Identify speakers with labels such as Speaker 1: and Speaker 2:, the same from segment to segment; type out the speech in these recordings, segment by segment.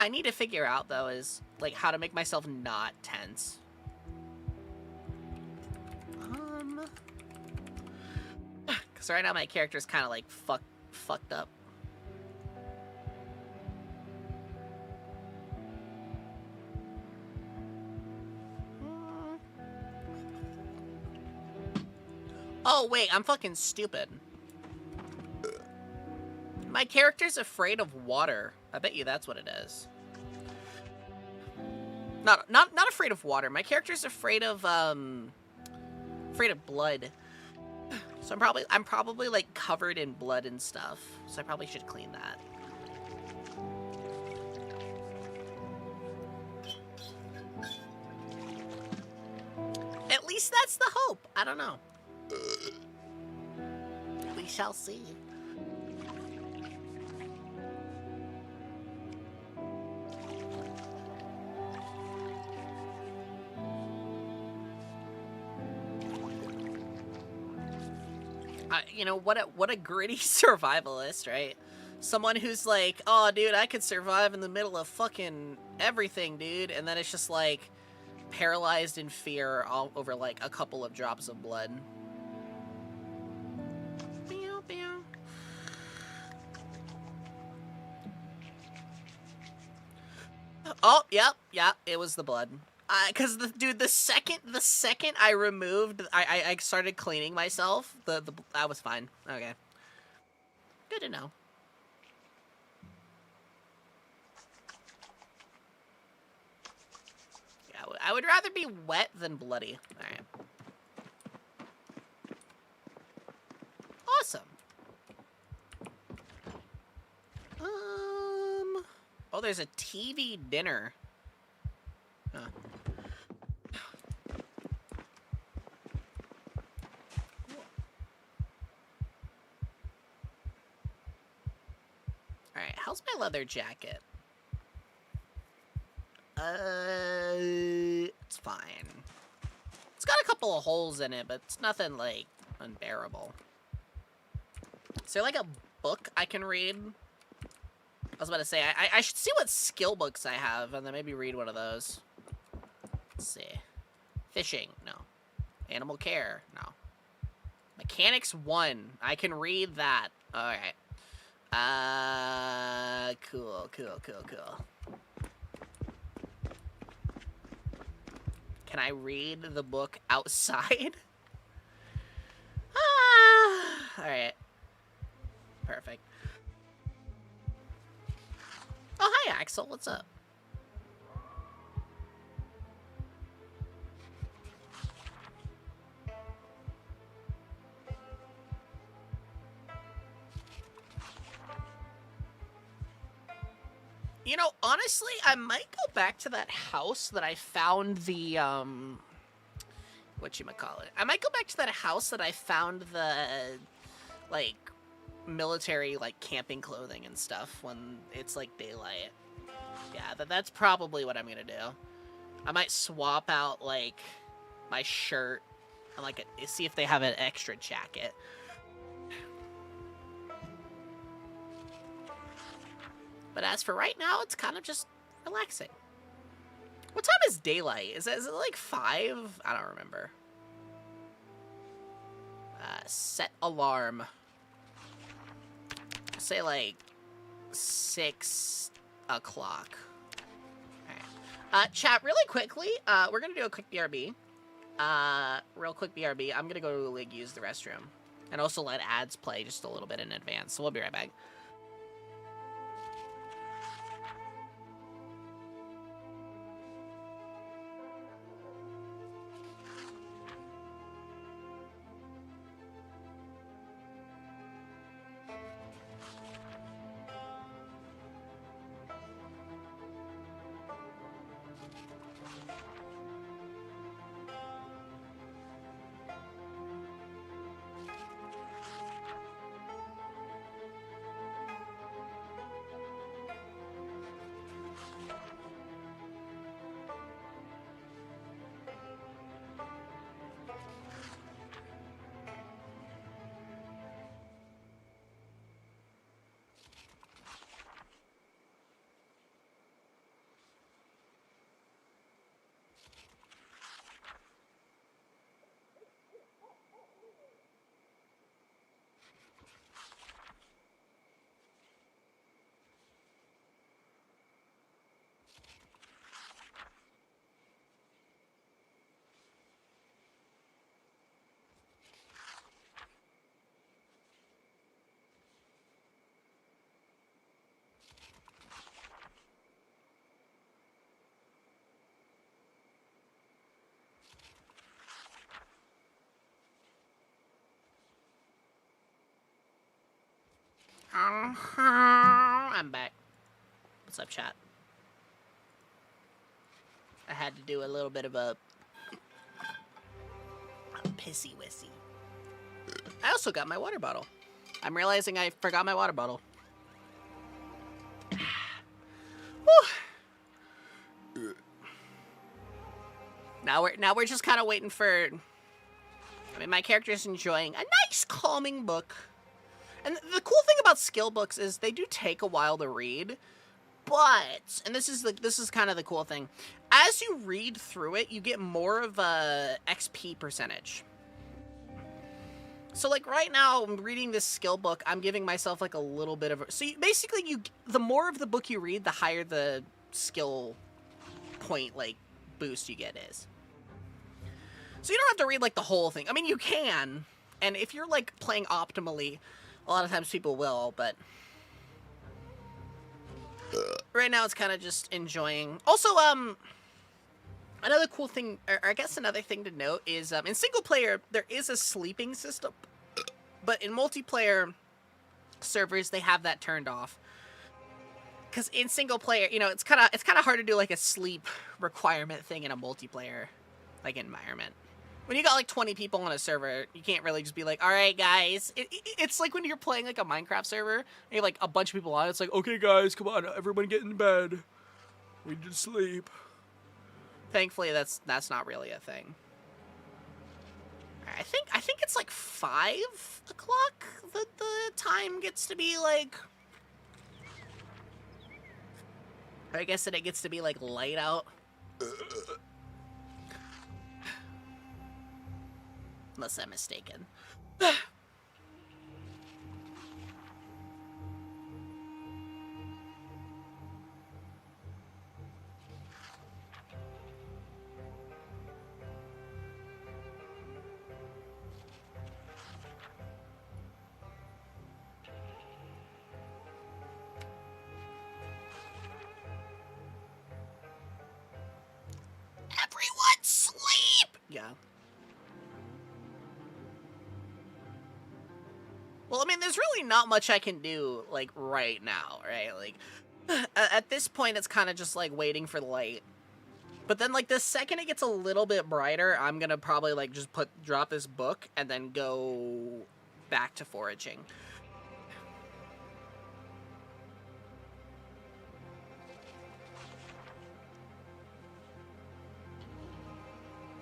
Speaker 1: I need to figure out, though, is, like, how to make myself not tense. Because right now my character's kind of, like, fucked up. Oh, wait, I'm fucking stupid. My character's afraid of water. I bet you that's what it is. Not afraid of water. My character's afraid of blood. So I'm probably like covered in blood and stuff. So I probably should clean that. At least that's the hope. I don't know. We shall see. You know, what a gritty survivalist, right? Someone who's like, oh, dude, I could survive in the middle of fucking everything, dude. And then it's just like paralyzed in fear all over like a couple of drops of blood. Oh, yep, it was the blood. Cause the second I removed, I started cleaning myself. I was fine. Okay, good to know. Yeah, I would rather be wet than bloody. All right. Awesome. Oh, there's a TV dinner. Huh. Alright, how's my leather jacket? It's fine. It's got a couple of holes in it, but it's nothing, like, unbearable. Is there, like, a book I can read? I was about to say, I should see what skill books I have, and then maybe read one of those. Let's see. Fishing, no. Animal care, no. Mechanics 1, I can read that. Alright. Cool. Can I read the book outside? Alright. Perfect. Oh, hi, Axel. What's up? You know, honestly, I might go back to that house that I found the, whatchamacallit. I might go back to that house that I found the, like, military, like, camping clothing and stuff when it's, like, daylight. Yeah, that's probably what I'm gonna do. I might swap out, like, my shirt and, like, see if they have an extra jacket. But as for right now, it's kind of just relaxing. What time is daylight? Is it like 5? I don't remember. Set alarm. Say like 6 o'clock. Alright. Chat, really quickly, we're gonna do a quick BRB. Real quick BRB. I'm gonna go like use the restroom. And also let ads play just a little bit in advance. So we'll be right back. I'm back. What's up, chat? I had to do a little bit of a pissy wissy. I also got my water bottle. I'm realizing I forgot my water bottle. Now we're just kind of waiting for. I mean, my character's enjoying a nice, calming book. And the cool thing about skill books is they do take a while to read, but, and this is kind of the cool thing, as you read through it, you get more of a XP percentage. So, like, right now, I'm reading this skill book, I'm giving myself, like, a little bit of a, so basically, the more of the book you read, the higher the skill point, like, boost you get is. So you don't have to read, like, the whole thing. I mean, you can, and if you're, like, playing optimally, a lot of times people will, but right now it's kind of just enjoying. Also, another cool thing, or I guess another thing to note is, in single player, there is a sleeping system, but in multiplayer servers, they have that turned off. Because in single player, you know, it's kind of hard to do, like, a sleep requirement thing in a multiplayer, like, environment. When you got, like, 20 people on a server, you can't really just be like, all right, guys. It's like when you're playing, like, a Minecraft server, and you have, like, a bunch of people on. It's like, okay, guys, come on, everyone get in bed. We need to sleep. Thankfully, that's not really a thing. I think it's, like, 5 o'clock that the time gets to be, like... I guess that it gets to be, like, light out. Unless I'm mistaken. Everyone sleep! Yeah. Well, I mean, there's really not much I can do, like, right now, right? Like, at this point, it's kind of just, like, waiting for the light. But then, like, the second it gets a little bit brighter, I'm gonna probably, like, just drop this book and then go back to foraging.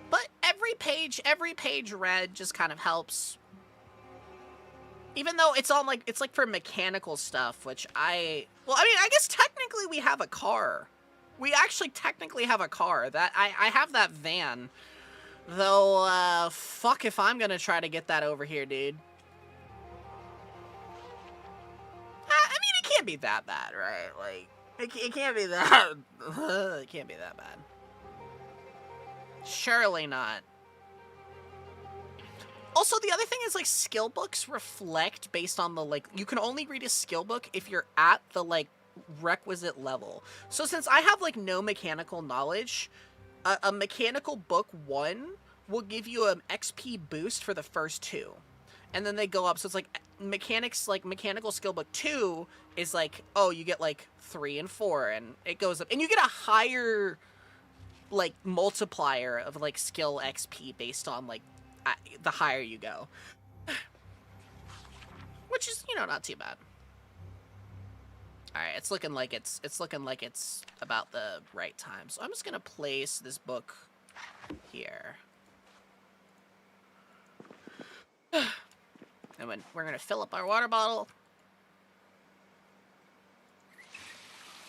Speaker 1: But every page read just kind of helps. Even though it's all, like, it's, like, for mechanical stuff, which well, I mean, I guess technically we have a car. We actually technically have a car. That, I have that van. Though, fuck if I'm gonna try to get that over here, dude. I mean, it can't be that bad, right? Like, it can't be that, it can't be that bad. Surely not. Also, the other thing is, like, skill books reflect based on the, like, you can only read a skill book if you're at the, like, requisite level. So since I have, like, no mechanical knowledge, a mechanical book 1 will give you an XP boost for the first 2. And then they go up, so it's, like, mechanical skill book 2 is, like, oh, you get, like, 3 and 4, and it goes up. And you get a higher, like, multiplier of, like, skill XP based on, like, the higher you go. Which is, you know, not too bad. Alright, it's looking like it's about the right time. So I'm just gonna place this book here. And when we're gonna fill up our water bottle.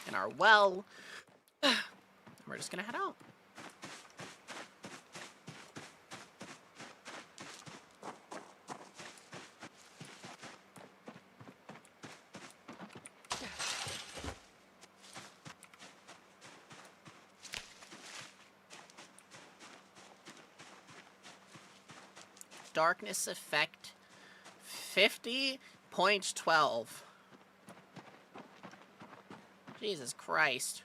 Speaker 1: And our well. And we're just gonna head out. Darkness effect 50.12. Jesus Christ.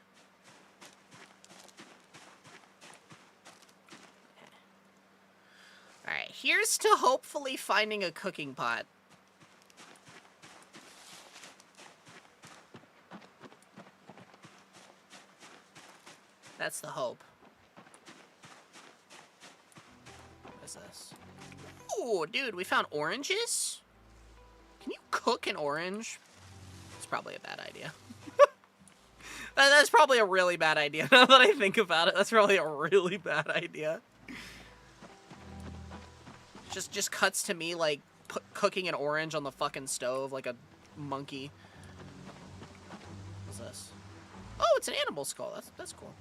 Speaker 1: Alright, here's to hopefully finding a cooking pot. That's the hope. What is this? Ooh, dude, we found oranges? Can you cook an orange? It's probably a bad idea. That's probably a really bad idea, now that I think about it. That's probably a really bad idea. Just cuts to me, like, cooking an orange on the fucking stove like a monkey. What's this? Oh, it's an animal skull. That's cool.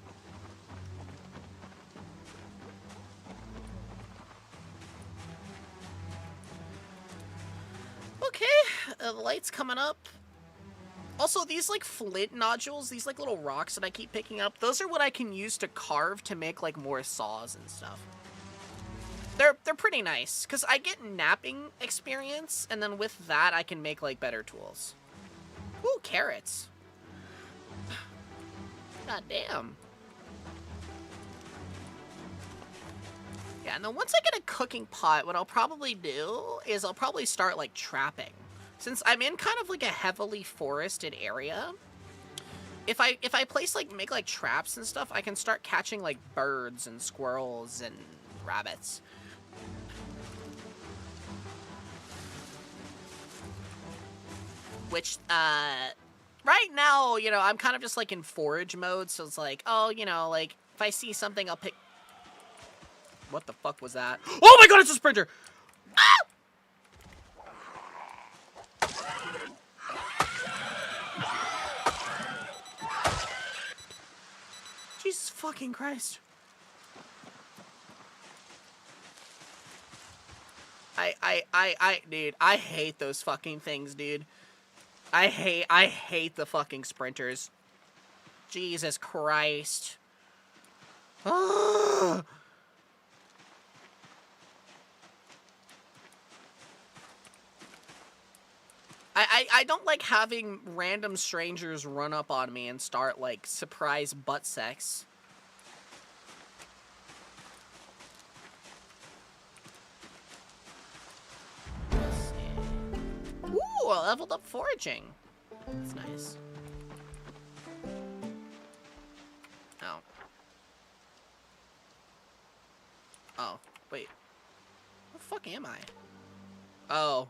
Speaker 1: Okay, the light's coming up. Also, these, like, flint nodules, these, like, little rocks that I keep picking up, those are what I can use to carve to make, like, more saws and stuff. They're pretty nice, because I get napping experience, and then with that, I can make, like, better tools. Ooh, carrots. God damn. Yeah, and then once I get a cooking pot, what I'll probably do is I'll probably start, like, trapping. Since I'm in kind of, like, a heavily forested area, if I place, like, make, like, traps and stuff, I can start catching, like, birds and squirrels and rabbits. Which, right now, you know, I'm kind of just, like, in forage mode, so it's like, oh, you know, like, if I see something, I'll pick... What the fuck was that? Oh my god, it's a sprinter! Ah! Jesus fucking Christ. Dude, I hate those fucking things, dude. I hate the fucking sprinters. Jesus Christ. I don't like having random strangers run up on me and start, like, surprise butt sex. Ooh, I leveled up foraging. That's nice. Oh. Oh, wait. Where the fuck am I? Oh.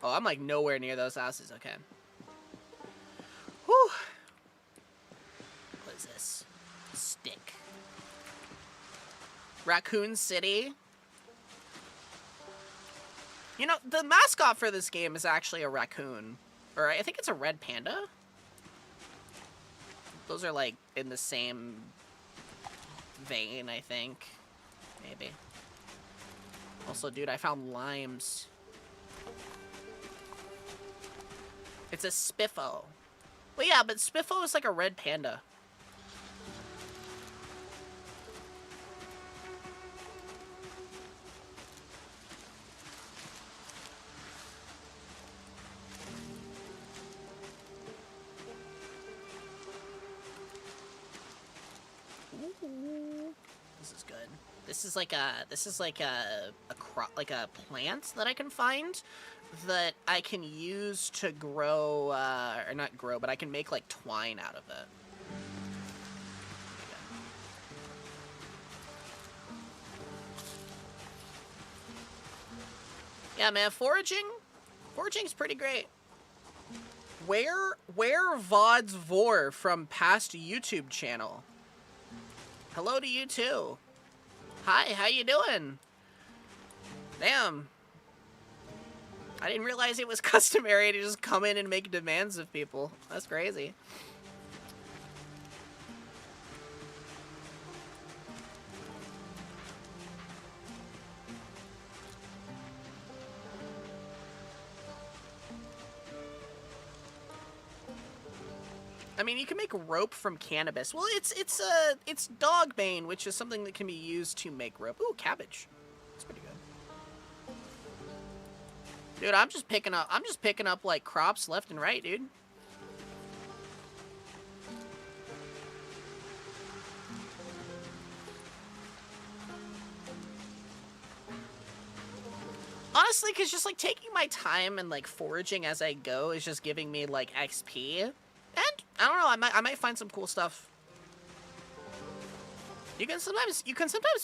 Speaker 1: Oh, I'm, like, nowhere near those houses. Okay. Whew. What is this? Stick. Raccoon City. You know, the mascot for this game is actually a raccoon. Or I think it's a red panda. Those are, like, in the same vein, I think. Maybe. Also, dude, I found limes. It's a Spiffo. Well, yeah, but Spiffo is like a red panda. Ooh. This is good. This is like a plant that I can find that I can use to grow, or not grow, but I can make, like, twine out of it. Yeah, man, foraging's pretty great. Where VODs Vor from past YouTube channel? Hello to you, too. Hi, how you doing? Damn. I didn't realize it was customary to just come in and make demands of people. That's crazy. I mean, you can make rope from cannabis. Well, it's dog bane, which is something that can be used to make rope. Ooh, cabbage. That's pretty good. Dude, I'm just picking up like crops left and right, dude. Honestly, because just like taking my time and like foraging as I go is just giving me like XP. And I don't know, I might find some cool stuff. You can sometimes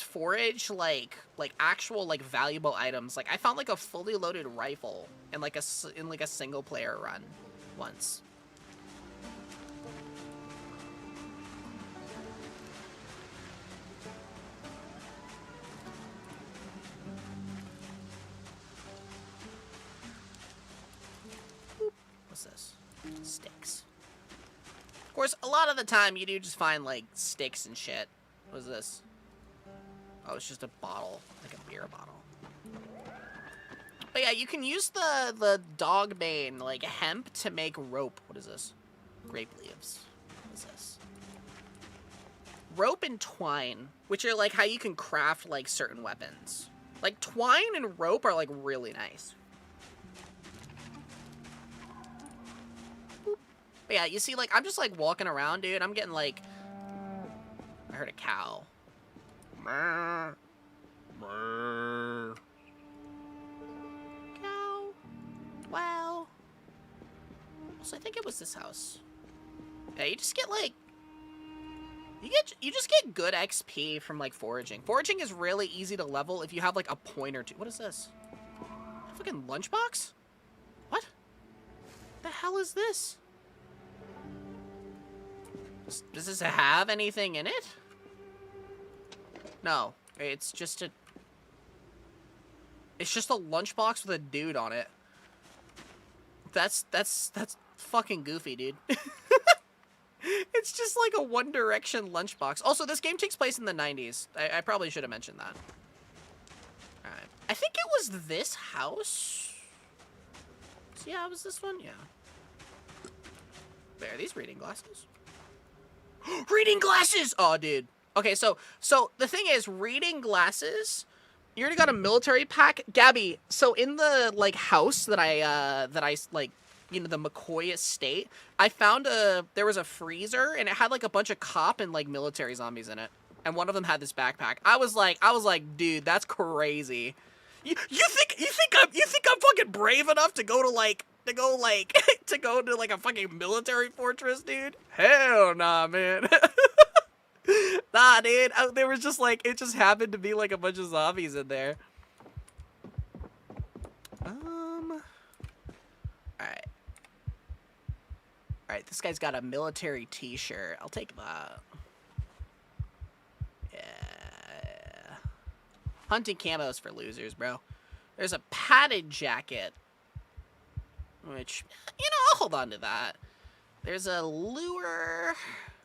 Speaker 1: forage like actual like valuable items. Like I found like a fully loaded rifle in like a single player run once. What's this? Sticks. Of course, a lot of the time you do just find like sticks and shit. What is this? Oh, it's just a bottle, like a beer bottle. But yeah, you can use the dog bane, like hemp, to make rope. What is this? Grape leaves. What is this? Rope and twine, which are like how you can craft like certain weapons. Like twine and rope are like really nice. Boop. But yeah, you see, like I'm just like walking around, dude. I'm getting like, I heard a cow. Cow. Wow. So I think it was this house. Yeah, you just get like, you just get good XP from like foraging. Foraging is really easy to level if you have like a point or two. What is this? A fucking lunchbox? What? The hell is this? Does this have anything in it? No, it's just a lunchbox with a dude on it. That's fucking goofy, dude. It's just like a One Direction lunchbox. Also, this game takes place in the 90s. I probably should have mentioned that. Alright. I think it was this house. Yeah, it was this one? Yeah. Wait, are these reading glasses? Reading glasses! Oh, dude. Okay, so the thing is, reading glasses, you already got a military pack. Gabby, so in the, like, house that I like, you know, the McCoy estate, I found there was a freezer, and it had, like, a bunch of cop and, like, military zombies in it. And one of them had this backpack. I was like, dude, that's crazy. You think I'm fucking brave enough to go to, like, to go to, like, a fucking military fortress, dude? Hell nah, man. Nah, dude. There was just like, it just happened to be like a bunch of zombies in there. Alright. Alright, this guy's got a military t-shirt. I'll take that. Yeah. Hunting camos for losers, bro. There's a padded jacket. Which, you know, I'll hold on to that. There's a lure.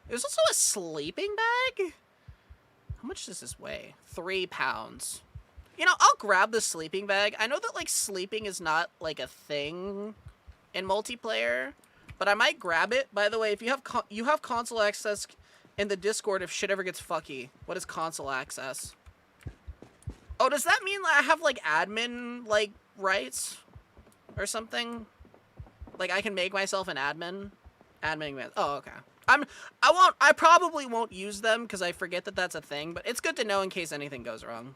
Speaker 1: There's also a sleeping bag. How much does this weigh? 3 pounds. You know, I'll grab the sleeping bag. I know that, like, sleeping is not, like, a thing in multiplayer, but I might grab it. By the way, if you have console access in the Discord if shit ever gets fucky. What is console access? Oh, does that mean that I have, like, admin, like, rights? Or something? Like, I can make myself an admin? Admin. Oh, okay. I probably won't use them because I forget that that's a thing, but it's good to know in case anything goes wrong.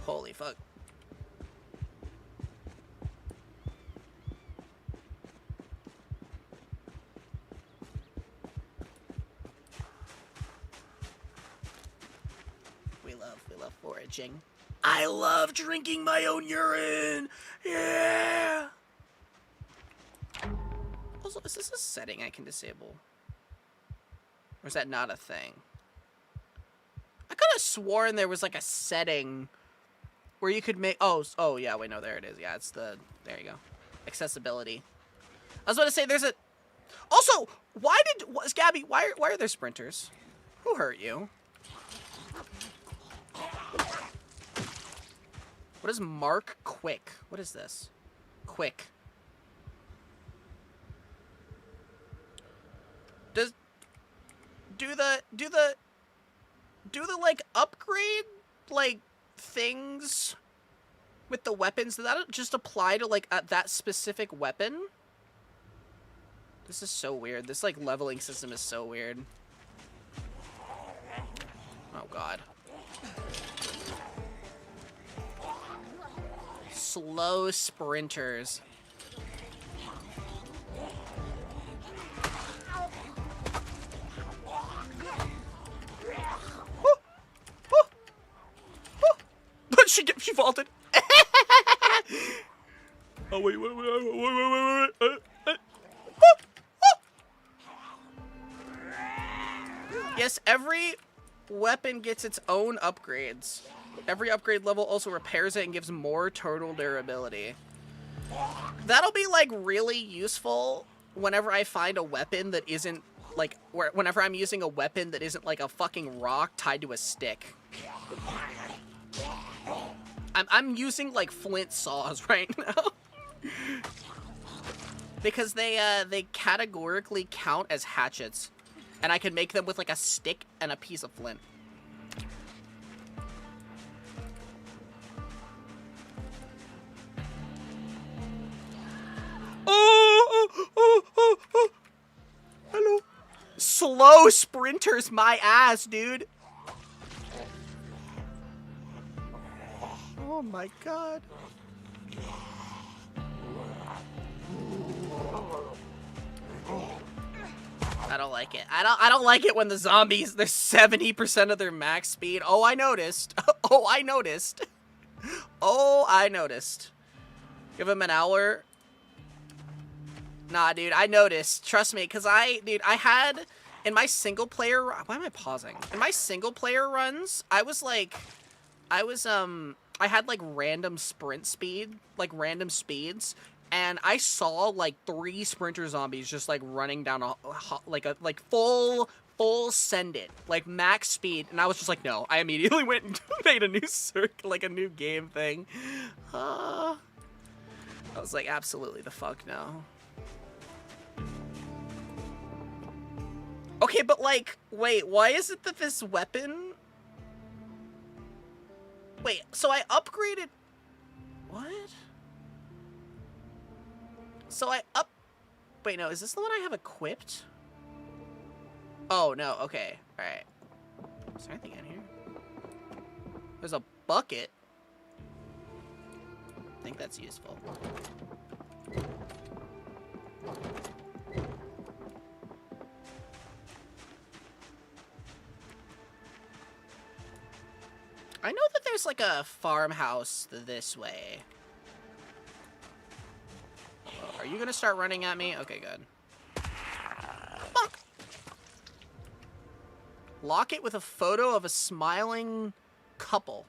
Speaker 1: Holy fuck. We love foraging. I love drinking my own urine! Yeah! Also, is this a setting I can disable? Or is that not a thing? I could have sworn there was like a setting where you could make... Oh, yeah, wait, no, there it is. Yeah, it's the... There you go. Accessibility. I was about to say, there's a... Also, Gabby, why are there sprinters? Who hurt you? What is Mark Quick? What is this? Quick. Do the like upgrade like things with the weapons, does that just apply to like that specific weapon? This is so weird. This like leveling system is so weird. Oh god. Slow sprinters. She vaulted. Oh, wait. Yes, every weapon gets its own upgrades. Every upgrade level also repairs it and gives more total durability. That'll be, like, really useful whenever I find a weapon that isn't, like, whenever I'm using a weapon that isn't, like, a fucking rock tied to a stick. I'm using, like, flint saws right now. Because they categorically count as hatchets. And I can make them with, like, a stick and a piece of flint. Oh. Hello. Slow sprinters, my ass, dude. Oh my god. I don't like it. I don't like it when the zombies, they're 70% of their max speed. Oh, I noticed. Oh, I noticed. Oh, I noticed. Give him an hour. Nah, dude, I noticed. Trust me, because I had, in my single player, why am I pausing? In my single player runs, I had, like, random sprint speed, like, random speeds, and I saw, like, 3 sprinter zombies just, like, running down full send it, like, max speed, and I was just like, no. I immediately went and made a new like, a new game thing. I was like, absolutely the fuck no. Okay, but, like, wait, why is it that this weapon... Wait, so I upgraded... What? So Wait, no, is this the one I have equipped? Oh, no, okay. Alright. Is there anything in here? There's a bucket. I think that's useful. I know that there's, like, a farmhouse this way. Are you gonna start running at me? Okay, good. Fuck! Lock it with a photo of a smiling couple.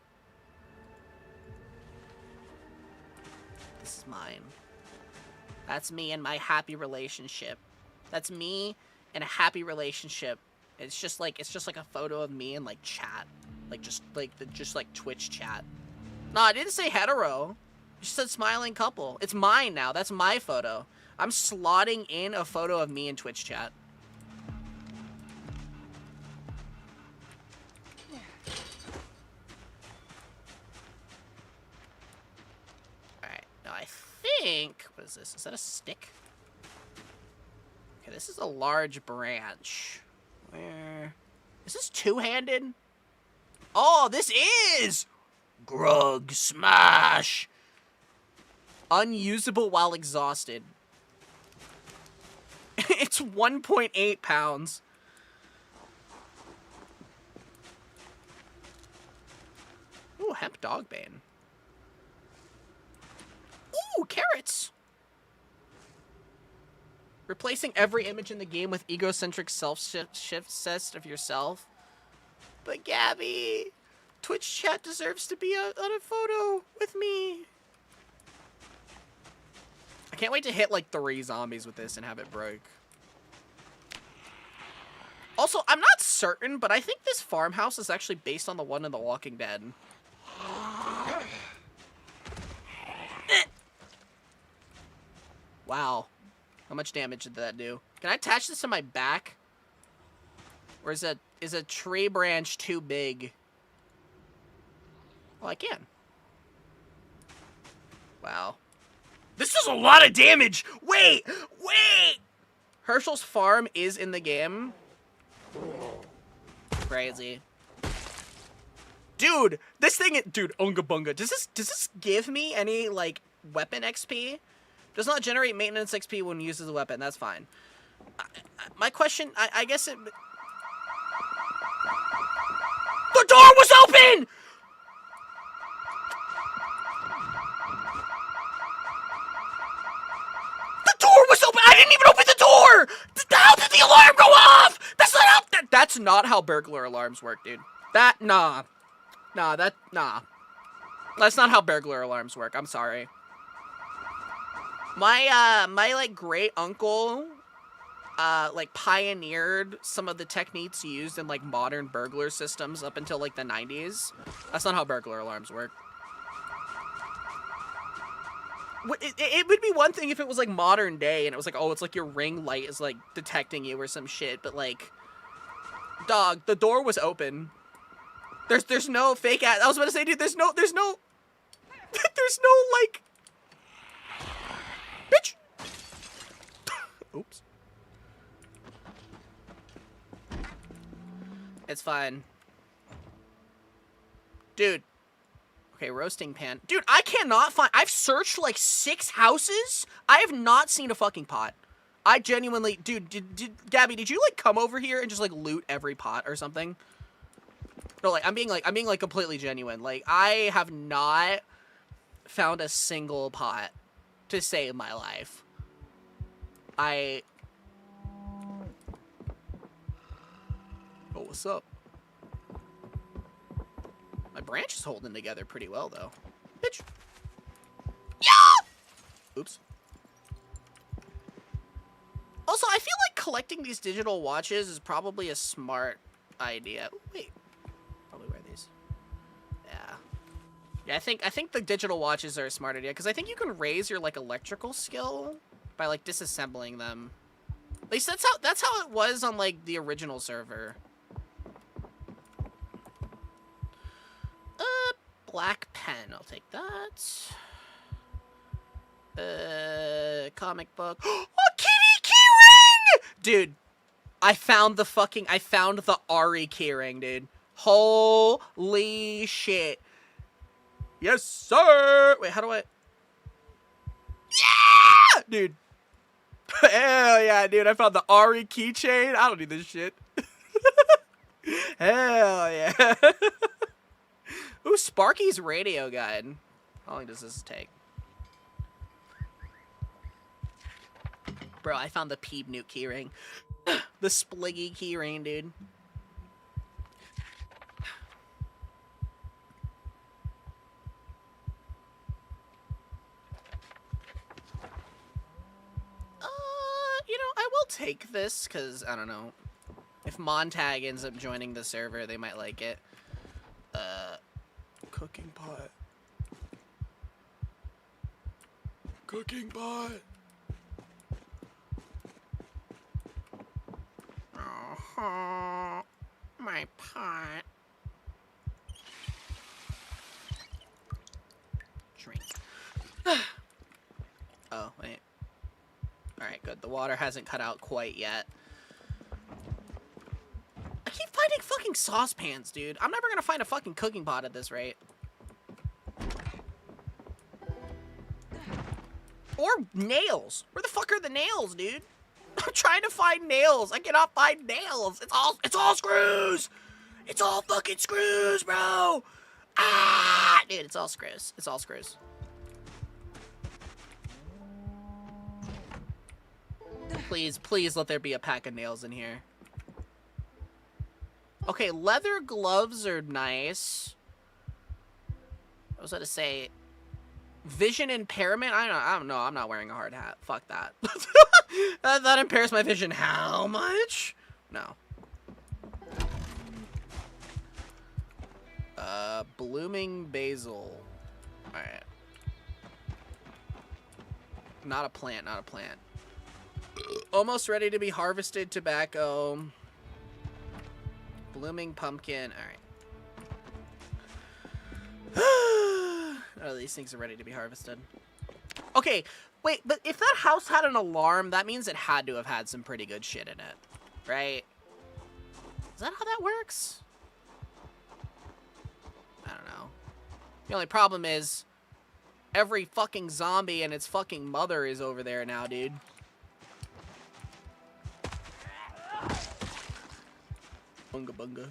Speaker 1: This is mine. That's me and my happy relationship. That's me in a happy relationship. It's just like a photo of me in, like, chat. Just like Twitch chat. No, I didn't say hetero. It just said smiling couple. It's mine now. That's my photo. I'm slotting in a photo of me in Twitch chat. Alright. Now I think... What is this? Is that a stick? Okay, this is a large branch. Where... Is this two-handed? Oh, this is! Grug smash! Unusable while exhausted. It's 1.8 pounds. Ooh, hemp dogbane. Ooh, carrots! Replacing every image in the game with egocentric self-shift of yourself. But Gabby, Twitch chat deserves to be on a photo with me. I can't wait to hit like 3 zombies with this and have it break. Also, I'm not certain, but I think this farmhouse is actually based on the one in The Walking Dead. Wow. How much damage did that do? Can I attach this to my back? Or is a tree branch too big? Well, I can. Wow. This is a lot of damage! Wait! Herschel's farm is in the game. Crazy. Dude, this thing, dude, Unga Bunga. Does this give me any, like, weapon XP? Does not generate maintenance XP when used as a weapon. That's fine. My question, I guess it... The door was open! didn't even open the door! How did the alarm go off? That's not how, that's not how burglar alarms work, dude. Nah. That's not how burglar alarms work. I'm sorry. My like, great uncle, like, pioneered some of the techniques used in, like, modern burglar systems up until, like, the 90s. That's not how burglar alarms work. It would be one thing if it was, like, modern day, and it was like, oh, it's like your ring light is, like, detecting you or some shit, but, like, dog, the door was open. There's no fake ass. I was about to say, dude, there's no, like, bitch. Oops. It's fine. Dude. Okay, roasting pan. Dude, I cannot find... I've searched, like, 6 houses. I have not seen a fucking pot. I genuinely... Dude, Gabby, did you, like, come over here and just, like, loot every pot or something? No, like, I'm being, like, completely genuine. Like, I have not found a single pot to save my life. Oh, what's up? My branch is holding together pretty well, though. Bitch. Yeah! Oops. Also, I feel like collecting these digital watches is probably a smart idea. Wait. Probably wear these. Yeah. Yeah, I think the digital watches are a smart idea, because I think you can raise your, like, electrical skill by, like, disassembling them. At least that's how it was on, like, the original server. Black pen, I'll take that. Comic book. Oh, kitty keyring! Dude, I found the Ari keyring, dude. Holy shit. Yes, sir! Wait, how do I... Yeah! Dude. Hell yeah, dude. I found the Ari keychain. I don't need this shit. Hell yeah. Ooh, Sparky's radio guide. How long does this take? Bro, I found the Peeb Nuke keyring. The Spliggy keyring, dude. You know, I will take this, because, I don't know. If Montag ends up joining the server, they might like it. Cooking pot. Cooking pot. Oh, my pot. Drink. Oh, wait. Alright, good. The water hasn't cut out quite yet. I keep finding fucking saucepans, dude. I'm never gonna find a fucking cooking pot at this rate. Or nails. Where the fuck are the nails, dude? I'm trying to find nails. I cannot find nails. It's all screws. It's all fucking screws, bro. Ah, dude, it's all screws. It's all screws. Please, please let there be a pack of nails in here. Okay, leather gloves are nice. I was going to say, vision impairment? I don't know. I'm not wearing a hard hat. Fuck that. that impairs my vision how much? No. Blooming basil. Alright. Not a plant, not a plant. Almost ready to be harvested tobacco. Blooming pumpkin. Alright. Oh, these things are ready to be harvested. Okay, wait, but if that house had an alarm, that means it had to have had some pretty good shit in it. Right? Is that how that works? I don't know. The only problem is every fucking zombie and its fucking mother is over there now, dude. Bunga bunga.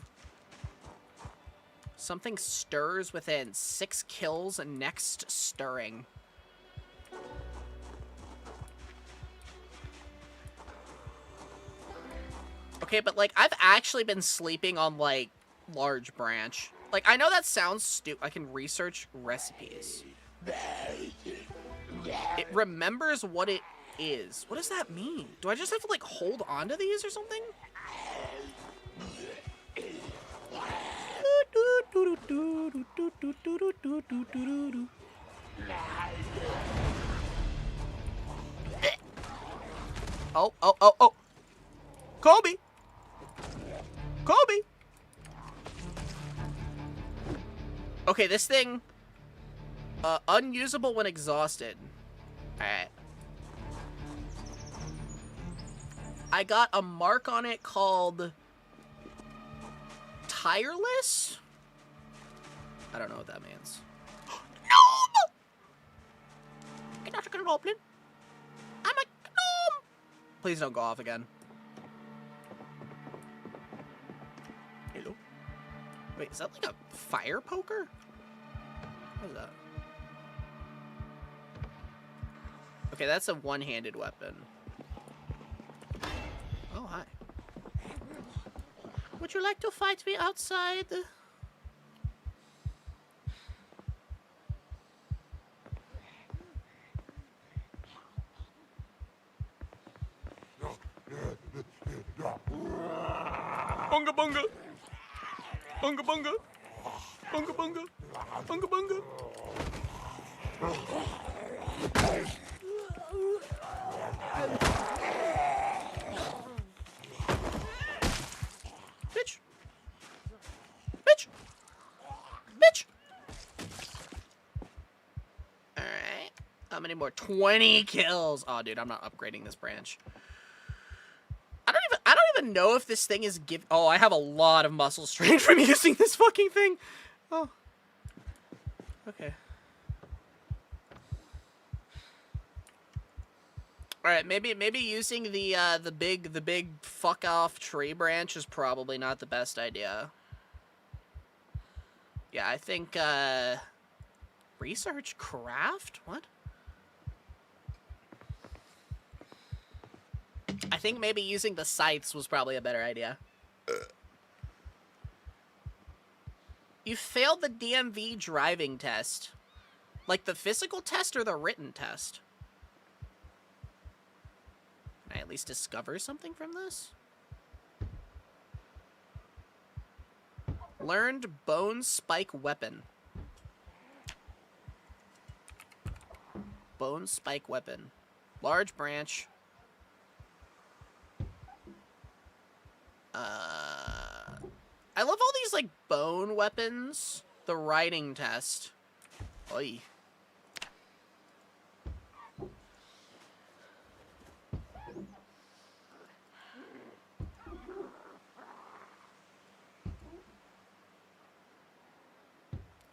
Speaker 1: Something stirs within 6 kills next stirring. Okay, but, like, I've actually been sleeping on, like, large branch. Like, I know that sounds stupid. I can research recipes. It remembers what it is. What does that mean? Do I just have to, like, hold on to these or something? Oh, oh, oh, oh. Kobe! Kobe! Okay, this thing... unusable when exhausted. Alright. I got a mark on it called... tireless? I don't know what that means. No! Get out of goblin. I'm a gnome! Please don't go off again. Hello? Wait, is that like a fire poker? What is that? Okay, that's a one-handed weapon. Oh, hi. Would you like to fight me outside? Bunga bunga! Bunga bunga! Bunga bunga! Bunga bunga! Bitch! Bitch! Bitch! Alright. How many more? 20 kills! Oh, dude, I'm not upgrading this branch. I don't even know if this thing is oh, I have a lot of muscle strain from using this fucking thing. Oh. Okay. Alright, maybe using the big fuck off tree branch is probably not the best idea. Yeah, I think research craft? What? I think maybe using the scythes was probably a better idea. You failed the DMV driving test. Like the physical test or the written test? Can I at least discover something from this? Learned bone spike weapon. Bone spike weapon. Large branch. I love all these, like, bone weapons. The riding test. Oy.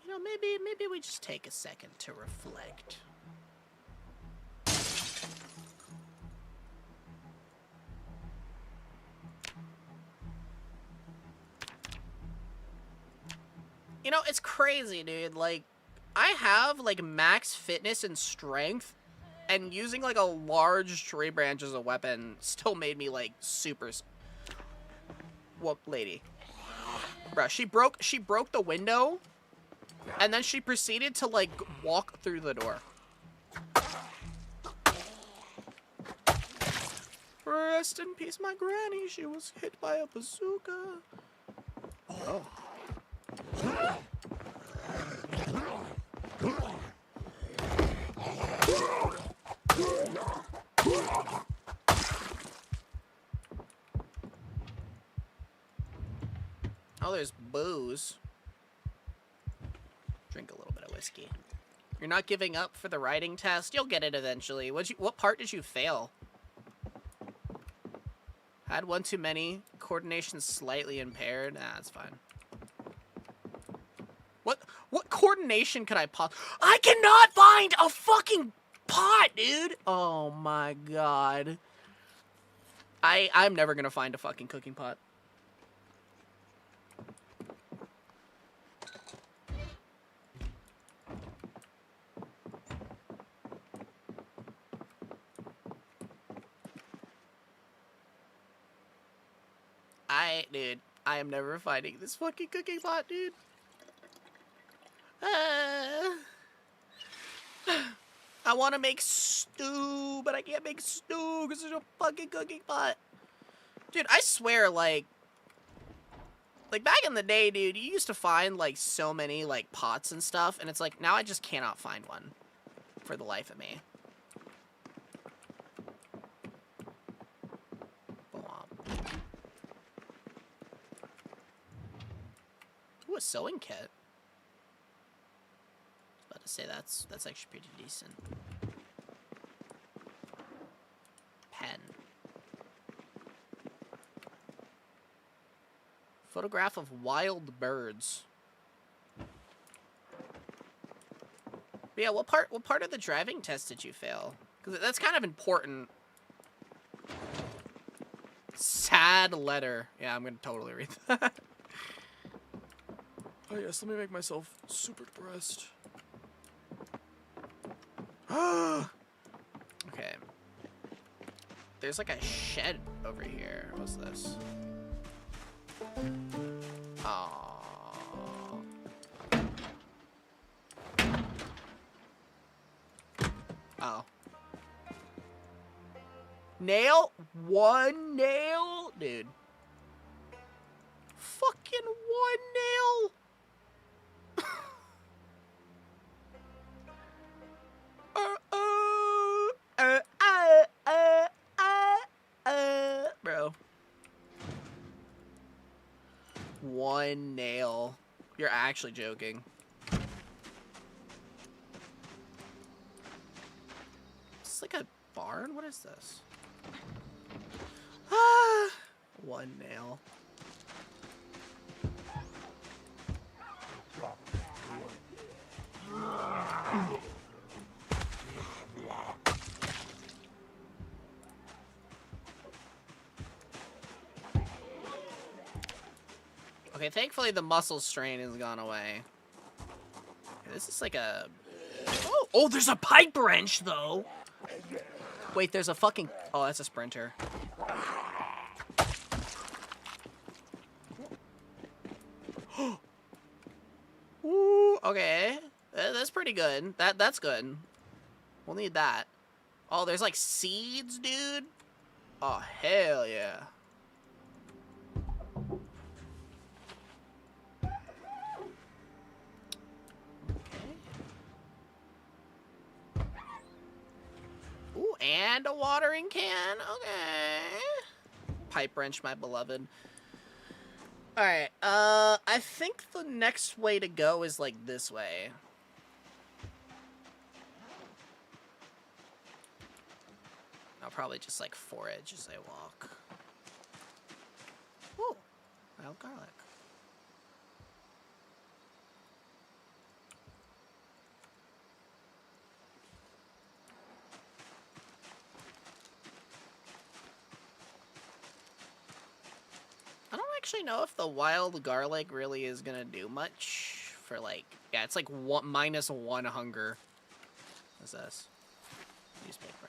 Speaker 1: You know, maybe we just take a second to reflect. You know, it's crazy, dude. Like, I have, like, max fitness and strength, and using, like, a large tree branch as a weapon still made me, like, super... Whoop, lady. Bruh, she broke the window, and then she proceeded to, like, walk through the door. Rest in peace, my granny. She was hit by a bazooka. Oh. Oh, there's booze. Drink a little bit of whiskey. You're not giving up for the writing test? You'll get it eventually. What part did you fail? Had one too many. Coordination slightly impaired. Nah, that's fine. What coordination could I I cannot find a fucking pot, dude! Oh my god. I'm never gonna find a fucking cooking pot. Dude, I am never finding this fucking cooking pot, dude. I want to make stew, but I can't make stew because there's a fucking cooking pot. Dude, I swear, like back in the day, dude, you used to find, like, so many, like, pots and stuff, and it's like, now I just cannot find one for the life of me. Ooh, a sewing kit. I was about to say, that's actually pretty decent. Pen. Photograph of wild birds. But yeah, what part of the driving test did you fail? Because that's kind of important. Sad letter. Yeah, I'm gonna totally read that. Oh yes, let me make myself super depressed. Okay. There's like a shed over here. What's this? Oh. Oh. Nail? One nail? Dude. Fucking one nail? Bro. One nail. You're actually joking. It's like a barn? What is this? One nail. Okay, thankfully the muscle strain has gone away. Okay, this is like a... Oh, there's a pipe wrench, though! Wait, there's a fucking... Oh, that's a sprinter. Ooh, okay. That's pretty good. That's good. We'll need that. Oh, there's like seeds, dude? Oh, hell yeah. Ooh, and a watering can. Okay. Pipe wrench, my beloved. Alright, I think the next way to go is, like, this way. I'll probably just, like, forage as I walk. Ooh, wild garlic. I don't actually know if the wild garlic really is gonna do much for, like... Yeah, it's like -1 hunger. What's this? Newspaper.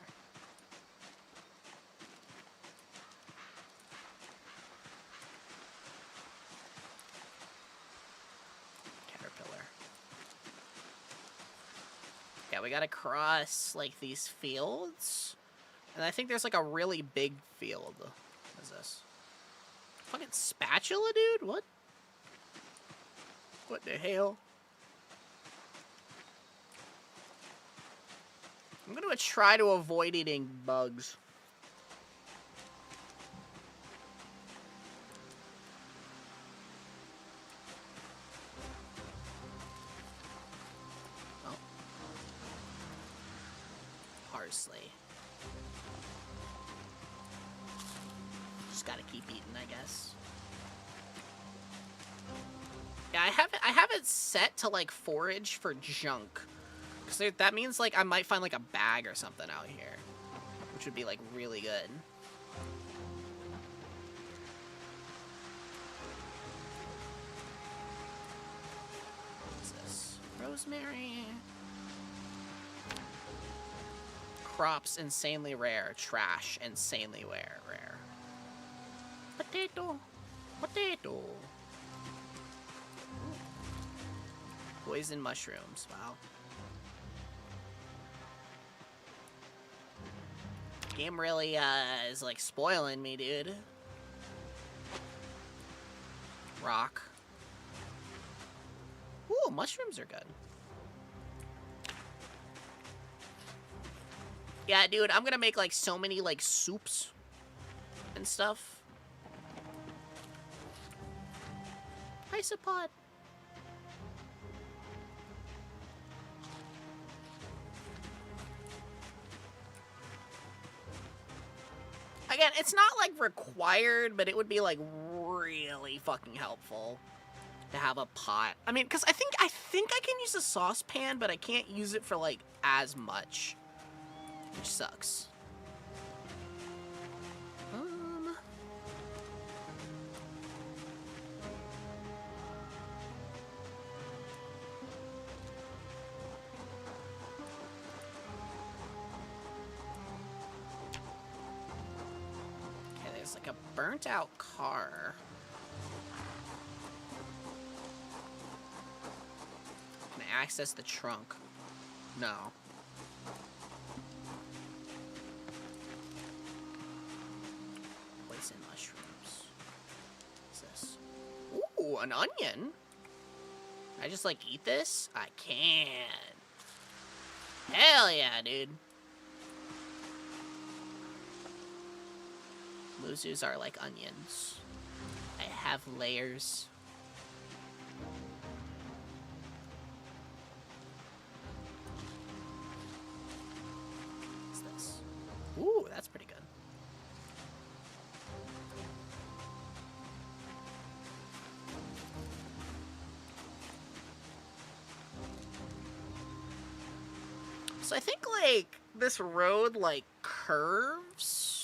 Speaker 1: Caterpillar. Yeah, we gotta cross, like, these fields. And I think there's, like, a really big field. What is this? Fucking spatula, dude? What? What the hell? I'm gonna try to avoid eating bugs. Oh. Parsley. Just gotta keep eating, I guess. Yeah, I have it set to, like, forage for junk. Because that means, like, I might find, like, a bag or something out here. Which would be, like, really good. What's this? Rosemary. Crops, insanely rare. Trash, insanely rare. Potato. Potato. Poison mushrooms. Wow. Game really is like spoiling me, dude. Rock. Ooh, mushrooms are good. Yeah, dude, I'm gonna make like so many like soups and stuff. Isopod. Again, it's not like required, but it would be like really fucking helpful to have a pot. I mean, because I think I can use a saucepan, but I can't use it for like as much, which sucks. Okay, there's like a burnt out car. Can I access the trunk? No. Poison mushrooms. What's this? Ooh, an onion? Can I just, like, eat this? I can. Hell yeah, dude. Muzus are like onions. I have layers. What's this? Ooh, that's pretty good. So I think, like, this road, like, curves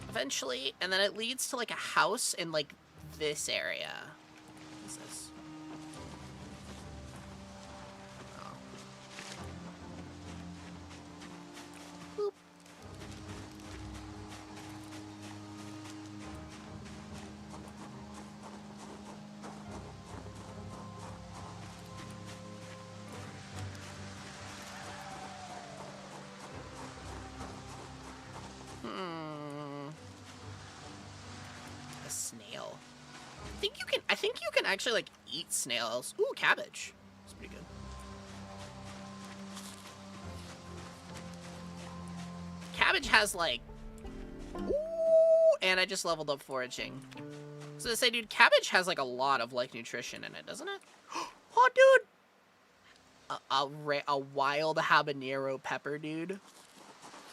Speaker 1: eventually, and then it leads to, like, a house in, like, this area. What's this? Oh. Boop. A snail. I think you can actually like eat snails. Ooh, cabbage. That's pretty good. Cabbage has like ooh, and I just leveled up foraging. So to say, dude, cabbage has like a lot of like nutrition in it, doesn't it? Oh, dude. A wild habanero pepper, dude.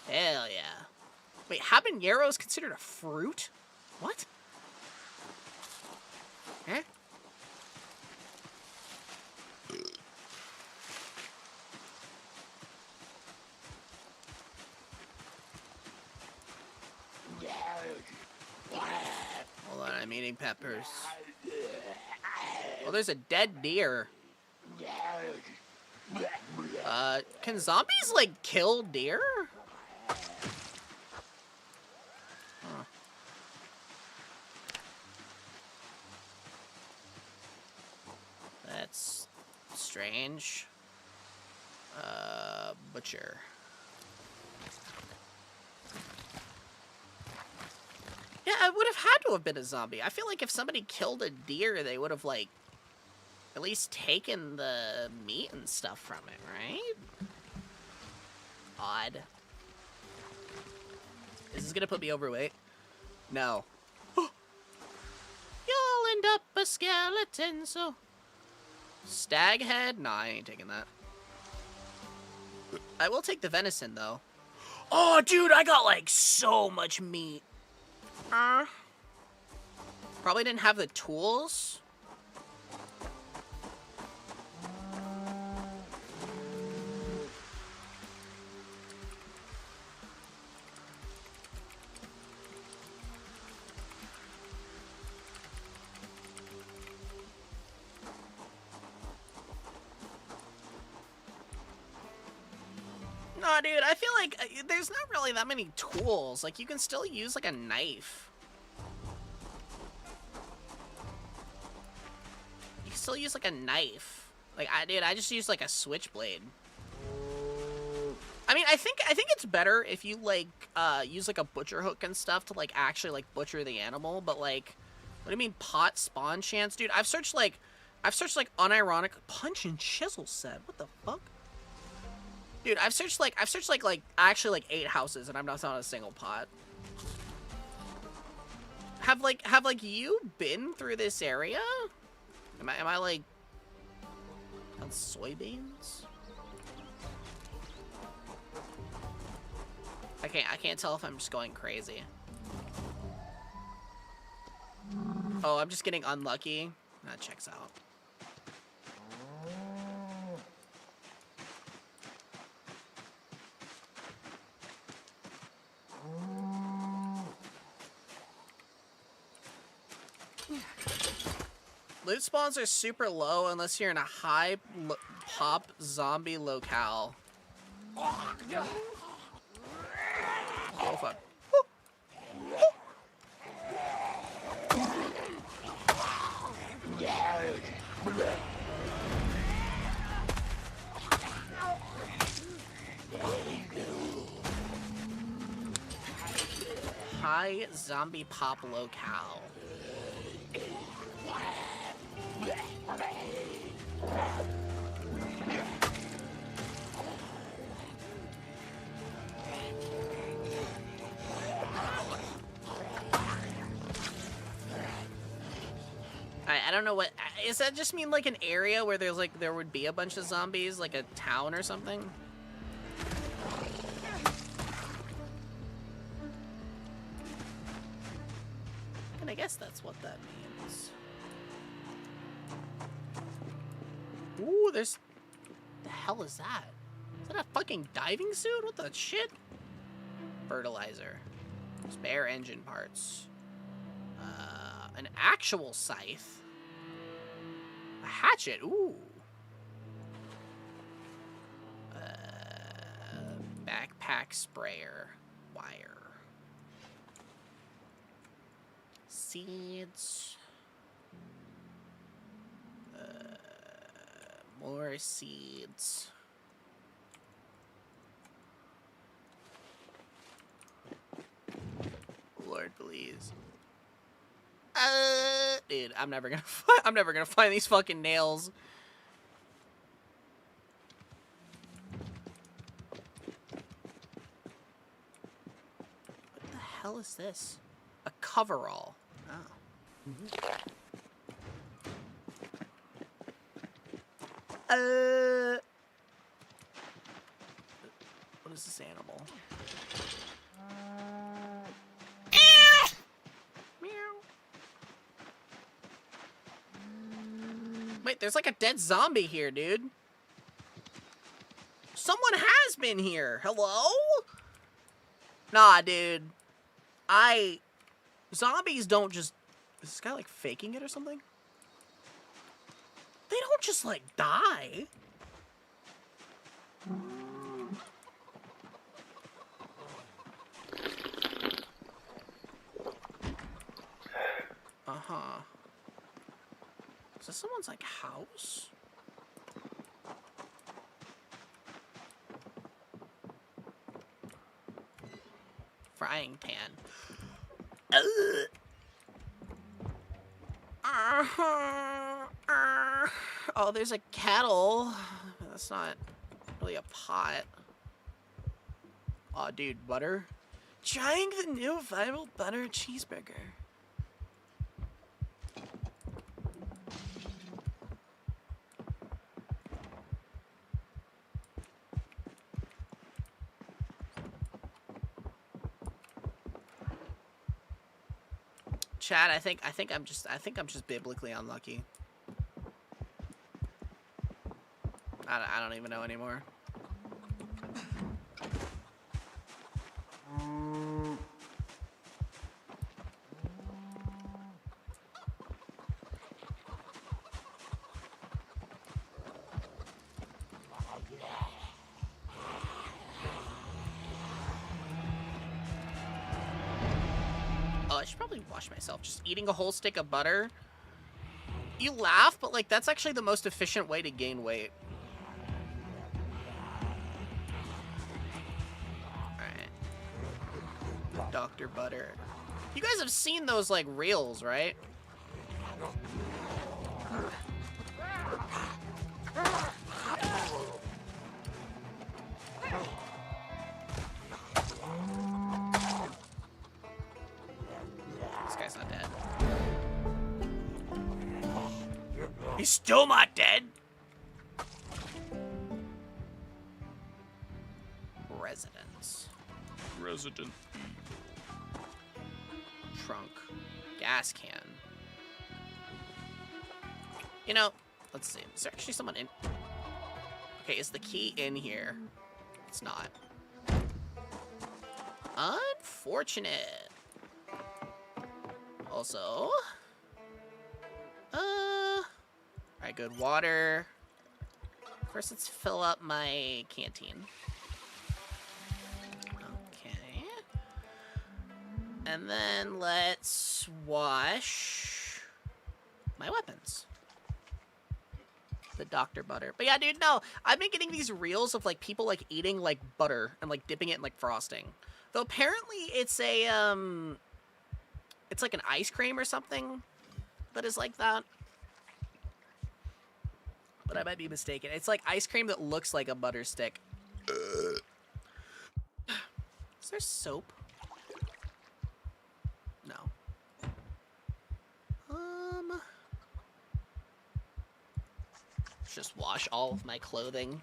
Speaker 1: Hell yeah. Wait, habanero is considered a fruit? What? Huh? Hold on, I'm eating peppers. Oh, there's a dead deer. Can zombies, like, kill deer? Huh. That's strange. Butcher. Yeah, I would have had to have been a zombie. I feel like if somebody killed a deer, they would have, like, at least taken the meat and stuff from it, right? Odd. Is this gonna put me overweight? No. You'll end up a skeleton, so... Stag head? Nah, I ain't taking that. I will take the venison, though. Oh, dude, I got, like, so much meat. Probably didn't have the tools. No, dude, I feel like there's not really that many tools. Like, you can still use, like, a knife. can still use, like, a knife. Like, dude, I just use, like, a switchblade. I mean, I think it's better if you, like, use, like, a butcher hook and stuff to, like, actually, like, butcher the animal. But, like, what do you mean pot spawn chance? Dude, I've searched, like, unironic punch and chisel set. What the fuck? Dude, I've searched, like, actually, like, 8 houses, and I'm not found a single pot. Have, like, you been through this area? Am I, like, on soybeans? I can't tell if I'm just going crazy. Oh, I'm just getting unlucky. That checks out. Loot spawns are super low unless you're in a high pop zombie locale. Oh fuck. High zombie pop locale. I don't know what, does that just mean like an area where there's like, there would be a bunch of zombies, like a town or something? And I guess that's what that means. Ooh, there's, the hell is that? Is that a fucking diving suit? What the shit? Fertilizer. Spare engine parts. An actual scythe. A hatchet. Ooh. Backpack sprayer. Wire. Seeds. More seeds. Lord, please. Dude, I'm never gonna find these fucking nails. What the hell is this? A coverall. Oh. What is this animal? Wait, there's like a dead zombie here, dude. Someone has been here. Hello? Nah, dude. Zombies don't just... Is this guy like faking it or something? They don't just like die. Uh-huh. Is this someone's, like, house? Frying pan. Oh, there's a kettle. That's not really a pot. Aw, dude, butter? Trying the new viral butter cheeseburger. Chad, I think I'm just biblically unlucky. I don't even know anymore. Oh, I should probably wash myself. Just eating a whole stick of butter. you laugh, but, like, that's actually the most efficient way to gain weight. Alright. Dr. Butter. You guys have seen those, like, reels, right? This guy's not dead. He's still not dead. Residence. Resident. Trunk. Gas can. You know, let's see. Is there actually someone in? Okay, is the key in here? It's not. Unfortunate. Also, alright, good. Water. First, let's fill up my canteen. Okay. And then let's wash my weapons. The Dr. Butter. But yeah, dude, no. I've been getting these reels of, like, people, like, eating, like, butter and, like, dipping it in, like, frosting. Though apparently it's a, it's like an ice cream or something that is like that. But I might be mistaken. It's like ice cream that looks like a butter stick. Is there soap? No. Just wash all of my clothing.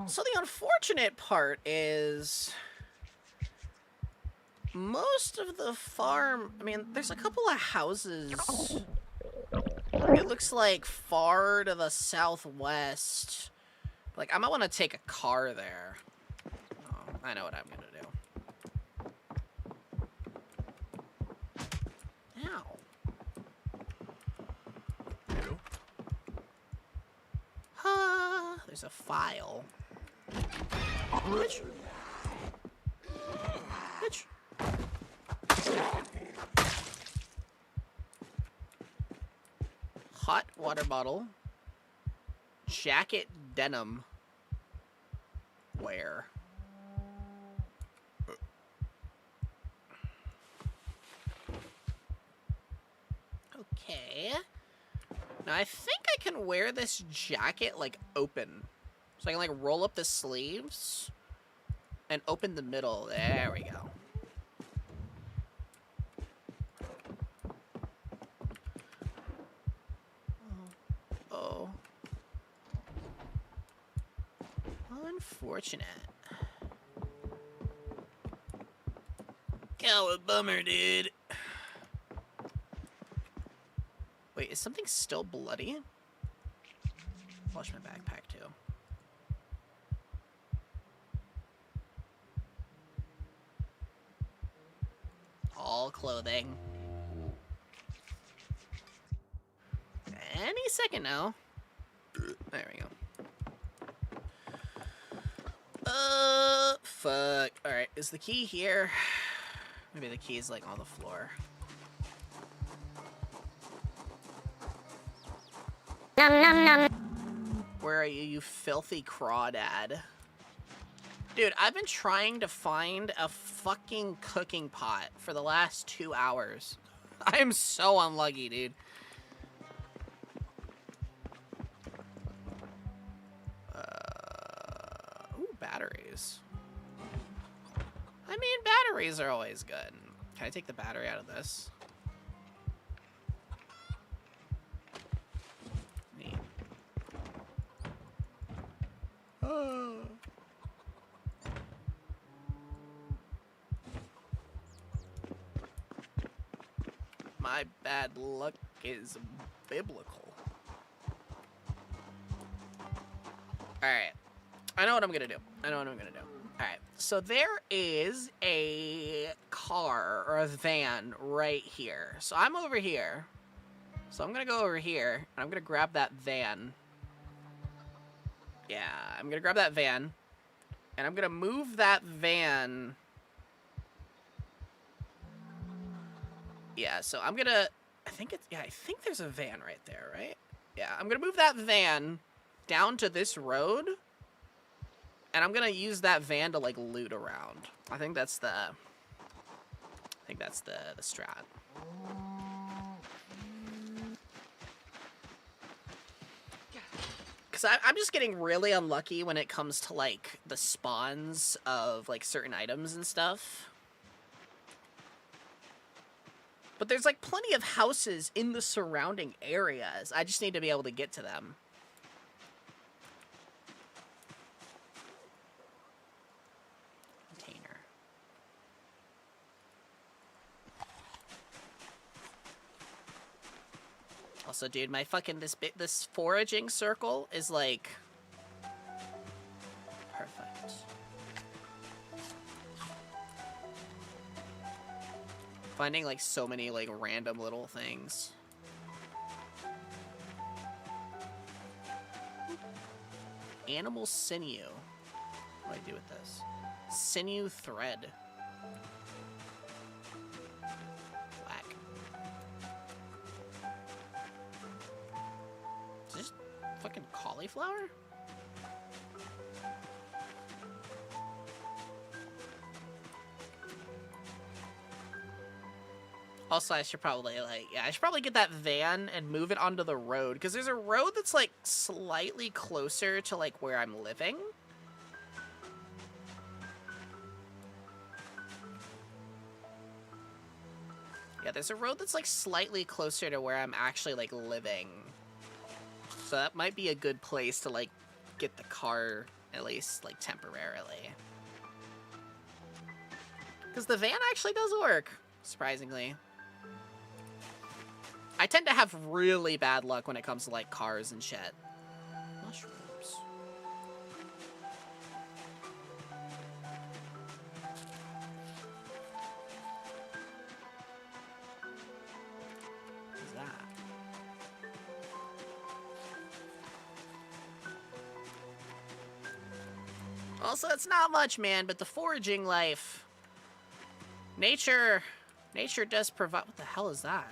Speaker 1: So the unfortunate part is most of the farm, I mean, there's a couple of houses. It looks like far to the southwest. Like, I might want to take a car there. Oh, I know what I'm gonna do. Ow. There's a file. Bitch. Bitch. Hot water bottle. Jacket denim. Where? Okay. Now, I think I can wear this jacket, like, open. So I can, like, roll up the sleeves and open the middle. There we go. Oh. Unfortunate. God, what a bummer, dude. Wait, is something still bloody? Wash my backpack, too. All clothing. Any second now. There we go. Fuck. Alright, is the key here? Maybe the key is, like, on the floor. Nom nom nom. Where are you, you filthy crawdad? Dude, I've been trying to find a fucking cooking pot for the last 2 hours. I am so unlucky, dude. Ooh, batteries. I mean, batteries are always good. Can I take the battery out of this? Neat. Oh. My bad luck is biblical. Alright. I know what I'm gonna do. Alright. So there is a car or a van right here. So I'm over here. So I'm gonna go over here and I'm gonna grab that van. Yeah, I'm gonna grab that van. And I'm gonna move that van. Yeah, so I'm gonna... I think there's a van right there, right? Yeah, I'm gonna move that van down to this road. And I'm gonna use that van to, like, loot around. I think that's the strat. Because I'm just getting really unlucky when it comes to, like, the spawns of, like, certain items and stuff. But there's, like, plenty of houses in the surrounding areas. I just need to be able to get to them. Container. Also, dude, my fucking... This foraging circle is, like... perfect. Finding, like, so many, like, random little things. Animal sinew. What do I do with this? Sinew thread. Whack. Is this fucking cauliflower? Also, I should probably, like, yeah, I should probably get that van and move it onto the road. Because there's a road that's, like, slightly closer to, like, where I'm living. Yeah, there's a road that's, like, slightly closer to where I'm actually, like, living. So that might be a good place to, like, get the car, at least, like, temporarily. Because the van actually does work, surprisingly. I tend to have really bad luck when it comes to, like, cars and shit. Mushrooms. What's that? Also, it's not much, man, but the foraging life... Nature does provide... What the hell is that?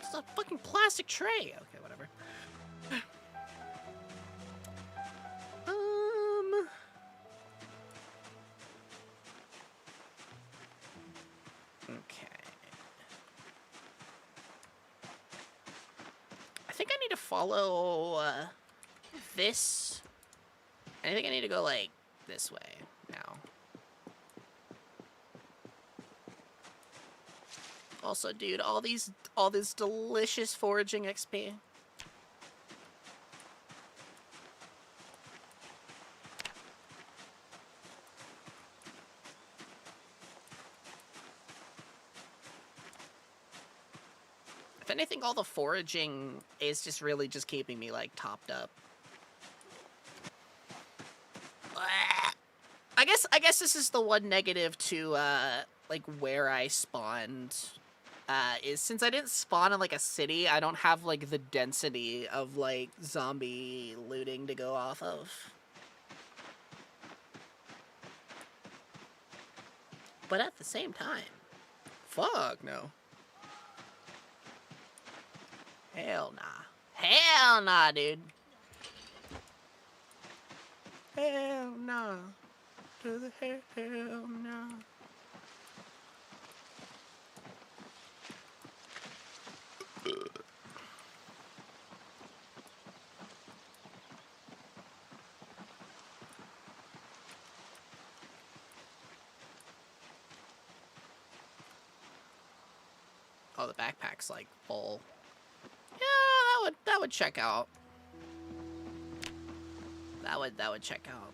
Speaker 1: It's a fucking plastic tray. Okay, whatever. Okay. I think I need to follow this. I think I need to go, like, this way now. Also, dude, all this delicious foraging XP. If anything, all the foraging is just really just keeping me, like, topped up. I guess this is the one negative to, like, where I spawned. Is since I didn't spawn in, like, a city, I don't have, like, the density of, like, zombie looting to go off of. But at the same time, fuck no. Hell nah. Hell nah, dude. Hell nah. To the hell nah. Oh, the backpack's, like, full. Yeah, that would check out. That would check out.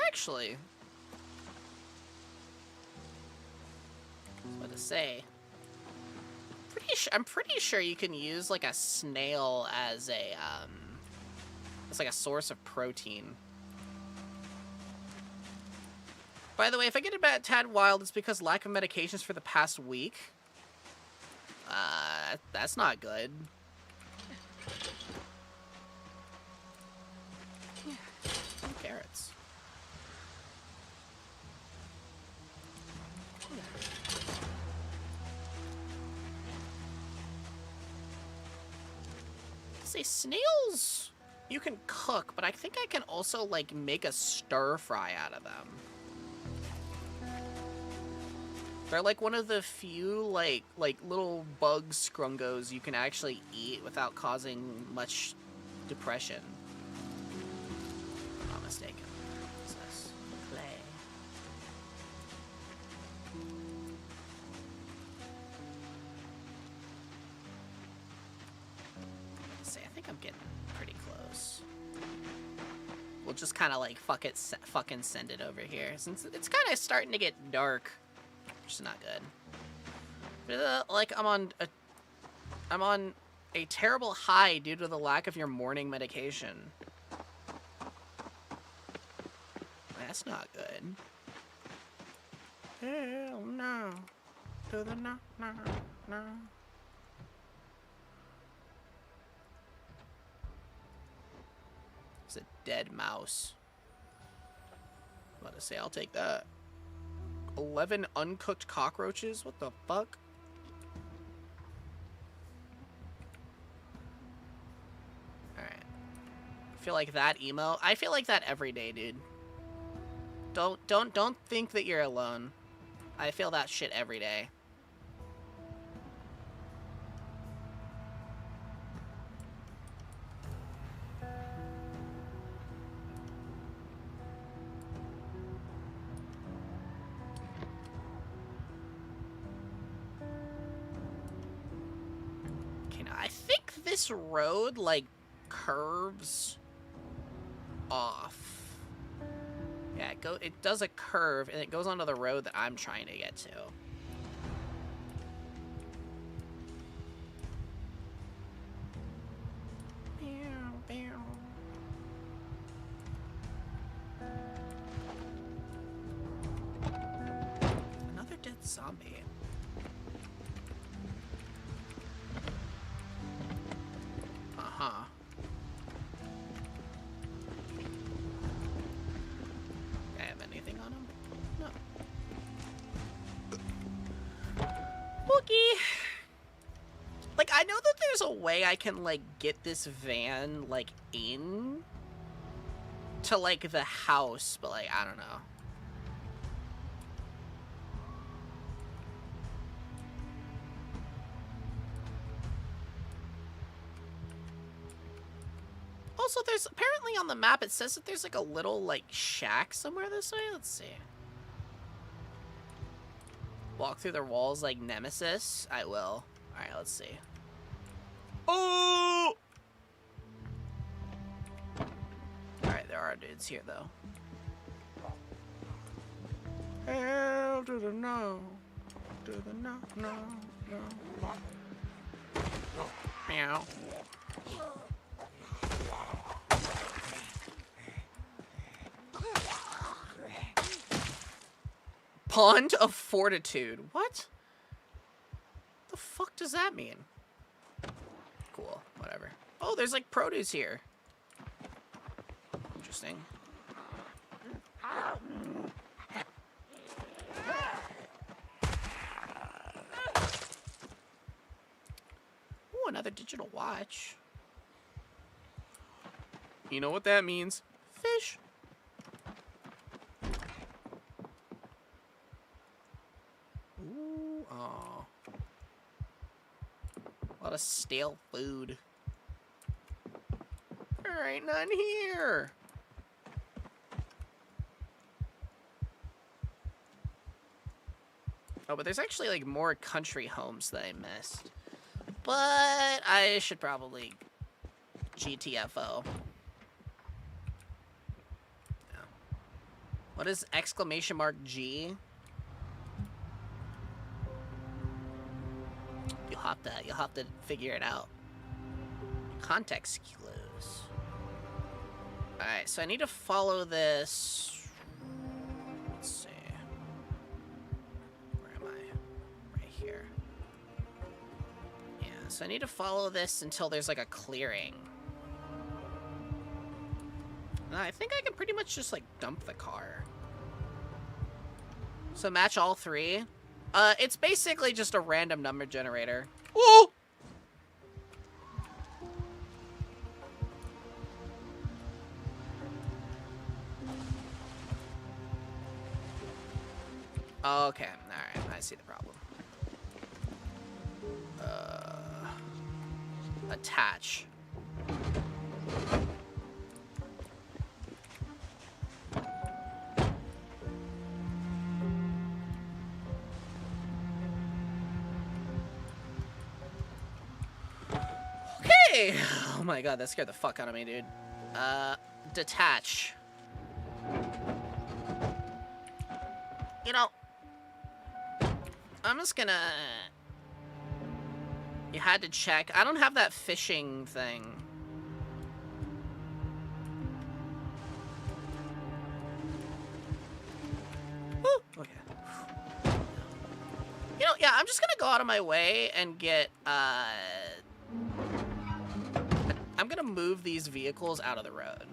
Speaker 1: Actually, I was about to say, I'm pretty sure you can use, like, a snail as a it's like a source of protein. By the way, if I get a bit tad wild, it's because lack of medications for the past week. That's not good. Carrots. Say snails you can cook, but I think I can also like make a stir fry out of them. They're like one of the few like little bug scrungos you can actually eat without causing much depression. If I'm not mistaken. What's this? Play. Let's see, I think I'm getting pretty close. We'll just kind of like fucking send it over here since it's kind of starting to get dark. Which is not good. But, like, I'm on a terrible high due to the lack of your morning medication. That's not good. Hell no. To the no. It's a dead mouse. I'm about to say, I'll take that. 11 uncooked cockroaches? What the fuck? Alright. I feel like that emo. I feel like that every day, dude. Don't think that you're alone. I feel that shit every day. This road like curves off. Yeah, it does a curve and it goes onto the road that I'm trying to get to. Another dead zombie. Like, I know that there's a way I can, like, get this van, like, in to, like, the house, but, like, I don't know. Also, there's, apparently on the map, it says that there's, like, a little, like, shack somewhere this way. Let's see. Walk through the walls like Nemesis? I will. Alright, let's see. Oh! Alright, there are dudes here, though. Hell to the no. To the no, no, no. Meow. Pond of Fortitude. What? The fuck does that mean? Cool. Whatever. Oh, there's like produce here. Interesting. Ooh, another digital watch. You know what that means? Fish. Ooh, aw. A lot of stale food. There ain't none here. Oh, but there's actually like more country homes that I missed. But I should probably GTFO. Yeah. What is exclamation mark G? You'll have to figure it out. Context clues. Alright, so I need to follow this. Let's see. So I need to follow this until there's like a clearing. I think I can pretty much just like dump the car. So match all 3. It's basically just a random number generator. Ooh! Okay, alright, I see the problem. Attach. Okay! Oh my god, that scared the fuck out of me, dude. Detach. You know, I'm just gonna... You had to check. I don't have that fishing thing. Woo! Okay. You know, yeah, I'm just gonna go out of my way and get, I'm gonna move these vehicles out of the road.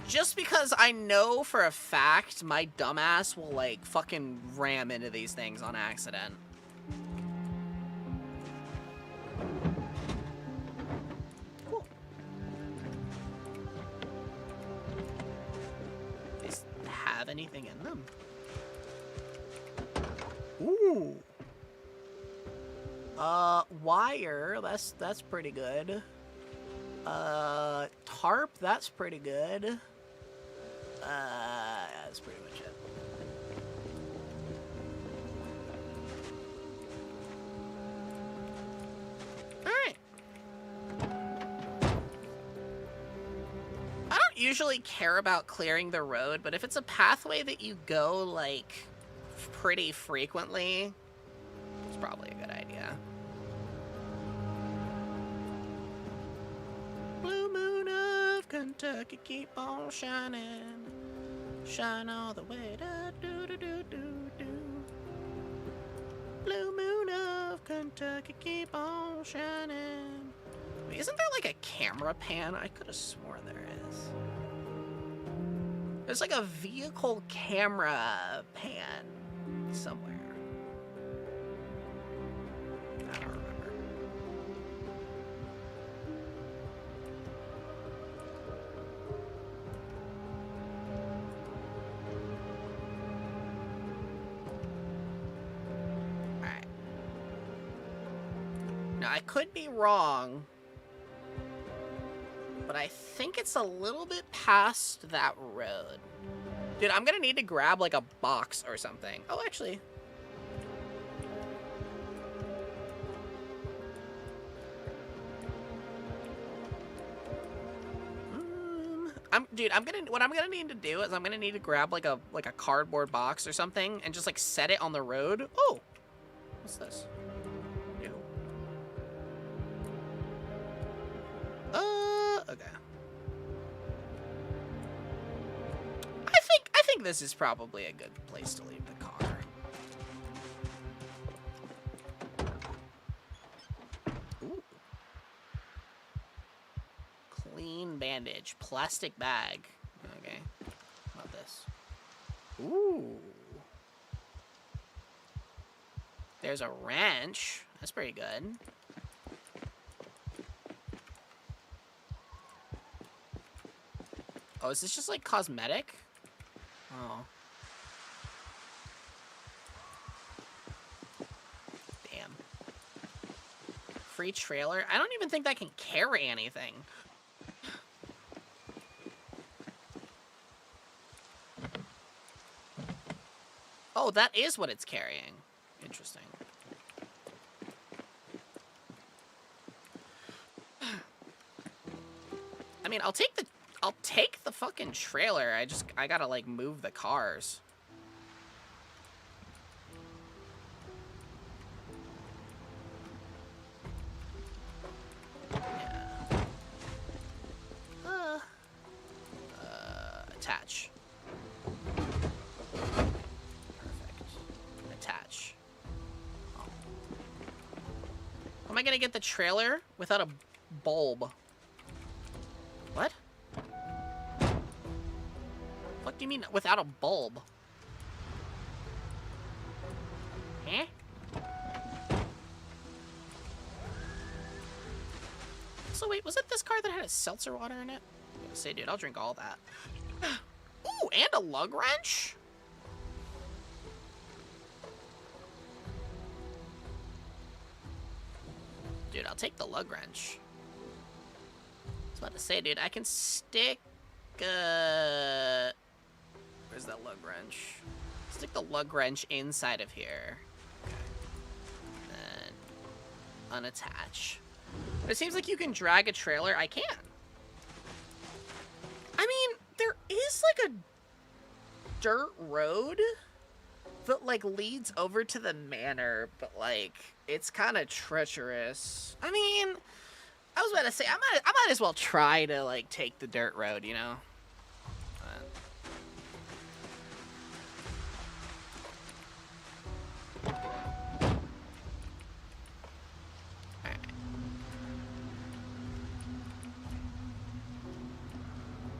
Speaker 1: Just because I know for a fact my dumbass will, like, fucking ram into these things on accident. Cool. Does it have anything in them? Ooh. Wire, that's pretty good. Tarp, that's pretty good. That's pretty much it. Alright. I don't usually care about clearing the road, but if it's a pathway that you go, like, pretty frequently, it's probably a good idea. Blue moon of Kentucky, keep on shining. Shine all the way. Da, do, do, do, do, do. Blue moon of Kentucky, keep on shining. Wait, isn't there like a camera pan? I could have sworn there is. There's like a vehicle camera pan somewhere. I don't remember. Alright. Now, I could be wrong, but I think it's a little bit past that road. Dude, I'm gonna need to grab like a box or something. Oh, actually. What I'm gonna need to do is I'm gonna need to grab like a cardboard box or something and just like set it on the road. Oh, what's this? Ew. Okay. I think this is probably a good place to leave the car. Ooh. Clean bandage, plastic bag. Okay. How about this? Ooh. There's a wrench. That's pretty good. Oh, is this just like cosmetic? Oh. Damn. Free trailer? I don't even think that can carry anything. Oh, that is what it's carrying. Interesting. I mean, I'll take the fucking trailer. I gotta like move the cars. Yeah. Attach. Perfect. I gonna get the trailer without a bulb? What? What do you mean without a bulb? Huh? So wait, was it this car that had a seltzer water in it? I was gonna say, dude, I'll drink all that. Ooh, and a lug wrench? Dude, I'll take the lug wrench. I was about to say, dude, I can stick, where's that lug wrench? Stick the lug wrench inside of here. Okay. Then unattach. But it seems like you can drag a trailer. I can. I mean, there is like a dirt road that like leads over to the manor, but like it's kind of treacherous. I mean, I was about to say I might as well try to like take the dirt road, you know.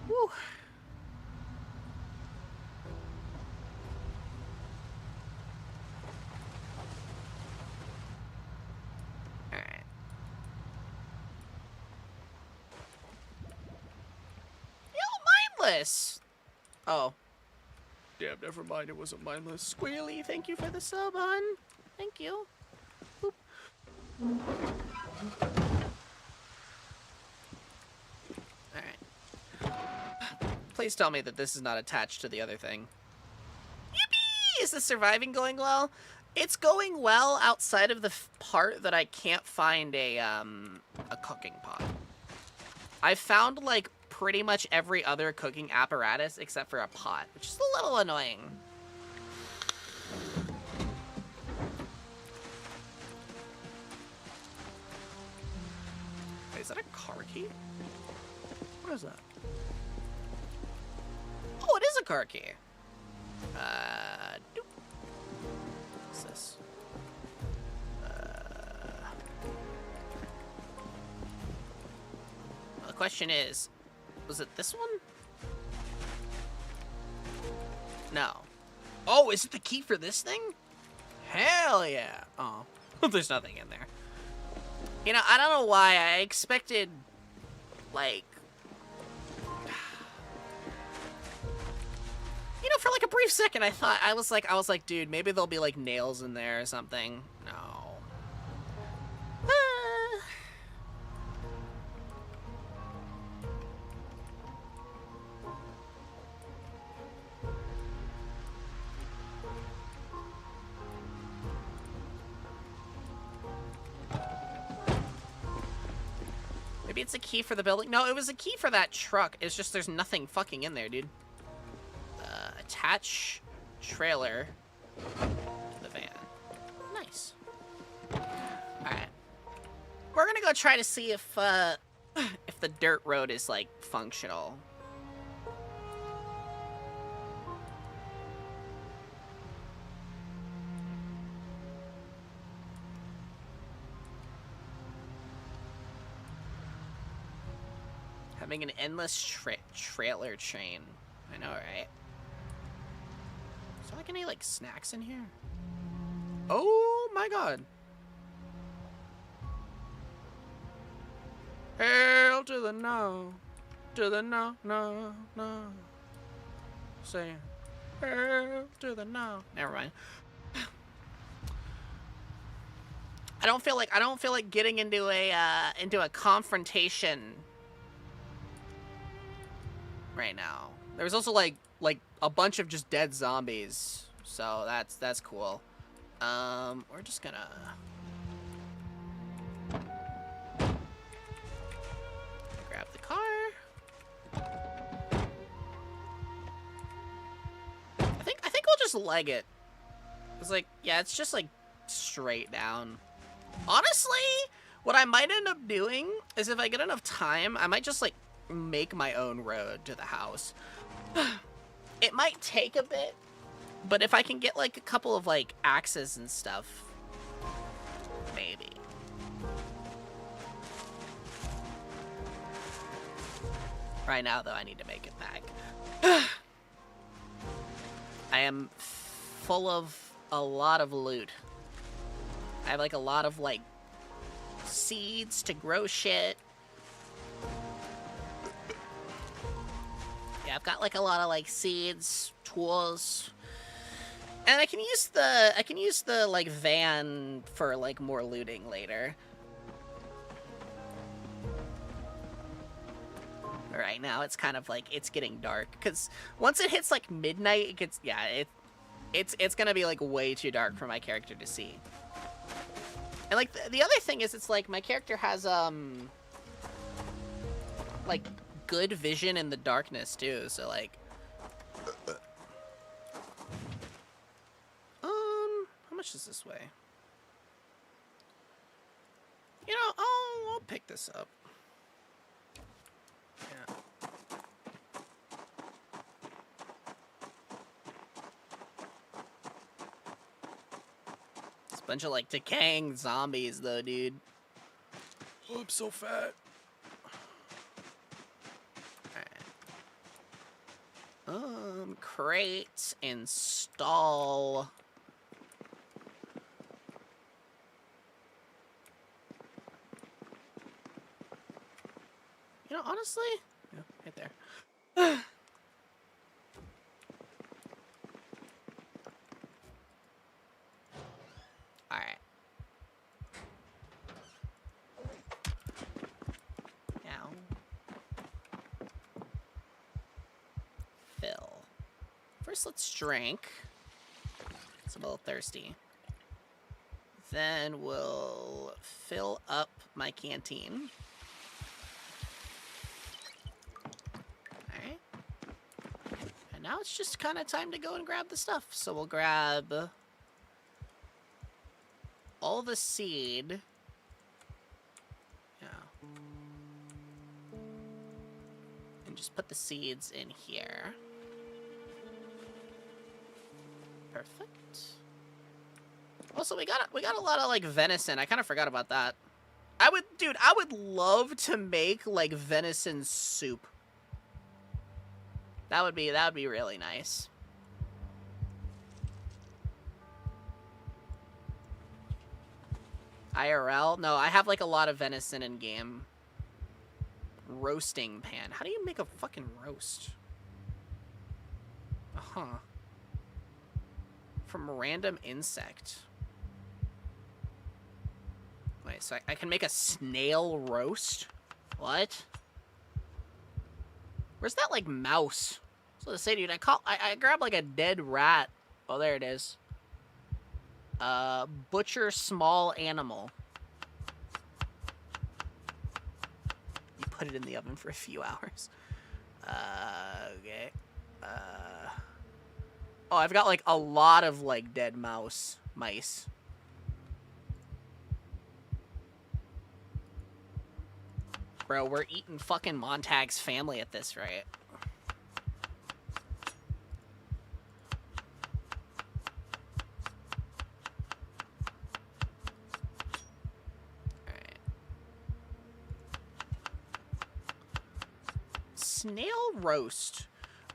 Speaker 1: Woo. Mindless. Oh. Damn, never mind. It wasn't mindless. Squealy, thank you for the sub, hon. Thank you. Boop. Alright. Please tell me that this is not attached to the other thing. Yippee! Is the surviving going well? It's going well outside of the part that I can't find a cooking pot. I've found, like, pretty much every other cooking apparatus except for a pot, which is a little annoying. Wait, is that a car key? What is that? Oh, it is a car key. Doop. What's this? Well, the question is, was it this one? No. Oh, is it the key for this thing? Hell yeah. Oh, there's nothing in there. You know, I don't know why. I expected, like... You know, for like a brief second, I was like, dude, maybe there'll be like nails in there or something. No. Maybe it's a key for the building. No, it was a key for that truck. It's just there's nothing fucking in there, dude. Attach trailer to the van. Nice. Alright. We're gonna go try to see if the dirt road is, like, functional. Having an endless trailer chain. I know, right? Is there, like, any, like, snacks in here? Oh, my God. Hail to the no. To the no, no, no. Saying, hail to the no. Never mind. I don't feel like getting into a confrontation right now. There was also like a bunch of just dead zombies, so that's cool. We're just gonna grab the car. I think we'll just leg it. It's like, yeah, it's just like straight down. Honestly, what I might end up doing is if I get enough time, I might just like make my own road to the house. It might take a bit, but if I can get like a couple of like axes and stuff, maybe. Right now, though, I need to make it back. I am full of a lot of loot. I have, like, a lot of, like, seeds to grow shit. Yeah, I've got, like, a lot of, like, seeds, tools. And I can use the, like, van for, like, more looting later. Right now, it's kind of like, it's getting dark. Because once it hits, like, midnight, it gets, yeah, it's gonna be, like, way too dark for my character to see. And, like, the other thing is, it's like, my character has, like, good vision in the darkness, too, so, like... how much is this way? You know, I'll pick this up. Yeah. It's a bunch of, like, decaying zombies, though, dude. Oh, I'm so fat. Alright. Crate, install. You know, honestly, yeah, right there. Alright. Now. Fill. First, let's drink. It's a little thirsty. Then we'll fill up my canteen. Alright. And now it's just kind of time to go and grab the stuff. So we'll grab all the seed. Yeah. And just put the seeds in here. Perfect. Also, we got a lot of, like, venison. I kind of forgot about that. I would love to make, like, venison soup. That would be really nice. IRL? No, I have, like, a lot of venison in game. Roasting pan. How do you make a fucking roast? Uh-huh. From a random insect. Wait, so I can make a snail roast? What? Where's that, like, mouse? So to say, dude, I grabbed, like, a dead rat. Oh, there it is. Butcher small animal. You put it in the oven for a few hours. Okay. Oh, I've got, like, a lot of, like, dead mice. Bro, we're eating fucking Montag's family at this rate. Alright. Snail roast.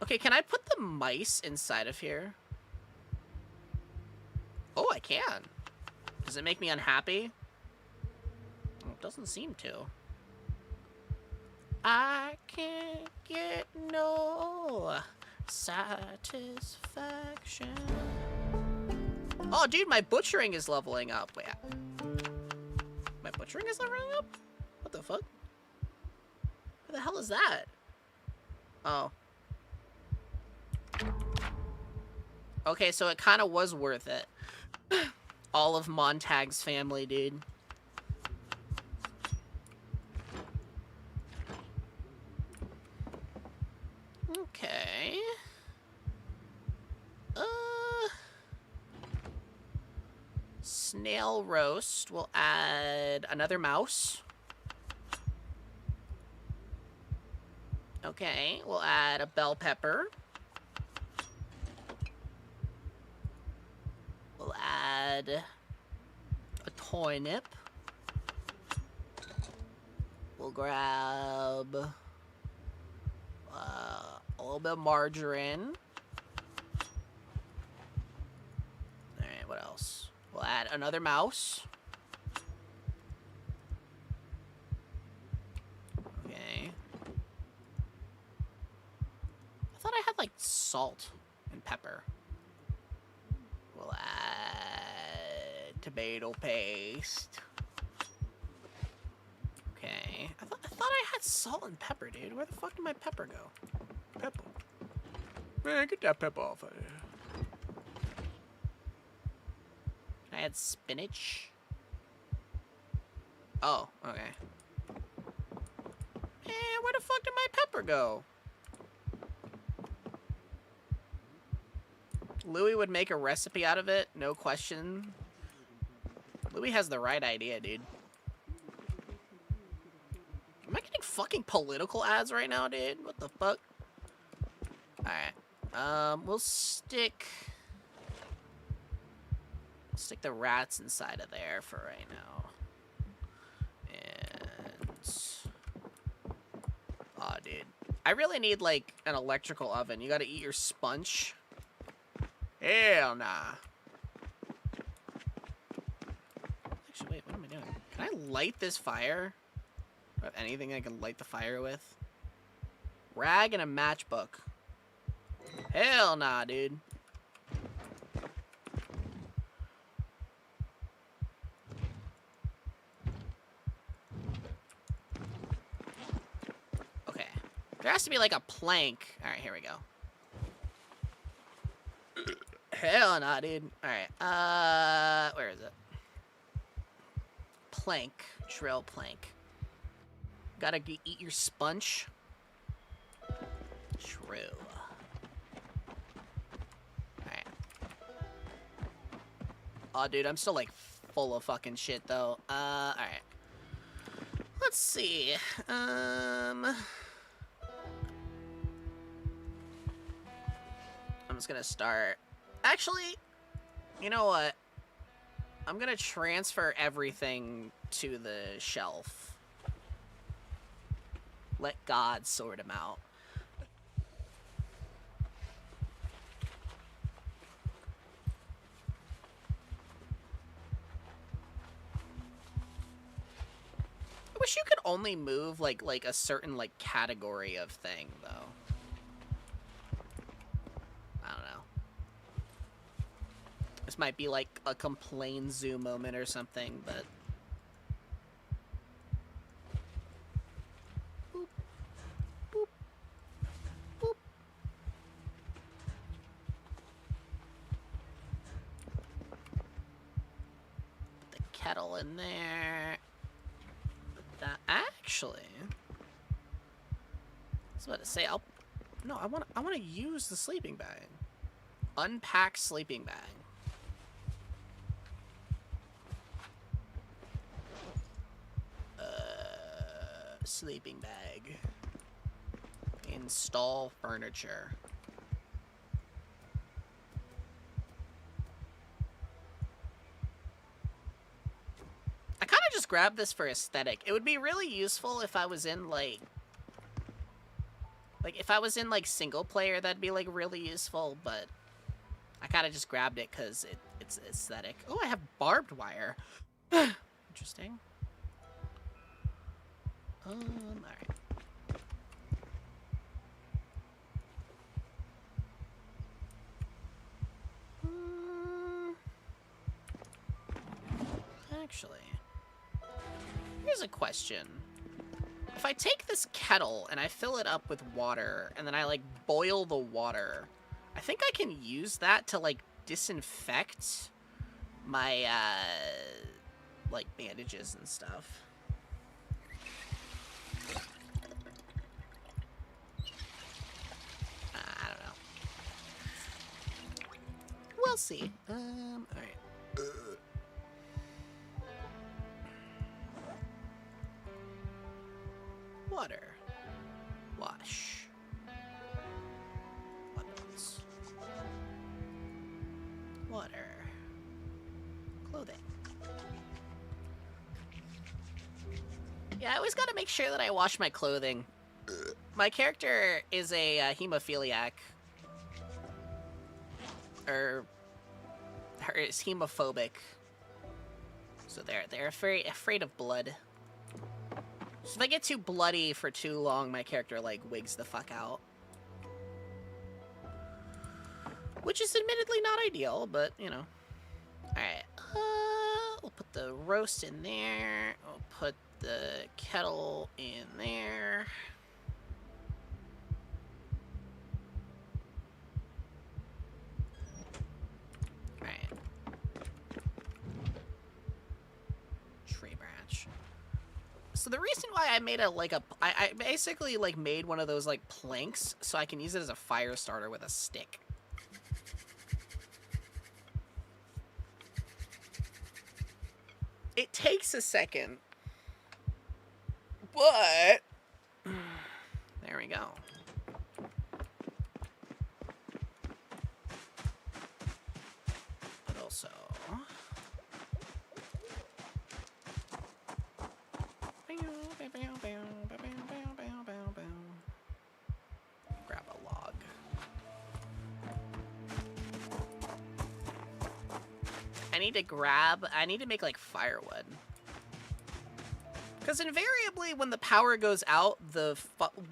Speaker 1: Okay, can I put the mice inside of here? Oh, I can. Does it make me unhappy? Well, it doesn't seem to. I can't get no satisfaction. Oh, dude, my butchering is leveling up. Wait. My butchering is leveling up? What the fuck? What the hell is that? Oh. Okay, so it kind of was worth it. All of Montag's family, dude. Okay. Snail roast. We'll add another mouse. Okay, we'll add a bell pepper. We'll add a turnip. We'll grab little bit of margarine. Alright, what else? We'll add another mouse. Okay. I thought I had, like, salt and pepper. We'll add tomato paste. Okay. I thought I had salt and pepper, dude. Where the fuck did my pepper go? Pepper. Man, get that pepper off of here. Can I add spinach? Oh, okay. Man, where the fuck did my pepper go? Louis would make a recipe out of it, no question. Louis has the right idea, dude. Am I getting fucking political ads right now, dude? What the fuck? Alright. We'll stick the rats inside of there for right now. And... oh, dude. I really need, like, an electrical oven. You gotta eat your sponge. Hell nah. Actually, wait, what am I doing? Can I light this fire? Do I have anything I can light the fire with? Rag and a matchbook. Hell nah, dude. Okay. There has to be like a plank. Alright, here we go. Hell nah, dude. Alright, where is it? Plank. Drill plank. Gotta eat your sponge. True. Alright. Oh, dude, I'm still, like, full of fucking shit, though. Alright. Let's see. I'm just gonna start... actually, you know what? I'm gonna transfer everything to the shelf. Let God sort them out. I wish you could only move, like a certain, like, category of thing, though. I don't know. This might be, like, a complain zoo moment or something, but... boop. Boop. Boop. Put the kettle in there. Put that... actually... I was about to say, no, I want to use the sleeping bag. Unpack sleeping bag. Sleeping bag. Install furniture. I kind of just grabbed this for aesthetic. It would be really useful if I was in, like, if I was in, like, single player, that'd be, like, really useful, but I kind of just grabbed it because it's aesthetic. Oh, I have barbed wire. Interesting. Alright. Actually, here's a question. If I take this kettle and I fill it up with water, and then I, like, boil the water, I think I can use that to, like, disinfect my, like, bandages and stuff. I don't know. We'll see. Alright. Water. Wash. Weapons. Water. Clothing. Yeah, I always gotta make sure that I wash my clothing. My character is a hemophiliac. Or is hemophobic. So they're very afraid of blood. So if I get too bloody for too long, my character, like, wigs the fuck out. Which is admittedly not ideal, but, you know. Alright, we'll put the roast in there. We'll put the kettle in there. Alright. Tree branch. So the reason why I made I basically, like, made one of those, like, planks so I can use it as a fire starter with a stick. It takes a second, but there we go. But also, grab a log. I need to make, like, firewood. Because invariably, when the power goes out, the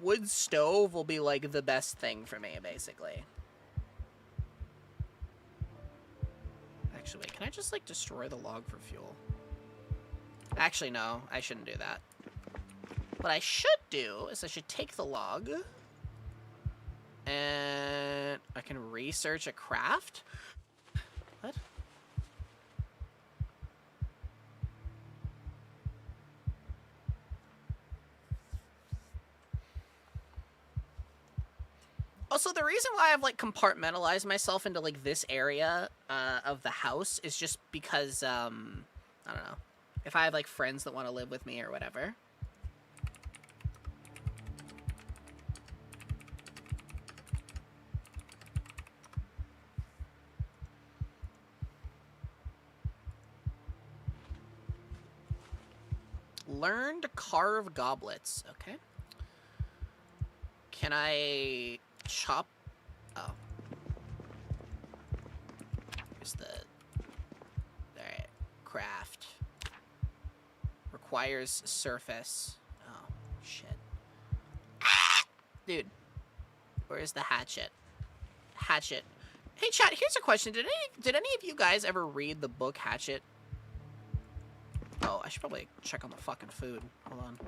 Speaker 1: wood stove will be, like, the best thing for me, basically. Actually, wait, can I just, like, destroy the log for fuel? Actually, no, I shouldn't do that. What I should do is I should take the log, and I can research a craft. What? Also, the reason why I've, like, compartmentalized myself into, like, this area of the house is just because, I don't know, if I have, like, friends that want to live with me or whatever. Learn to carve goblets. Okay. Can I chop? Oh. Here's the... Alright. Craft. Requires surface. Oh, shit. Dude. Where's the hatchet? Hatchet. Hey, chat, here's a question. Did any of you guys ever read the book Hatchet? Oh, I should probably check on the fucking food. Hold on.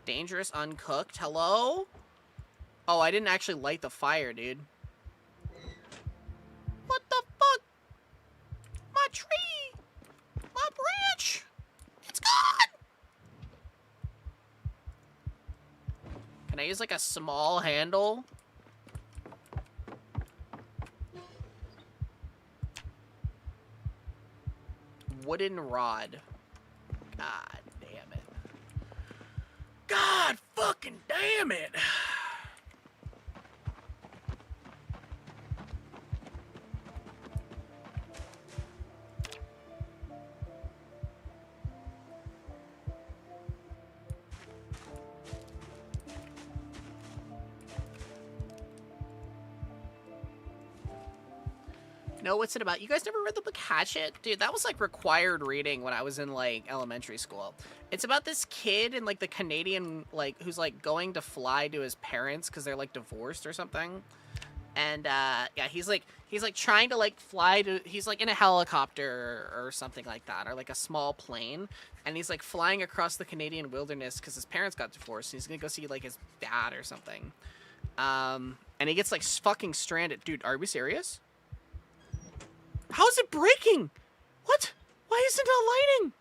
Speaker 1: Dangerous uncooked. Hello? Oh, I didn't actually light the fire, dude. What the fuck? My tree! My branch! It's gone! Can I use, like, a small handle? Wooden rod. God damn it. God fucking damn it! No, what's it about? You guys never read the book Hatchet? Dude, that was, like, required reading when I was in, like, elementary school. It's about this kid in, like, the Canadian, like, who's, like, going to fly to his parents because they're, like, divorced or something. And, yeah, he's, like, trying to, like, fly to... He's, like, in a helicopter or something like that, or, like, a small plane. And he's, like, flying across the Canadian wilderness because his parents got divorced. And he's gonna go see, like, his dad or something. And he gets, like, fucking stranded. Dude, are we serious? How is it breaking? What? Why isn't it lighting?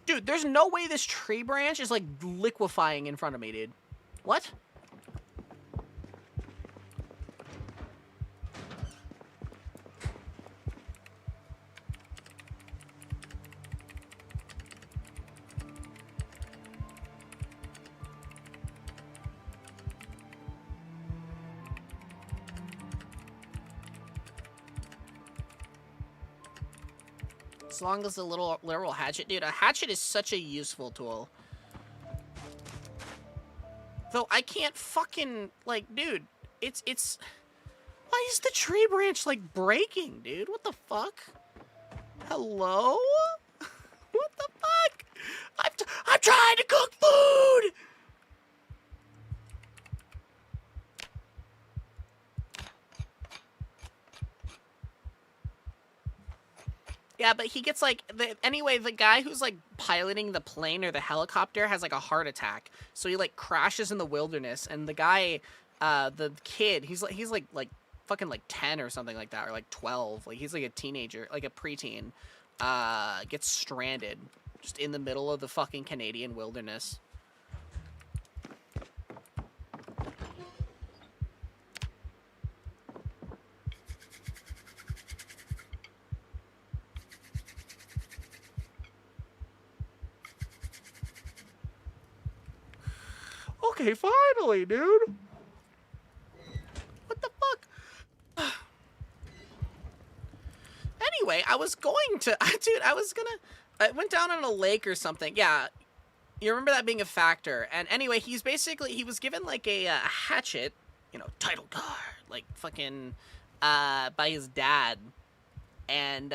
Speaker 1: Dude, there's no way this tree branch is, like, liquefying in front of me, dude. What? As long as the literal hatchet, dude. A hatchet is such a useful tool. Though I can't fucking, like, dude, it's... Why is the tree branch, like, breaking, dude? What the fuck? Hello? What the fuck? I'm trying to cook food! Yeah, but he gets, like, anyway, the guy who's, like, piloting the plane or the helicopter has, like, a heart attack. So he, like, crashes in the wilderness, and the guy, the kid, he's like fucking, like, 10 or something like that, or, like, 12. Like, he's, like, a teenager, like, a preteen, gets stranded just in the middle of the fucking Canadian wilderness. Okay, finally, dude. What the fuck? Anyway, I was going to... Dude, I went down on a lake or something. Yeah, you remember that being a factor. And anyway, he was given, like, a hatchet, you know, title card, like, fucking, by his dad. And,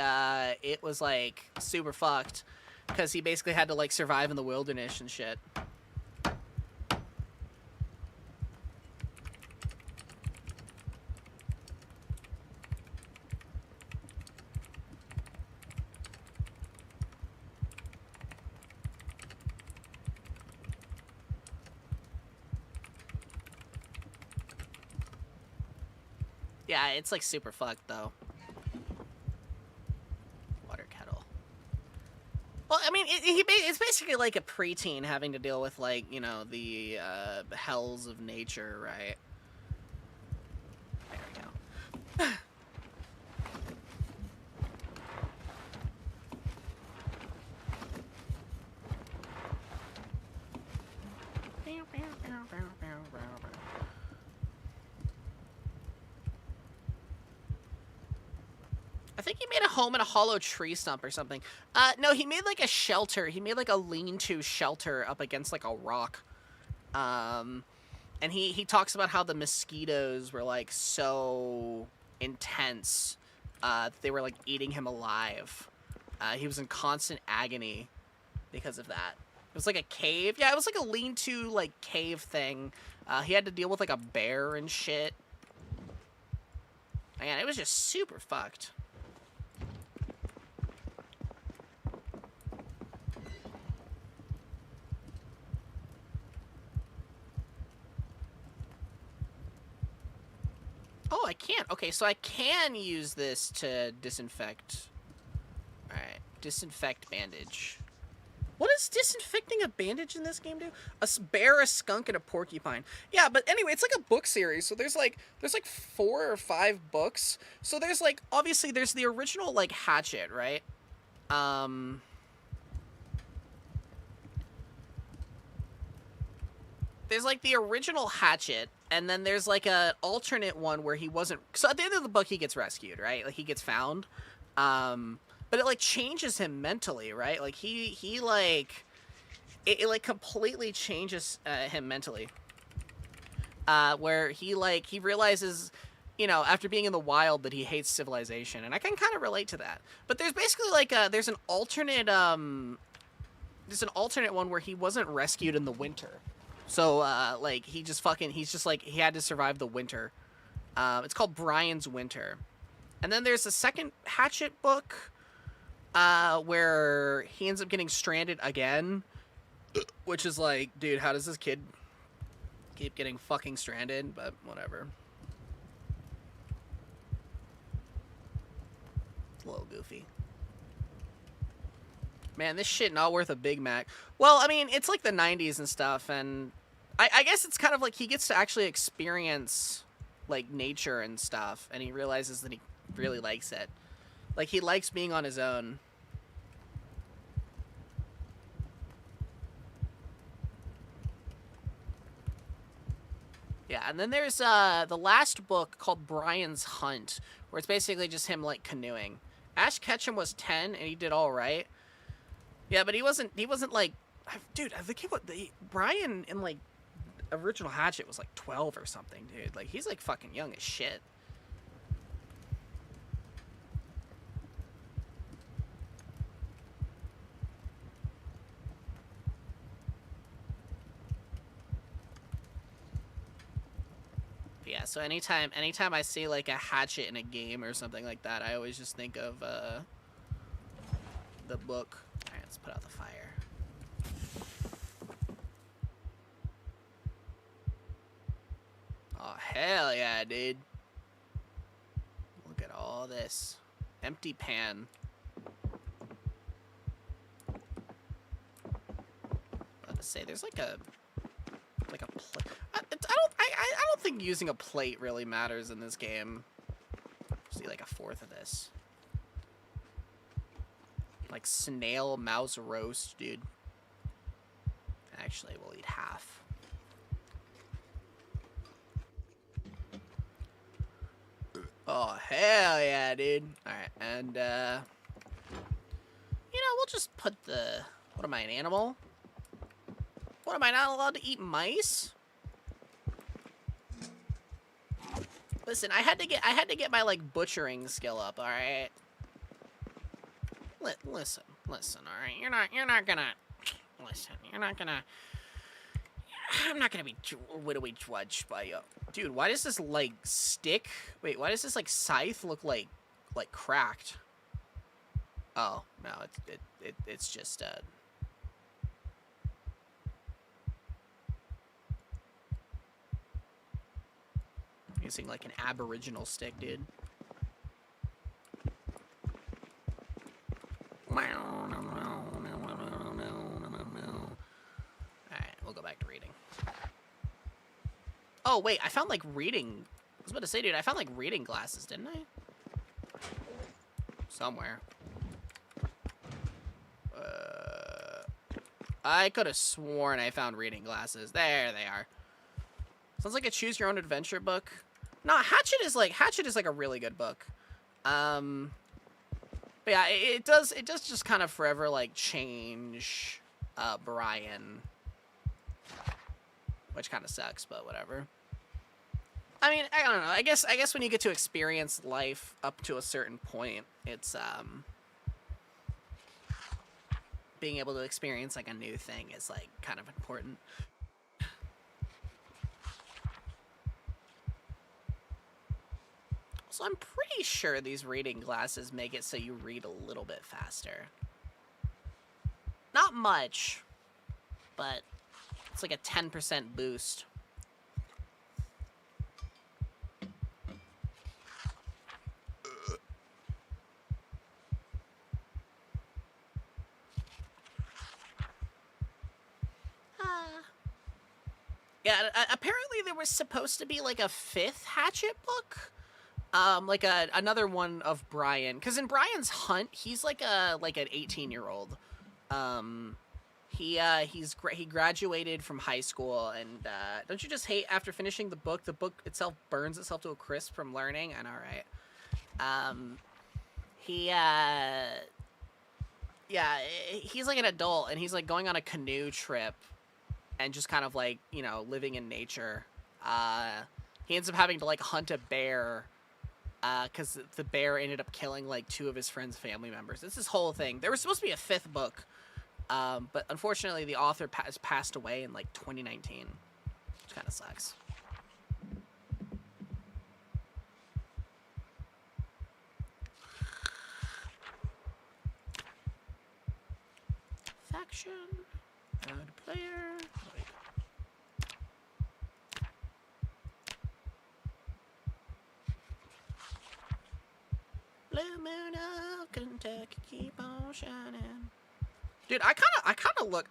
Speaker 1: it was, like, super fucked. Because he basically had to, like, survive in the wilderness and shit. Yeah, it's, like, super fucked, though. Water kettle. Well, I mean, it's basically like a preteen having to deal with, like, you know, the hells of nature, right? There we go. I think he made a home in a hollow tree stump or something. No, he made, like, a shelter. He made, like, a lean-to shelter up against, like, a rock. And he talks about how the mosquitoes were, like, so intense. They were, like, eating him alive. He was in constant agony because of that. It was, like, a cave. Yeah, it was, like, a lean-to, like, cave thing. He had to deal with, like, a bear and shit. Man, it was just super fucked. Oh, I can't. Okay, so I can use this to disinfect. Alright, disinfect bandage. What does disinfecting a bandage in this game do? A bear, a skunk, and a porcupine. Yeah, but anyway, it's like a book series. So there's like 4 or 5 books. So there's, like, obviously there's the original, like, hatchet, right? There's, like, the original hatchet, and then there's, like, a alternate one where he wasn't... So at the end of the book, he gets rescued, right? Like, he gets found. But it, like, changes him mentally, right? Like, he like... It like, completely changes him mentally. Where he, like, he realizes, you know, after being in the wild that he hates civilization. And I can kind of relate to that. But there's basically, like, there's an alternate, there's an alternate one where he wasn't rescued in the winter. So, like, he's just, like, he had to survive the winter. It's called Brian's Winter. And then there's a second hatchet book, where he ends up getting stranded again. Which is like, dude, how does this kid keep getting fucking stranded? But whatever. It's a little goofy. Man, this shit not worth a Big Mac. Well, I mean, it's like the 90s and stuff, and I guess it's kind of like he gets to actually experience, like, nature and stuff, and he realizes that he really likes it. Like, he likes being on his own. Yeah, and then there's the last book called Brian's Hunt, where it's basically just him, like, canoeing. Ash Ketchum was 10 and he did all right. Yeah, but he wasn't like, dude, I think Brian in like original Hatchet was like 12 or something, dude. Like he's like fucking young as shit. Yeah, so anytime I see like a Hatchet in a game or something like that, I always just think of the book. All right, let's put out the fire. Oh hell yeah, dude! Look at all this empty pan. About to say, there's like a plate. I don't think using a plate really matters in this game. See, like a fourth of this. Like snail mouse roast, dude. Actually, we'll eat half. Oh, hell yeah, dude. Alright, and, you know, we'll just put the... What am I, an animal? What, am I not allowed to eat mice? Listen, I had to get my, like, butchering skill up, alright? Listen, alright? You're not gonna... Listen, you're not gonna... I'm not gonna be wittily judged by you. Dude, why does this, like, stick? Wait, why does this, like, scythe look like cracked? Oh, no, it's just, using, like, an aboriginal stick, dude. Alright, we'll go back to reading. Oh, wait, I found, like, reading... I was about to say, dude, I found, like, reading glasses, didn't I? Somewhere. I could have sworn I found reading glasses. There they are. Sounds like a choose-your-own-adventure book. No, Hatchet is, like, a really good book. But yeah, it does just kind of forever, like, change, Brian. Which kind of sucks, but whatever. I mean, I don't know. I guess when you get to experience life up to a certain point, it's, being able to experience, like, a new thing is, like, kind of important. So I'm pretty sure these reading glasses make it so you read a little bit faster. Not much, but it's like a 10% boost. Yeah, apparently there was supposed to be like a 5th Hatchet book. Like another one of Brian, because in Brian's Hunt, he's like an 18-year-old. He graduated from high school, and don't you just hate after finishing the book itself burns itself to a crisp from learning? I know, right? Yeah, he's like an adult, and he's like going on a canoe trip, and just kind of like, you know, living in nature. He ends up having to like hunt a bear. Because the bear ended up killing, like, 2 of his friends' family members. It's this whole thing. There was supposed to be a 5th book, but unfortunately the author passed away in, like, 2019. Which kind of sucks. Faction. Add player. Blue moon of Kentucky, keep on shining. Dude, I kind of look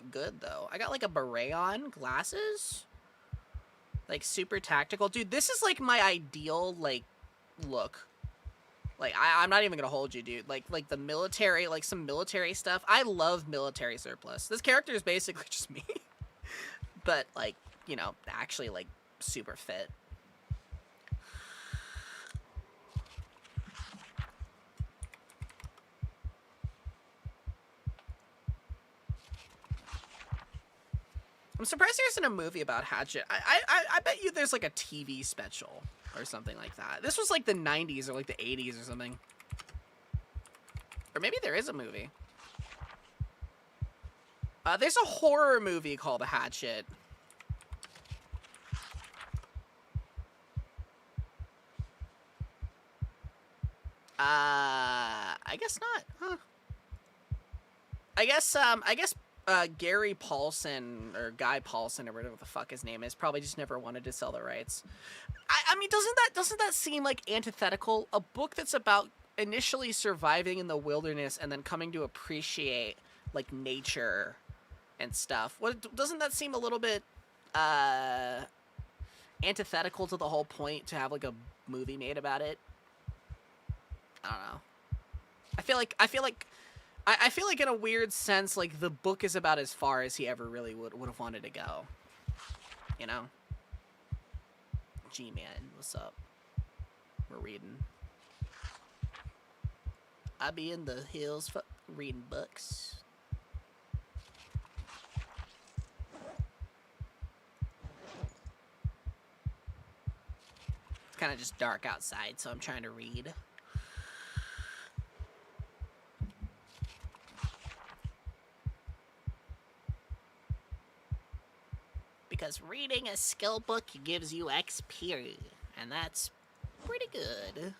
Speaker 1: good though. I got like a beret on, glasses, like super tactical. Dude, this is like my ideal like look. Like I'm not even gonna hold you, dude. Like the military, like some military stuff. I love military surplus. This character is basically just me, but like, you know, actually like super fit. I'm surprised there isn't a movie about Hatchet. I bet you there's like a TV special or something like that. This was like the 90s or like the 80s or something. Or maybe there is a movie. There's a horror movie called Hatchet. I guess not, huh? I guess Gary Paulson, or Guy Paulson, or whatever the fuck his name is, probably just never wanted to sell the rights. I mean, doesn't that seem like antithetical? A book that's about initially surviving in the wilderness and then coming to appreciate, like, nature and stuff. What, doesn't that seem a little bit, antithetical to the whole point to have, like, a movie made about it? I don't know. I feel like in a weird sense, like, the book is about as far as he ever really would have wanted to go. You know? G-Man, what's up? We're reading. I be in the hills reading books. It's kind of just dark outside, so I'm trying to read. Because reading a skill book gives you XP, and that's pretty good.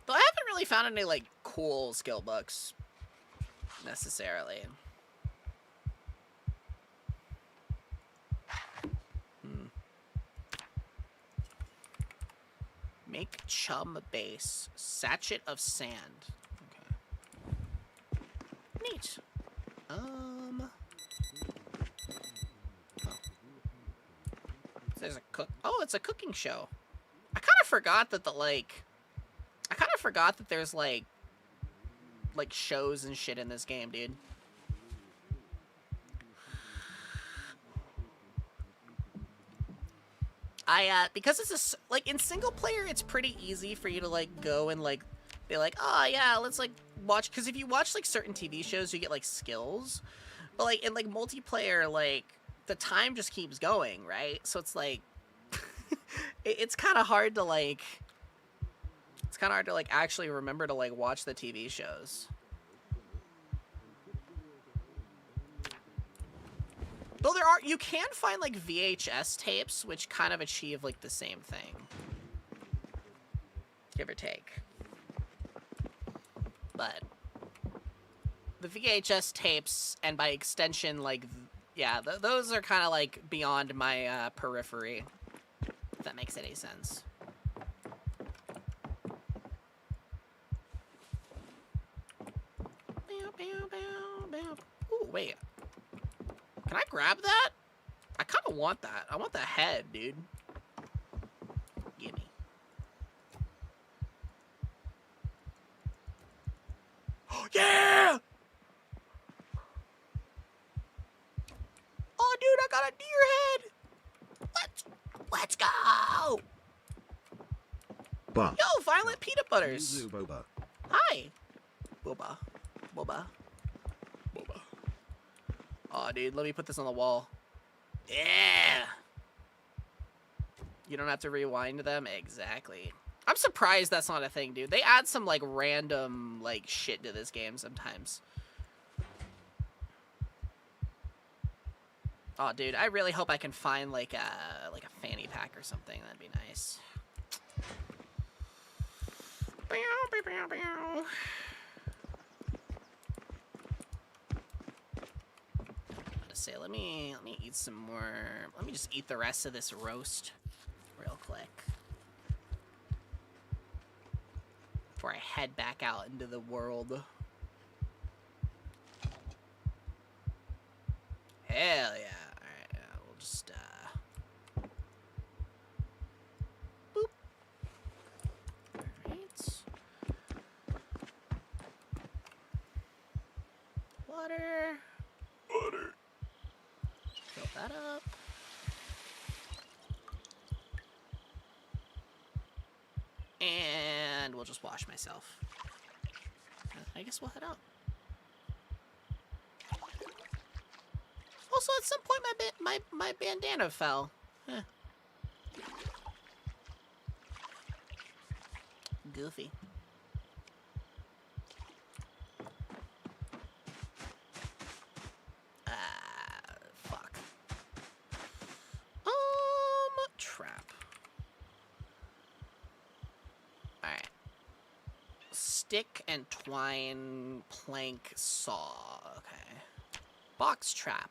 Speaker 1: Though I haven't really found any, like, cool skill books, necessarily. Make chum base. Sachet of sand. Okay. Neat. Oh. There's a cook. Oh, it's a cooking show. I kind of forgot that there's like shows and shit in this game, dude. Because it's like in single player, it's pretty easy for you to like go and like be like, oh yeah, let's like watch, because if you watch like certain TV shows, you get like skills, but like in like multiplayer, like the time just keeps going, right? So it's like it's kind of hard to like actually remember to like watch the TV shows. Though you can find like VHS tapes which kind of achieve like the same thing, give or take. But the VHS tapes, and by extension, like, yeah, those are kind of like beyond my periphery, if that makes any sense. Ooh, wait. Can I grab that? I kind of want that. I want the head, dude. Gimme. Oh, yeah! Oh, dude, I got a deer head! Let's go!
Speaker 2: Bah.
Speaker 1: Yo, Violent Peanut Butters.
Speaker 2: Boba.
Speaker 1: Hi. Boba. Boba. Boba. Oh, dude, let me put this on the wall. Yeah! You don't have to rewind them? Exactly. I'm surprised that's not a thing, dude. They add some, like, random, like, shit to this game sometimes. Oh, dude, I really hope I can find, like a fanny pack or something. That'd be nice. Say, let me eat some more. Let me just eat the rest of this roast real quick before I head back out into the world. Hell yeah. Alright, we'll just boop. Alright. Water. Fill that up. And we'll just wash myself. I guess we'll head out. Also, at some point, my bandana fell. Huh. Goofy. Fuck. Trap. Alright. Stick and twine, plank, saw. Okay. Box trap.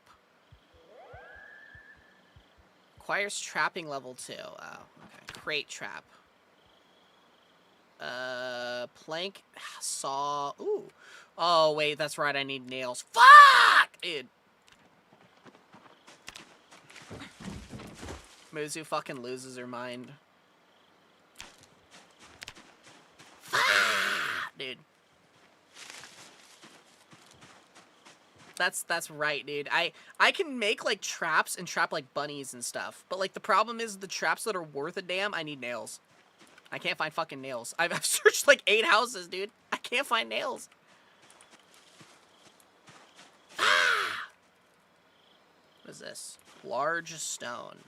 Speaker 1: Requires trapping level 2. Oh, okay. Crate trap. Plank, saw. Ooh. Oh, wait, that's right. I need nails. Fuck! Dude. Muzu fucking loses her mind. Dude. That's right, dude. I can make, like, traps and trap, like, bunnies and stuff. But, like, the problem is the traps that are worth a damn, I need nails. I can't find fucking nails. I've searched, like, 8 houses, dude. I can't find nails. Ah! What is this? Large stone.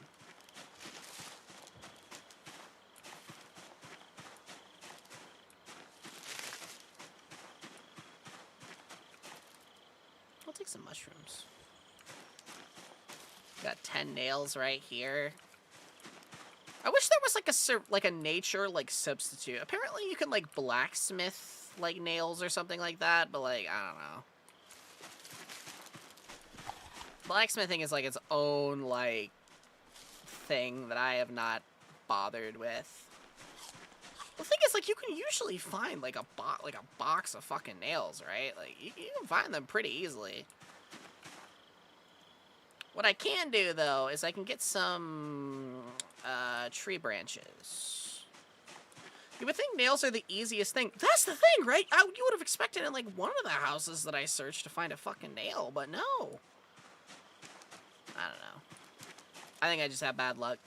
Speaker 1: I'll take some mushrooms. Got 10 nails right here. I wish there was like a nature like substitute. Apparently you can like blacksmith like nails or something like that, but like I don't know. Blacksmithing is like its own like thing that I have not bothered with. The thing is, like, you can usually find like a box of fucking nails, right? Like you can find them pretty easily. What I can do though is I can get some tree branches. You would think nails are the easiest thing. That's the thing, right? You would have expected in like one of the houses that I searched to find a fucking nail, but no. I don't know. I think I just have bad luck.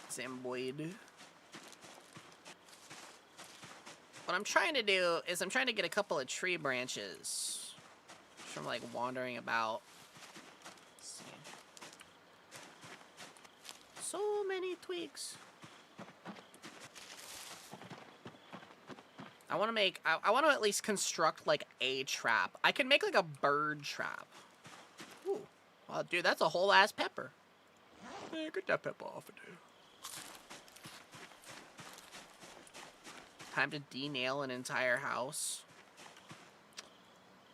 Speaker 1: Zomboid. What I'm trying to do is I'm trying to get a couple of tree branches from like wandering about. Let's see. So many twigs. I want to make, I want to at least construct like a trap. I can make like a bird trap. Ooh. Well, dude, that's a whole ass pepper. Yeah, get that pepper off of there. Time to de-nail an entire house.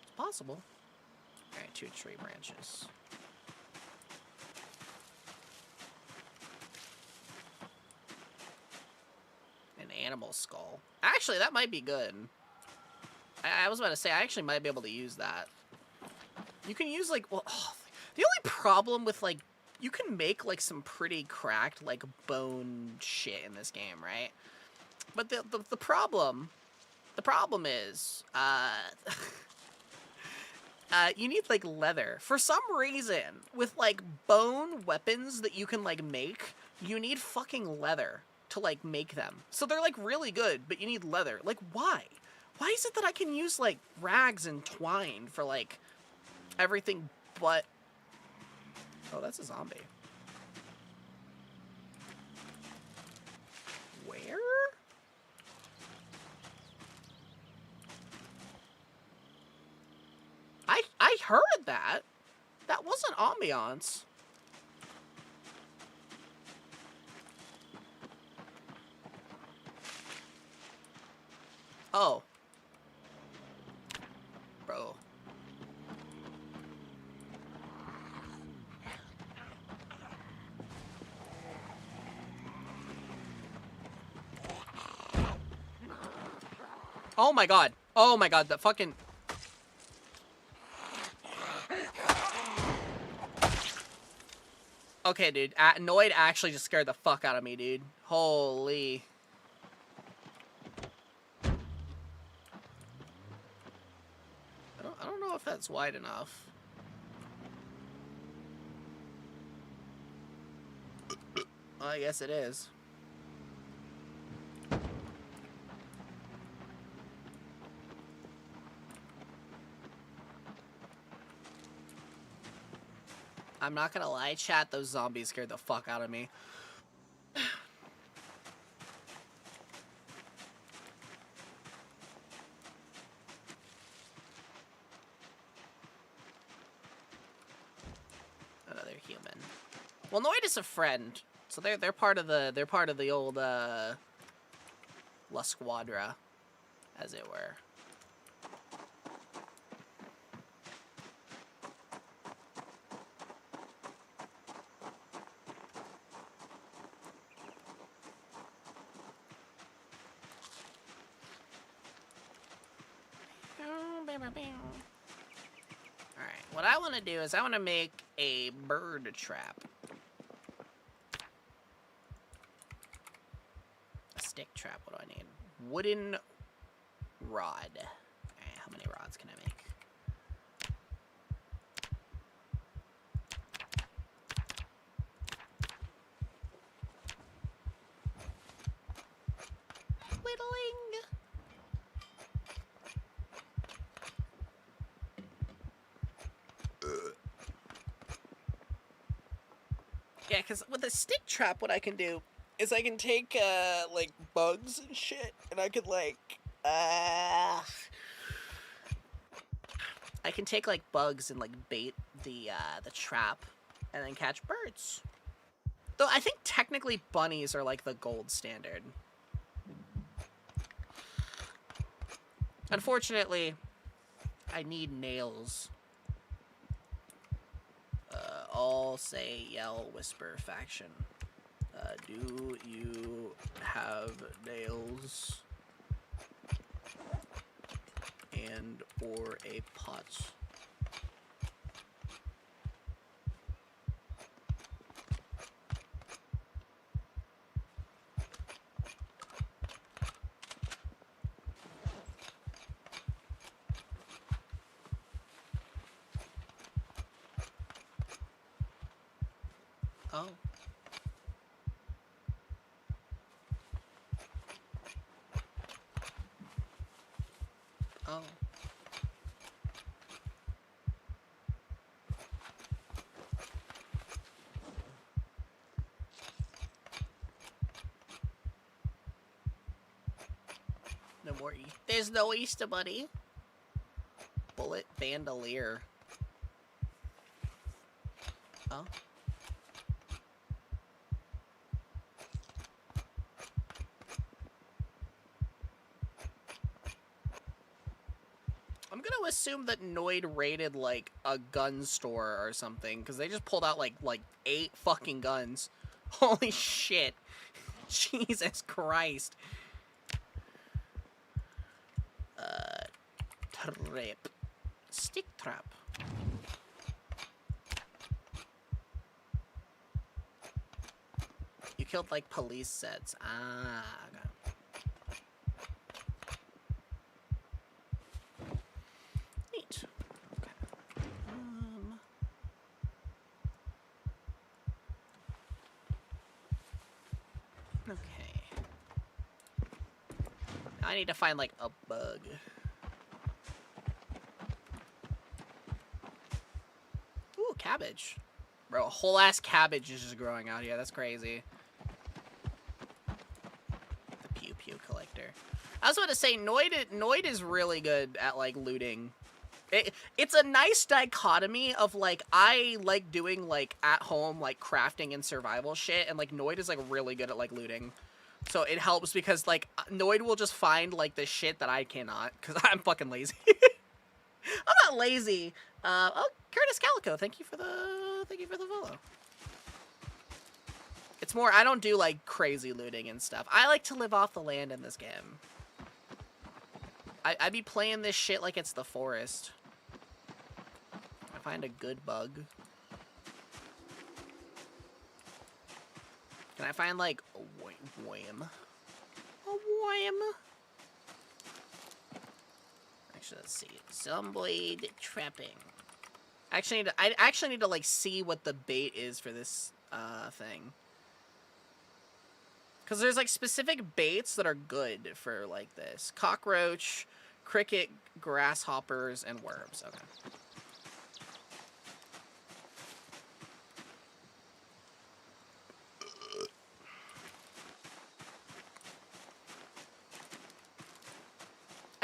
Speaker 1: It's possible. Alright, 2 tree branches. An animal skull. Actually, that might be good. I was about to say, I actually might be able to use that. You can use, like, well, the only problem with, like, you can make, like, some pretty cracked, like, bone shit in this game, right? But the problem is, you need, like, leather. For some reason, with, like, bone weapons that you can, like, make, you need fucking leather to, like, make them. So they're, like, really good, but you need leather. Like, why? Why is it that I can use, like, rags and twine for, like, everything but... Oh, that's a zombie. Where? I heard that. That wasn't ambiance. Oh. Bro. Oh my god. Oh my god, the fucking... Okay, dude. Noid actually just scared the fuck out of me, dude. Holy... I don't know if that's wide enough. Well, I guess it is. I'm not gonna lie, chat, those zombies scared the fuck out of me. Another human. Well, Noid is a friend, so they're part of the old La Squadra, as it were. Alright, what I want to do is I want to make a bird trap. A stick trap, what do I need? Wooden rod. Alright, how many rods can I make? Whittling! Yeah, because with a stick trap, what I can do is I can take, like, bugs and shit, and I could, like, I can take, like, bugs and, like, bait the trap, and then catch birds. Though I think technically bunnies are, like, the gold standard. Unfortunately, I need nails. All say, yell, whisper, faction. Do you have nails? And or a pot? Oh. Oh. No more there's no Easter Bunny. Bullet bandolier. Oh. I'm gonna assume that Noid raided, like, a gun store or something, because they just pulled out, like 8 fucking guns. Holy shit. Jesus Christ. Trap. Stick trap. You killed, like, police sets. Ah, okay. Neat. Okay. Okay. Now I need to find, like, a bug. Ooh, cabbage. Bro, a whole ass cabbage is just growing out here. That's crazy. The pew pew collector. I was about to say, Noid is really good at, like, looting. It's a nice dichotomy of, like, I like doing, like, at home, like, crafting and survival shit, and, like, Noid is, like, really good at, like, looting. So it helps because, like, Noid will just find, like, the shit that I cannot, because I'm fucking lazy. I'm not lazy. Oh, Curtis Calico, thank you for the follow. It's more, I don't do, like, crazy looting and stuff. I like to live off the land in this game. I be playing this shit like it's the forest. I find a good bug. Can I find, like, a worm? A worm? Actually, let's see. Zomboid trapping. I actually need to, like, see what the bait is for this, thing. Because there's, like, specific baits that are good for, like, this. Cockroach, cricket, grasshoppers, and worms. Okay.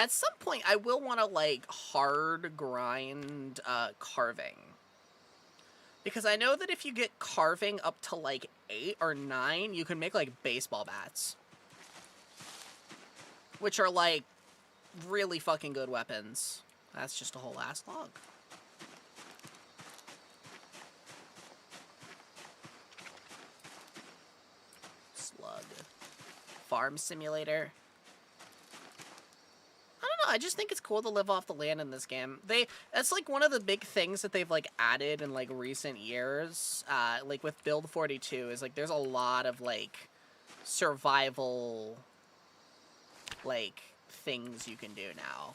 Speaker 1: At some point, I will want to, like, hard grind carving. Because I know that if you get carving up to, like, 8 or 9, you can make, like, baseball bats. Which are, like, really fucking good weapons. That's just a whole ass log. Slug. Farm simulator. I don't know, I just think it's cool to live off the land in this game. That's like one of the big things that they've like added in like recent years, like with Build 42, is like there's a lot of like survival like things you can do now.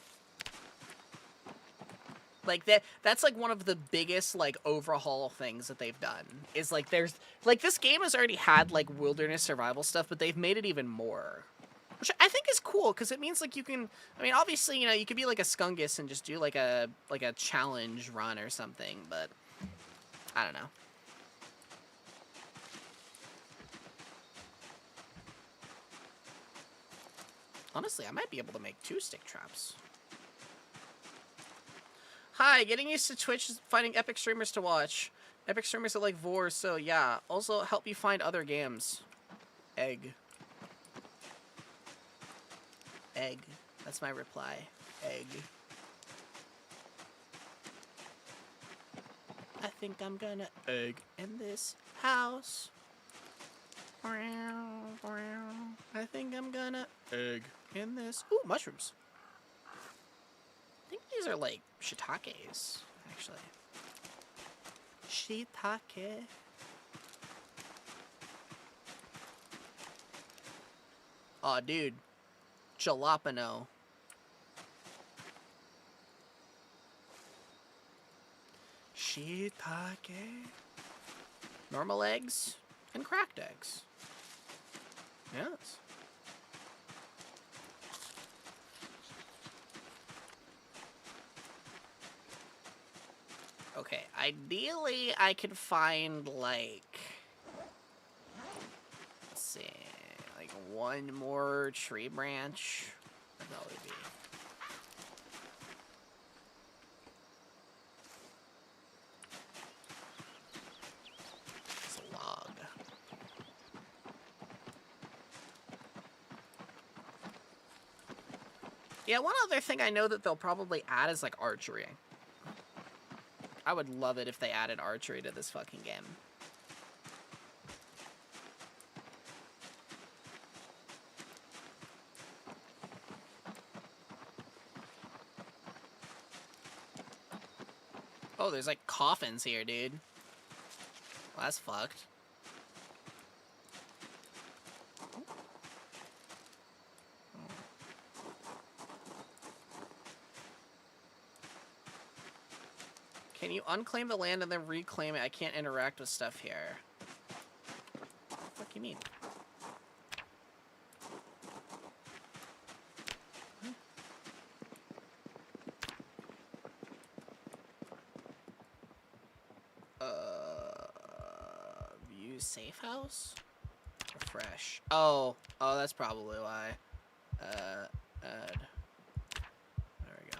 Speaker 1: Like that's like one of the biggest like overhaul things that they've done. Is like there's like this game has already had like wilderness survival stuff, but they've made it even more. Which I think is cool, because it means, like, you can... I mean, obviously, you know, you could be, like, a Skungus and just do, like a challenge run or something, but... I don't know. Honestly, I might be able to make 2 stick traps. Hi, getting used to Twitch is finding epic streamers to watch. Epic streamers that like Vor, so yeah. Also, help you find other games. Egg. Egg. That's my reply. Egg. I think I'm gonna egg in this house. I think I'm gonna egg in this. Ooh, mushrooms. I think these are like shiitakes, actually. Shiitake. Aw, dude. Jalapeno. Shiitake. Normal eggs and cracked eggs. Yes. Okay, ideally I could find like, let's see, like one more tree branch. That would be. It's a log. Yeah, one other thing I know that they'll probably add is like archery. I would love it if they added archery to this fucking game. Oh, there's like coffins here, dude. Well, that's fucked. Can you unclaim the land and then reclaim it? I can't interact with stuff here. What the fuck you mean? View safe house? Refresh. Oh, that's probably why. Add. There we go.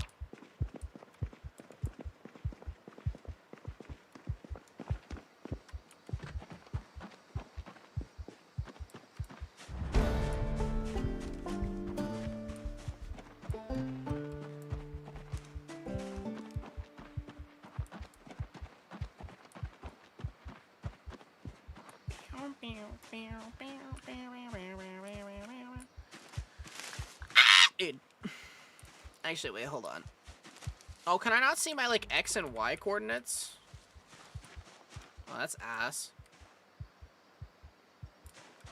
Speaker 1: Dude. Actually, wait, hold on. Oh, can I not see my, like, X and Y coordinates? Oh, that's ass.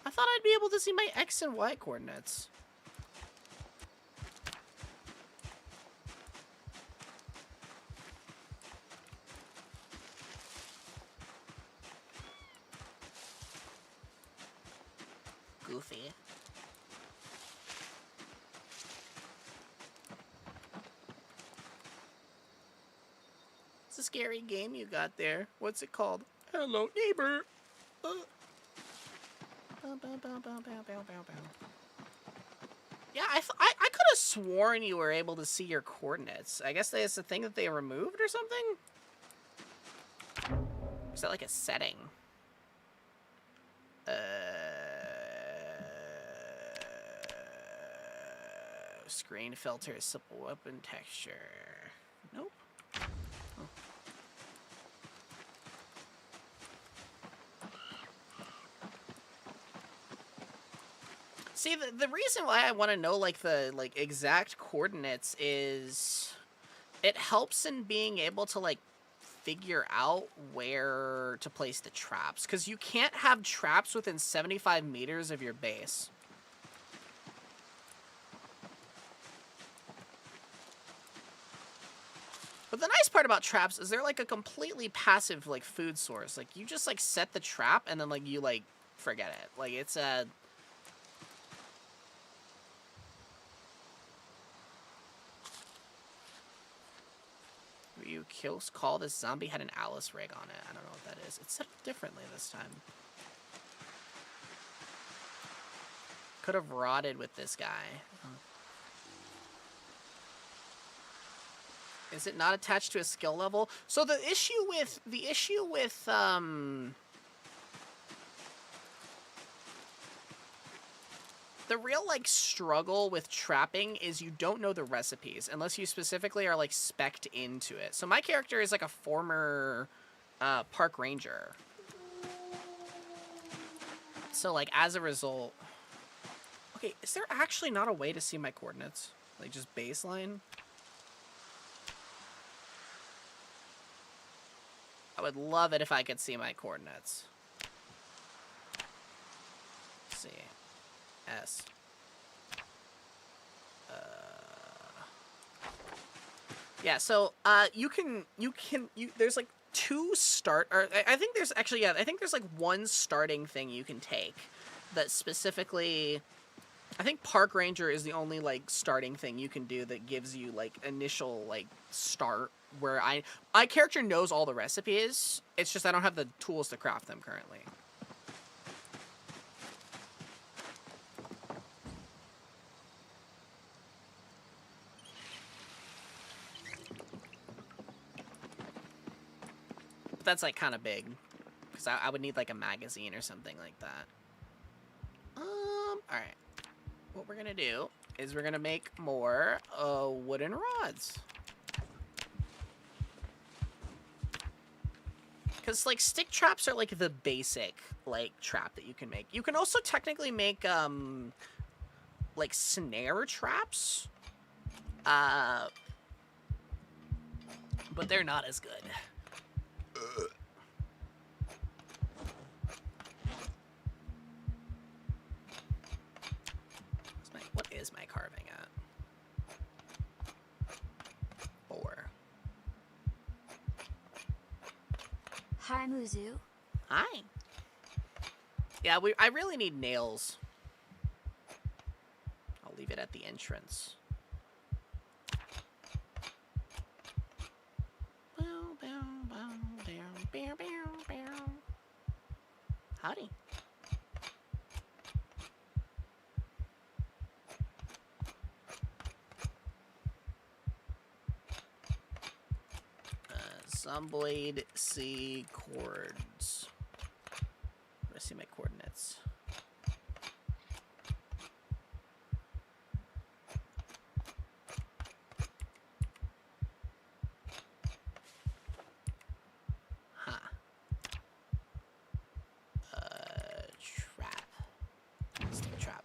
Speaker 1: I thought I'd be able to see my X and Y coordinates. Goofy. It's a scary game you got there. What's it called? Hello, neighbor. Yeah, I could have sworn you were able to see your coordinates. I guess it's a thing that they removed or something? Is that like a setting? Screen filter, simple weapon texture. Nope. Oh. See, the reason why I want to know, like, the, like, exact coordinates is it helps in being able to, like, figure out where to place the traps. Because you can't have traps within 75 meters of your base. But the nice part about traps is they're, like, a completely passive, like, food source. Like, you just, like, set the trap and then, like, you, like, forget it. Like, it's a... You call this zombie had an Alice rig on it. I don't know what that is. It's set up differently this time. Could have rotted with this guy. Is it not attached to a skill level? So the issue with the real, like, struggle with trapping is you don't know the recipes unless you specifically are, like, spec'd into it. So my character is, like, a former park ranger. So, like, as a result... Okay, is there actually not a way to see my coordinates? Like, just baseline? I would love it if I could see my coordinates. Let's see. S. Yeah, so there's like two I think there's actually, yeah, I think there's like one starting thing you can take that specifically, I think Park Ranger is the only like starting thing you can do that gives you like initial like start where my character knows all the recipes. It's just I don't have the tools to craft them currently. That's like kind of big because I would need like a magazine or something like that. All right, what we're gonna do is we're gonna make more wooden rods, because like stick traps are like the basic like trap that you can make. You can also technically make like snare traps, but they're not as good. What is my carving at? 4.
Speaker 2: Hi, Muzu.
Speaker 1: Hi. Yeah, I really need nails. I'll leave it at the entrance. Howdy. Zomboid C chords. Let's see my coordinates. Huh. Trap. Stick trap.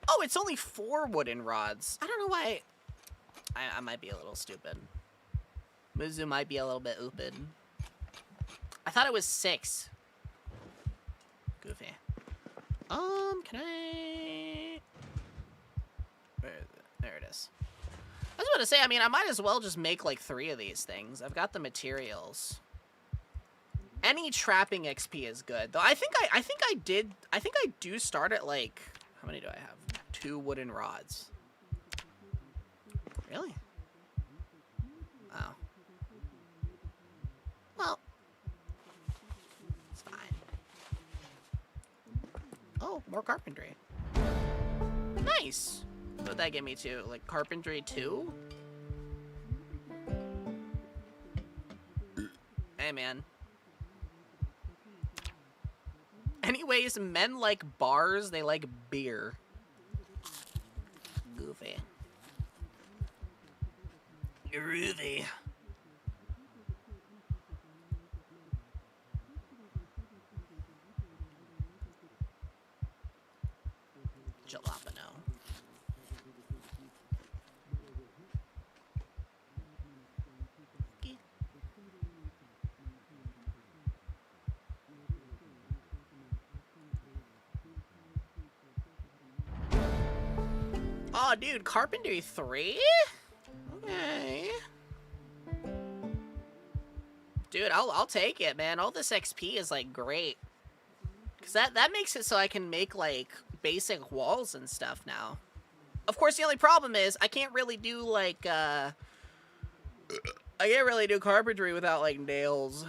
Speaker 1: Oh, it's only 4 wooden rods. I don't know why. I might be a little stupid. Muzu might be a little bit ooped. I thought it was 6. Goofy. Can I... Where is it? There it is. I was about to say, I mean, I might as well just make, like, 3 of these things. I've got the materials. Any trapping XP is good. Though I think I do start at, like... How many do I have? 2 wooden rods. Really? Wow. Well, it's fine. Oh, more carpentry. Nice. What'd that get me to? Like carpentry 2? Hey, man. Anyways, men like bars, they like beer. Goofy. Groovy. Jalapeno. Oh, dude, Carpentry 3? Okay. Dude, I'll take it, man. All this XP is, like, great. Because that makes it so I can make, like, basic walls and stuff now. Of course, the only problem is I can't really do, like, I can't really do carpentry without, like, nails.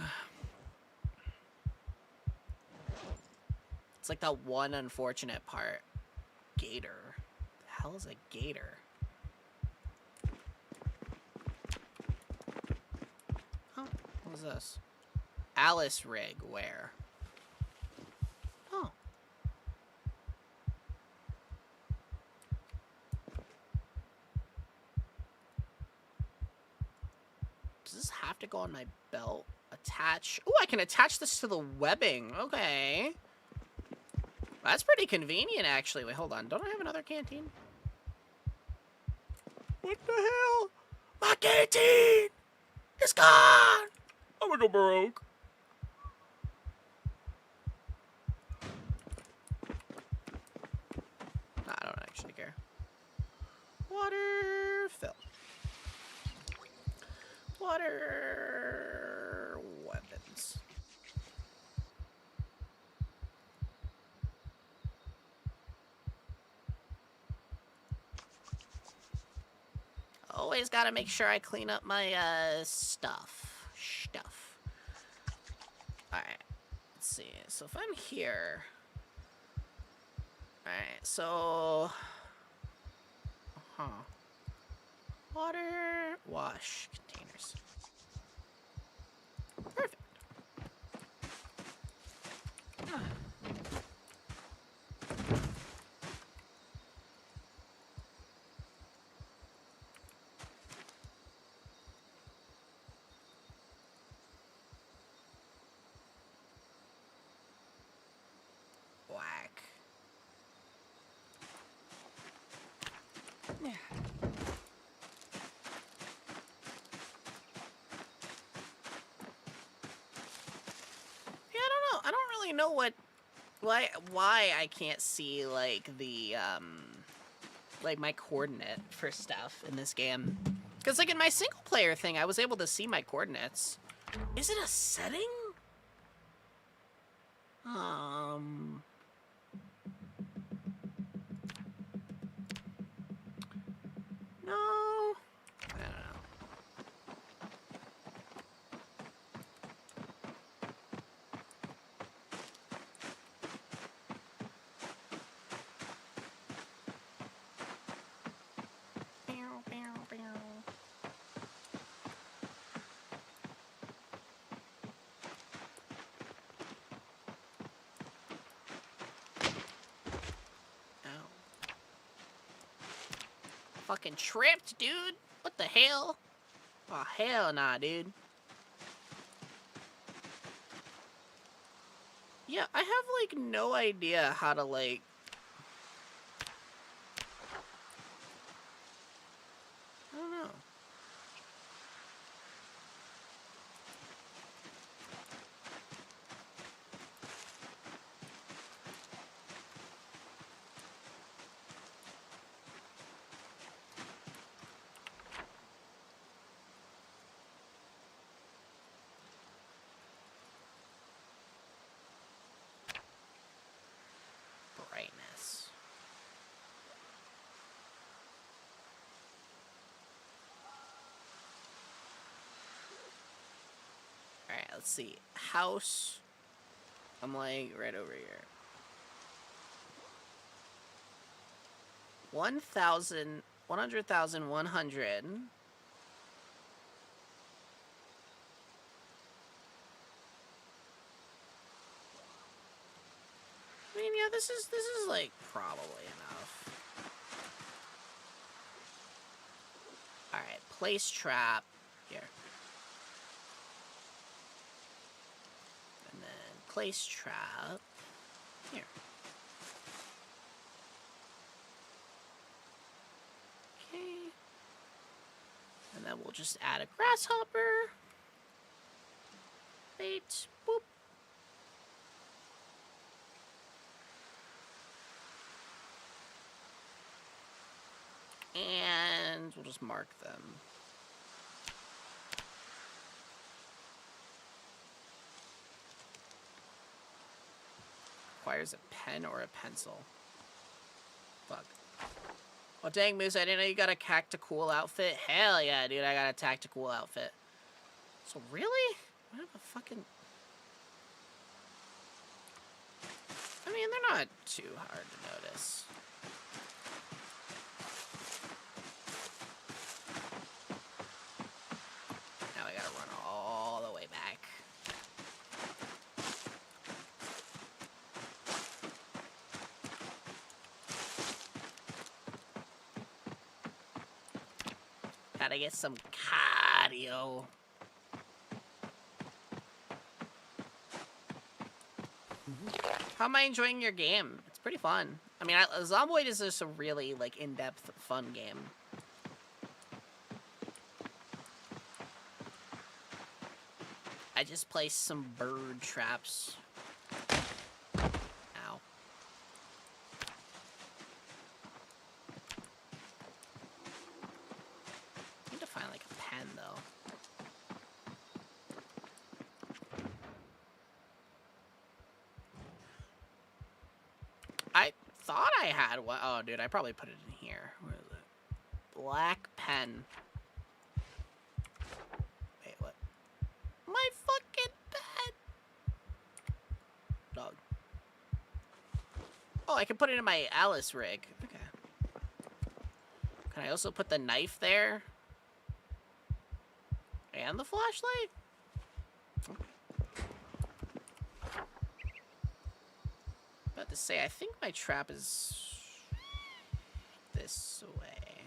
Speaker 1: It's, like, the one unfortunate part. Gator. The hell is a gator? Oh, what was this? Alice rig, where? Oh. Does this have to go on my belt? Attach. Oh, I can attach this to the webbing. Okay. That's pretty convenient, actually. Wait, hold on. Don't I have another canteen? What the hell? My canteen! It's gone! I'm gonna go broke. Nah, I don't actually care. Water fill. Water weapons. Always gotta make sure I clean up my stuff. Alright. Let's see. So if I'm here. Alright, so. Water wash containers. Perfect. Whack. Yeah. I don't really know why I can't see, like, the, like, my coordinate for stuff in this game. Because, like, in my single-player thing, I was able to see my coordinates. Is it a setting? No. I don't know. Fucking tripped, dude. What the hell? Oh, hell nah, dude. Yeah, I have, like, no idea how to, like... I don't know. Brightness. Alright, let's see. House. I'm, like, right over here. 1,000, 100,100. I mean, yeah, this is like probably enough. All right, place trap here, and then place trap here. Okay, and then we'll just add a grasshopper. Bait, boop. And we'll just mark them. Requires a pen or a pencil. Fuck. Oh, dang, Moose, I didn't know you got a tactical outfit. Hell yeah, dude, I got a tactical outfit. So, really? I have a fucking... I mean, they're not too hard to notice. Now I gotta run all the way back. Gotta get some cardio. How am I enjoying your game? It's pretty fun. I mean, Zomboid is just a really, like, in-depth, fun game. I just placed some bird traps. Ow. I need to find, like, a pen, though. I thought I had one. Oh, dude, I probably put it in here. Where is it? Black pen. Wait, what? My fucking pen! Dog. Oh, I can put it in my Alice rig. Okay. Can I also put the knife there? And the flashlight? About to say, I think my trap is this way.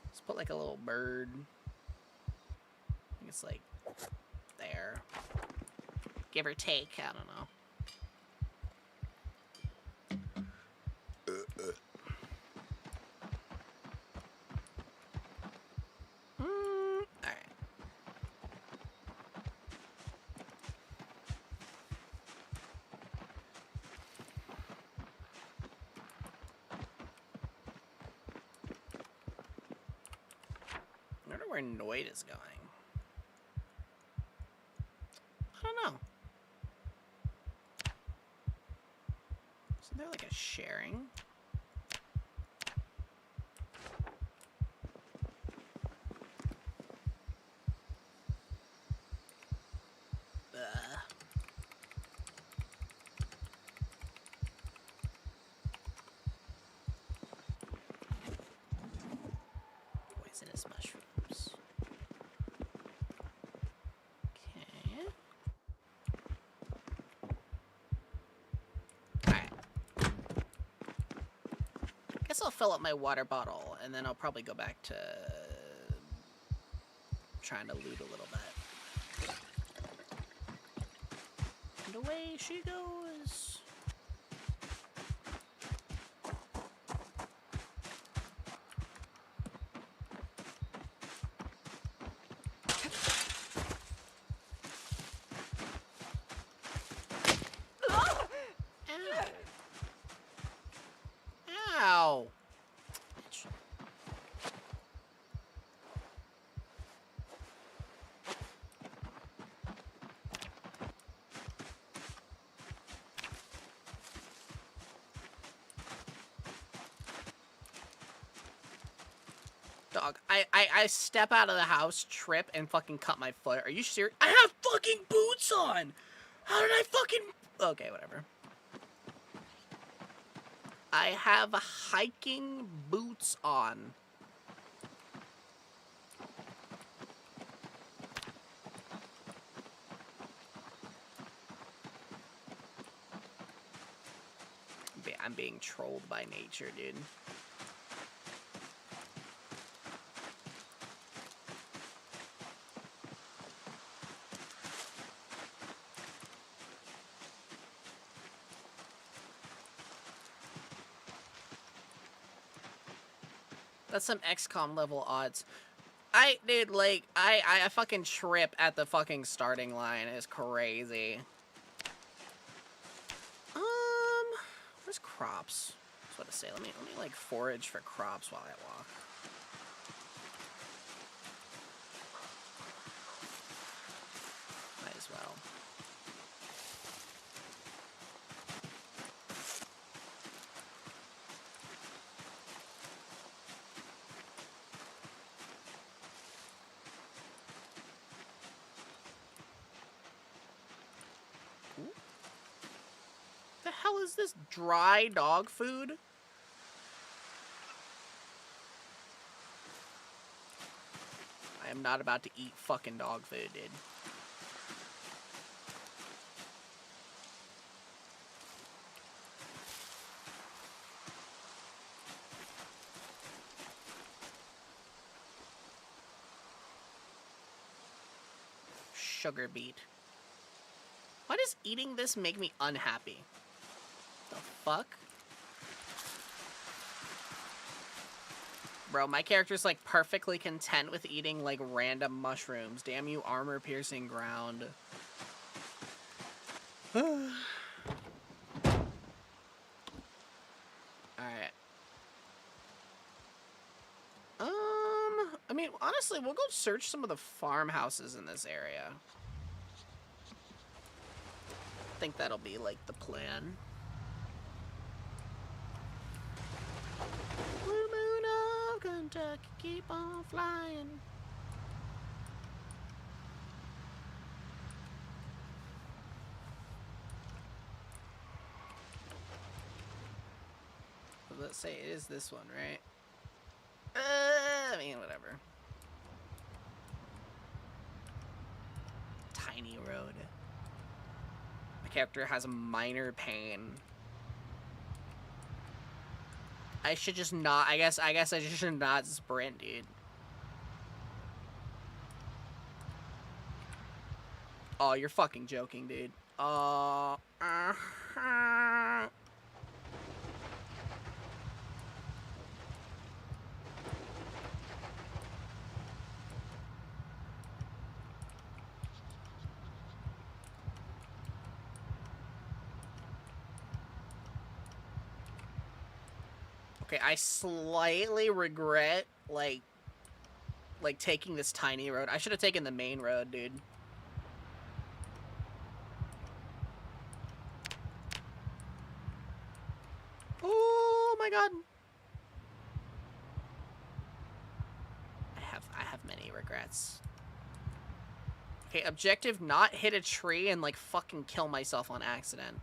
Speaker 1: Let's put like a little bird. I think it's like there. Give or take, I don't know. Alright. I wonder where Noid is going. I don't know. Isn't there like a sharing? Poisonous mushrooms. Okay. Alright. Guess I'll fill up my water bottle, and then I'll probably go back to trying to loot a little bit. And away she goes. Ow. Dog, I step out of the house, trip, and fucking cut my foot. Are you serious? I have fucking boots on! How did I fucking... Okay, whatever. I have hiking boots on. I'm being trolled by nature, dude. That's some XCOM level odds. Dude, like, I fucking trip at the fucking starting line. It's crazy. Where's crops? That's what to say. Let me like forage for crops while I walk. Might as well. The hell is this dry dog food? I am not about to eat fucking dog food, dude. Sugar beet. Why does eating this make me unhappy? The fuck? Bro, my character's like perfectly content with eating like random mushrooms. Damn you, armor-piercing ground. Alright. I mean, honestly, we'll go search some of the farmhouses in this area. I think that'll be like the plan. Blue moon of Kentucky, keep on flying. Let's say it is this one, right? I mean, whatever. Tiny road. My character has minor pain. I should just not. I guess I just should not sprint, dude. Oh, you're fucking joking, dude. Okay, I slightly regret, like taking this tiny road. I should have taken the main road, dude. Oh my god. I have many regrets. Okay, objective, not hit a tree and like fucking kill myself on accident.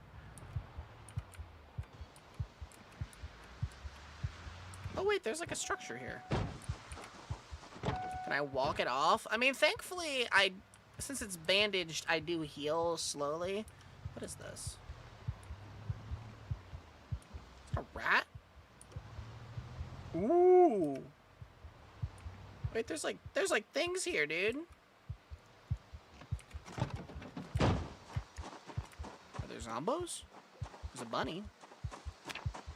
Speaker 1: Oh wait, there's like a structure here. Can I walk it off? I mean, thankfully, since it's bandaged, I do heal slowly. What is this? A rat? Ooh. Wait, there's like things here, dude. Are there zombos? There's a bunny.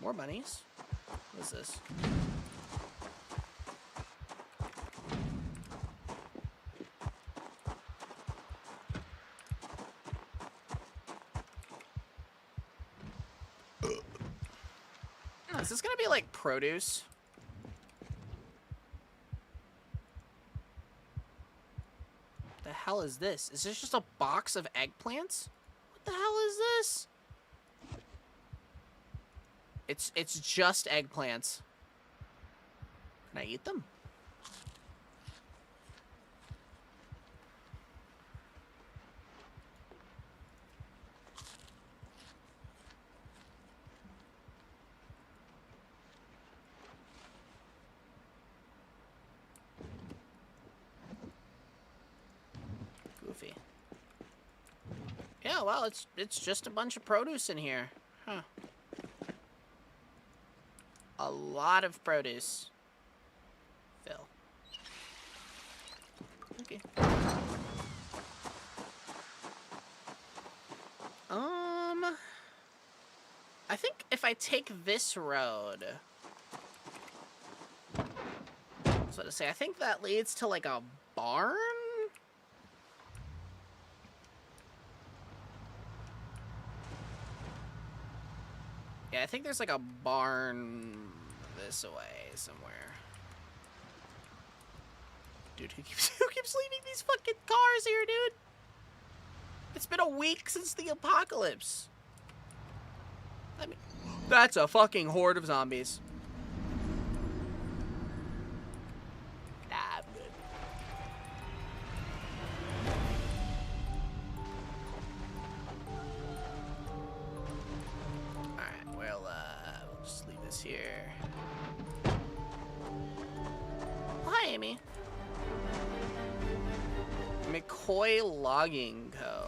Speaker 1: More bunnies. What is this? Is this gonna be like produce? The hell is this? Is this just a box of eggplants? What the hell is this? It's just eggplants. Can I eat them? Oh, well, it's just a bunch of produce in here. Huh. A lot of produce. Phil. Okay. I think if I take this road... So to say, I think that leads to, like, a barn? Yeah, I think there's, like, a barn this way somewhere. Dude, who keeps leaving these fucking cars here, dude? It's been a week since the apocalypse. I mean, that's a fucking horde of zombies. Nah, I'm good. Alright, we'll just leave this here. Hi, Amy. McCoy Logging Co.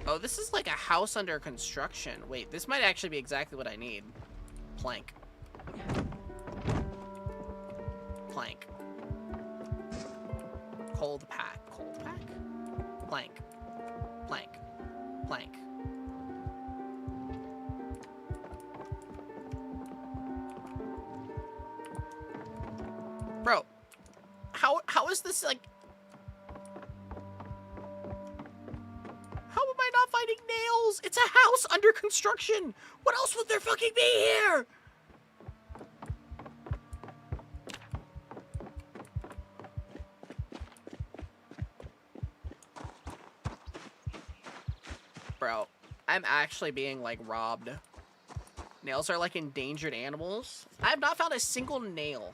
Speaker 1: Oh, this is like a house under construction. Wait, this might actually be exactly what I need. Plank. Plank. Cold pack. Cold pack? Plank. Plank. Plank. Bro, how is this like... How am I not finding nails? It's a house under construction. What else would there fucking be here? Bro, I'm actually being, like, robbed. Nails are, like, endangered animals. I have not found a single nail.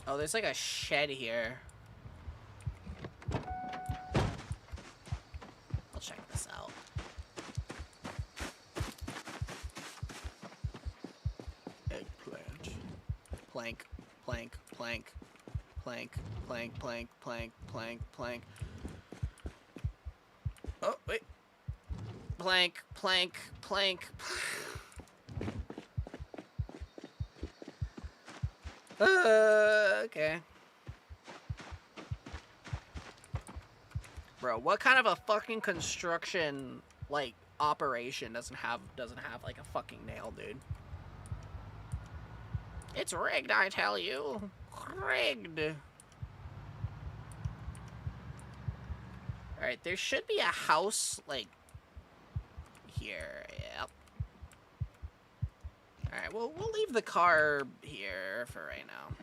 Speaker 1: Oh, there's, like, a shed here. I'll check this out. Eggplant. Plank. Plank, plank, plank, plank, plank, plank, plank, plank. Oh, wait. Plank, plank, plank. Okay. Bro, what kind of a fucking construction, like, operation doesn't have like a fucking nail, dude? It's rigged, I tell you. Rigged. Alright, there should be a house, like, here. Yep. Alright, well, we'll leave the car here for right now.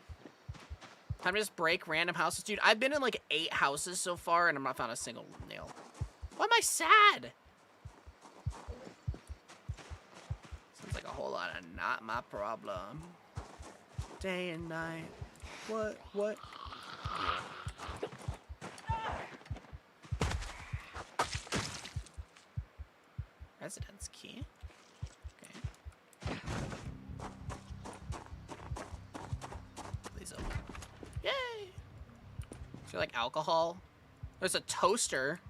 Speaker 1: Time to just break random houses. Dude, I've been in, like, 8 houses so far, and I've not found a single nail. Why am I sad? Sounds like a whole lot of not my problem. Day and night. What? Residence key. Okay. Please open. Yay! Is there like alcohol? There's a toaster.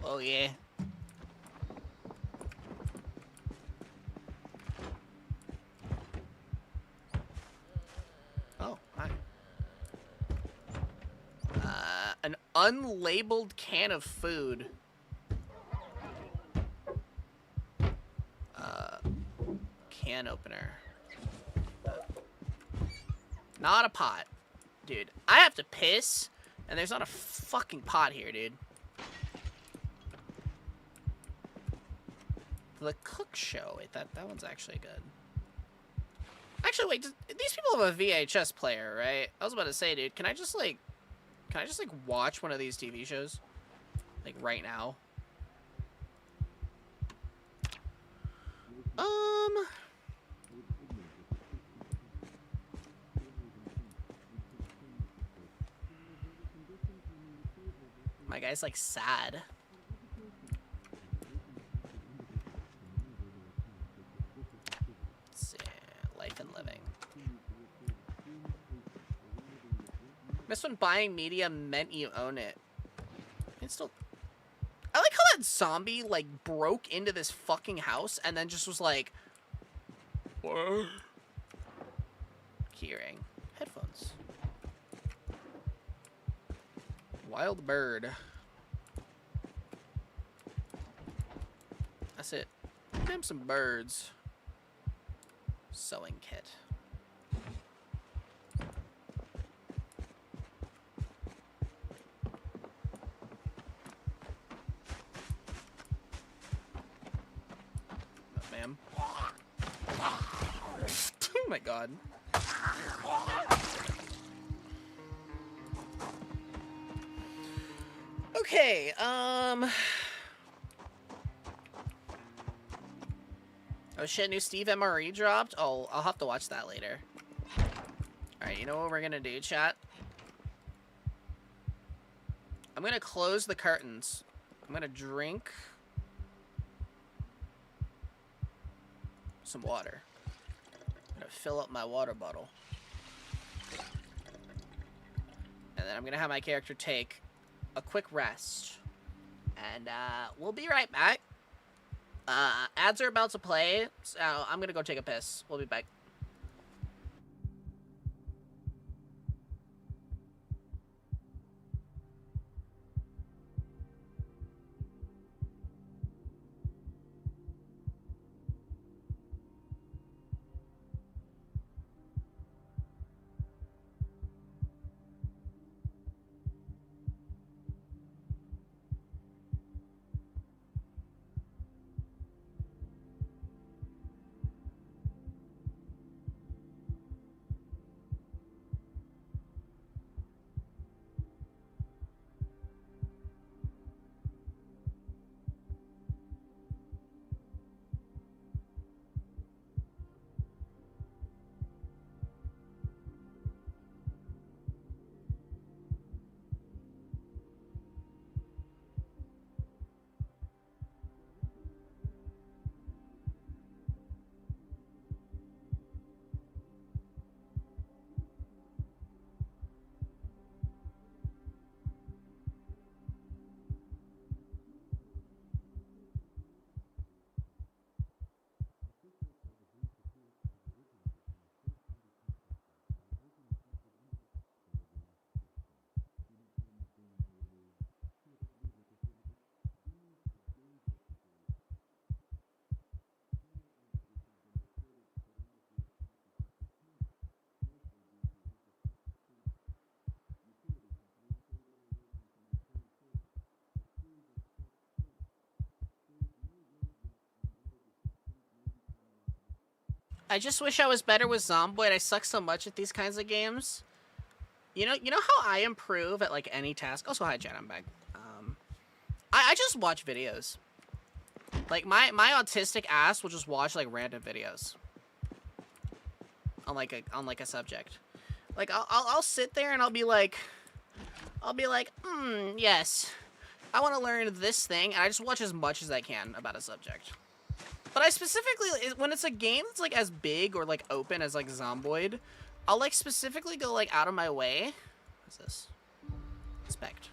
Speaker 1: Oh yeah. Oh, hi. An unlabeled can of food. Can opener. Not a pot. Dude, I have to piss, and there's not a fucking pot here, dude. The Cook Show. Wait, that one's actually good. Actually, wait, these people have a VHS player, right? I was about to say, dude, can I just watch one of these TV shows? Like, right now? My guy's like sad. Let's see. Life and living. Missed when buying media meant you own it. It's still... I like how that zombie, like, broke into this fucking house and then just was like... What? Keyring. Headphones. Wild bird. That's it. Damn some birds. Sewing kit. Ma'am. Oh my god. Okay, oh shit, new Steve MRE dropped? Oh, I'll have to watch that later. Alright, you know what we're gonna do, chat? I'm gonna close the curtains. I'm gonna drink some water. I'm gonna fill up my water bottle. And then I'm gonna have my character take a quick rest. And we'll be right back. Ads are about to play, so I'm gonna go take a piss. We'll be back. I just wish I was better with Zomboid. I suck so much at these kinds of games. You know how I improve at like any task? Also, hi Jen, I'm back. I just watch videos. Like my autistic ass will just watch like random videos on like a subject. Like I'll sit there and I'll be like, yes, I want to learn this thing, and I just watch as much as I can about a subject. But I specifically, when it's a game that's like as big or like open as like Zomboid, I'll like specifically go like out of my way. What's this? Inspect.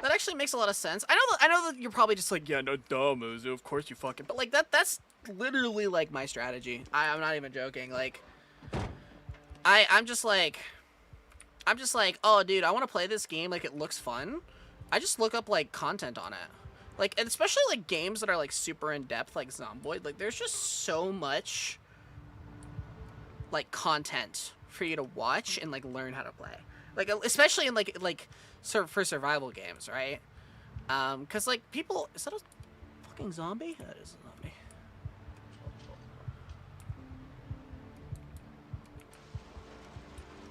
Speaker 1: That actually makes a lot of sense. I know that you're probably just like, yeah, no dumb, of course you fucking. But like that's literally like my strategy. I'm not even joking. Like, I'm just like, oh dude, I want to play this game. Like it looks fun. I just look up like content on it. Like, and especially like games that are like super in depth, like Zomboid. Like there's just so much like content for you to watch and like learn how to play. Like especially in like for survival games, right? Cause like people, is that a fucking zombie? That is a zombie.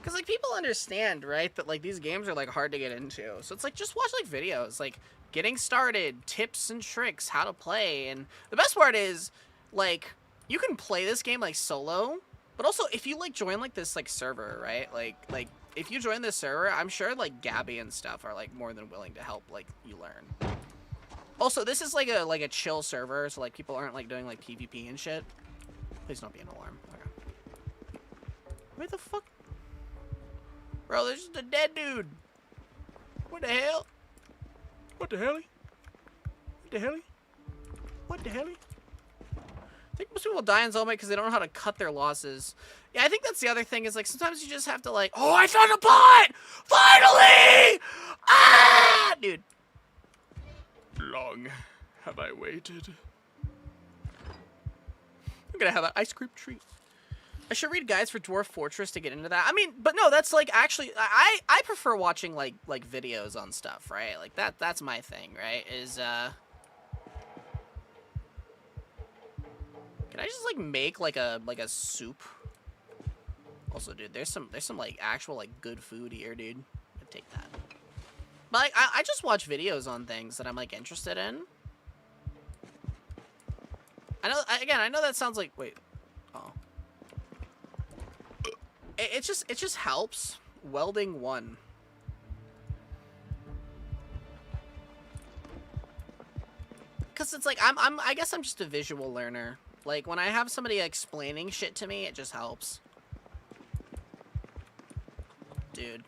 Speaker 1: Cause like people understand, right, that like these games are like hard to get into. So it's like just watch like videos, like getting started, tips and tricks, how to play. And the best part is like you can play this game like solo But also, if you, like, join, like, this, like, server, right? Like, if you join this server, I'm sure, like, Gabby and stuff are, like, more than willing to help, like, you learn. Also, this is, like a chill server, so, like, people aren't, like, doing, like, PvP and shit. Please don't be an alarm. Okay. Where the fuck? Bro, there's just a dead dude. What the hell? What the hell? What the hell? What the hell? I think most people die in Zomboid because they don't know how to cut their losses. Yeah, I think that's the other thing is, like, sometimes you just have to, like, oh, I found a pot! Finally! Ah! Dude. Long have I waited. I'm gonna have an ice cream treat. I should read guides for Dwarf Fortress to get into that. I mean, but no, that's, like, actually, I prefer watching, like videos on stuff, right? Like, that's my thing, right? Is, can I just, like, make, like a soup? Also, dude, there's some, like, actual, like, good food here, dude. I'd take that. But, like, I just watch videos on things that I'm, like, interested in. I know that sounds like, wait. Oh. It just helps. Welding 1. Cause it's like, I guess I'm just a visual learner. Like, when I have somebody explaining shit to me, it just helps. Dude.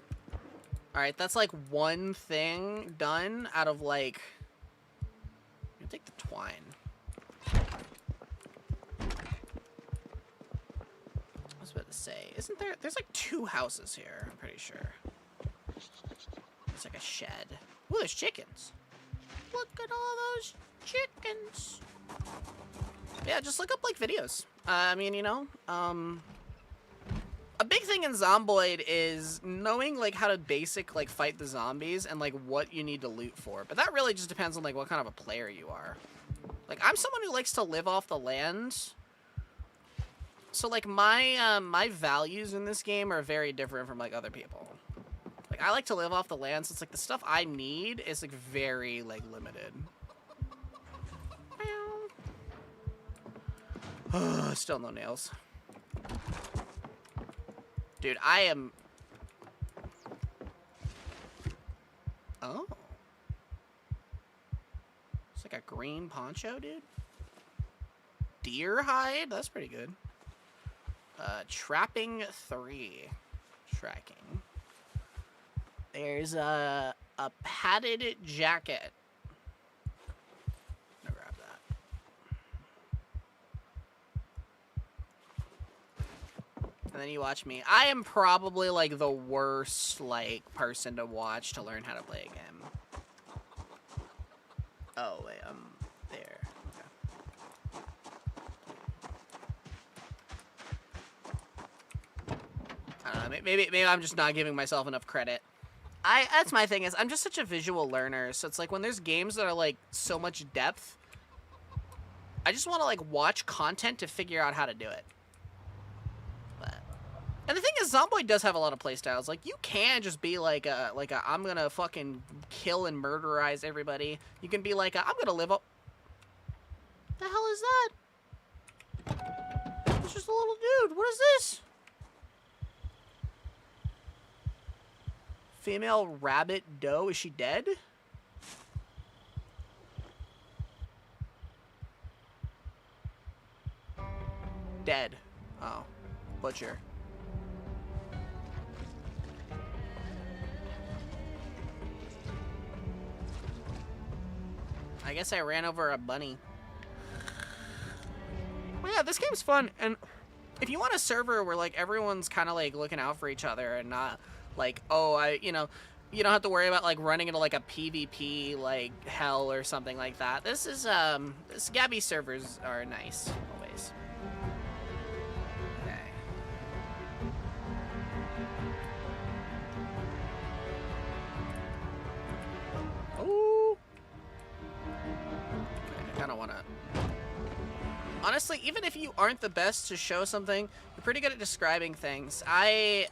Speaker 1: Alright, that's like one thing done out of like... I'm gonna take the twine. I was about to say, isn't there... There's like 2 houses here, I'm pretty sure. It's like a shed. Ooh, there's chickens. Look at all those chickens. Yeah, just look up, like, videos. I mean, you know, a big thing in Zomboid is knowing, like, how to basic, like, fight the zombies and, like, what you need to loot for. But that really just depends on, like, what kind of a player you are. Like, I'm someone who likes to live off the land. So, like, my values in this game are very different from, like, other people. Like, I like to live off the land, so it's, like, the stuff I need is, like, very, like, limited. Still no nails. Dude, I am... Oh. It's like a green poncho, dude. Deer hide? That's pretty good. Trapping 3. Tracking. There's a padded jacket. I'm gonna grab that. And then you watch me. I am probably, like, the worst, like, person to watch to learn how to play a game. Oh, wait, there. Okay. I don't know, maybe I'm just not giving myself enough credit. That's my thing, is I'm just such a visual learner, so it's like when there's games that are, like, so much depth, I just want to, like, watch content to figure out how to do it. And the thing is, Zomboid does have a lot of playstyles. Like, you can just be like a I'm gonna fucking kill and murderize everybody. You can be like I'm gonna live up. The hell is that? It's just a little dude. What is this? Female rabbit doe. Is she dead? Dead. Oh. Butcher. I guess I ran over a bunny. Well, yeah, this game's fun, and if you want a server where, like, everyone's kind of, like, looking out for each other and not, like, oh, you know, you don't have to worry about, like, running into, like, a PvP, like, hell or something like that. This is, this Gabby servers are nice, always. Okay. I kind of want to... Honestly, even if you aren't the best to show something, you're pretty good at describing things. As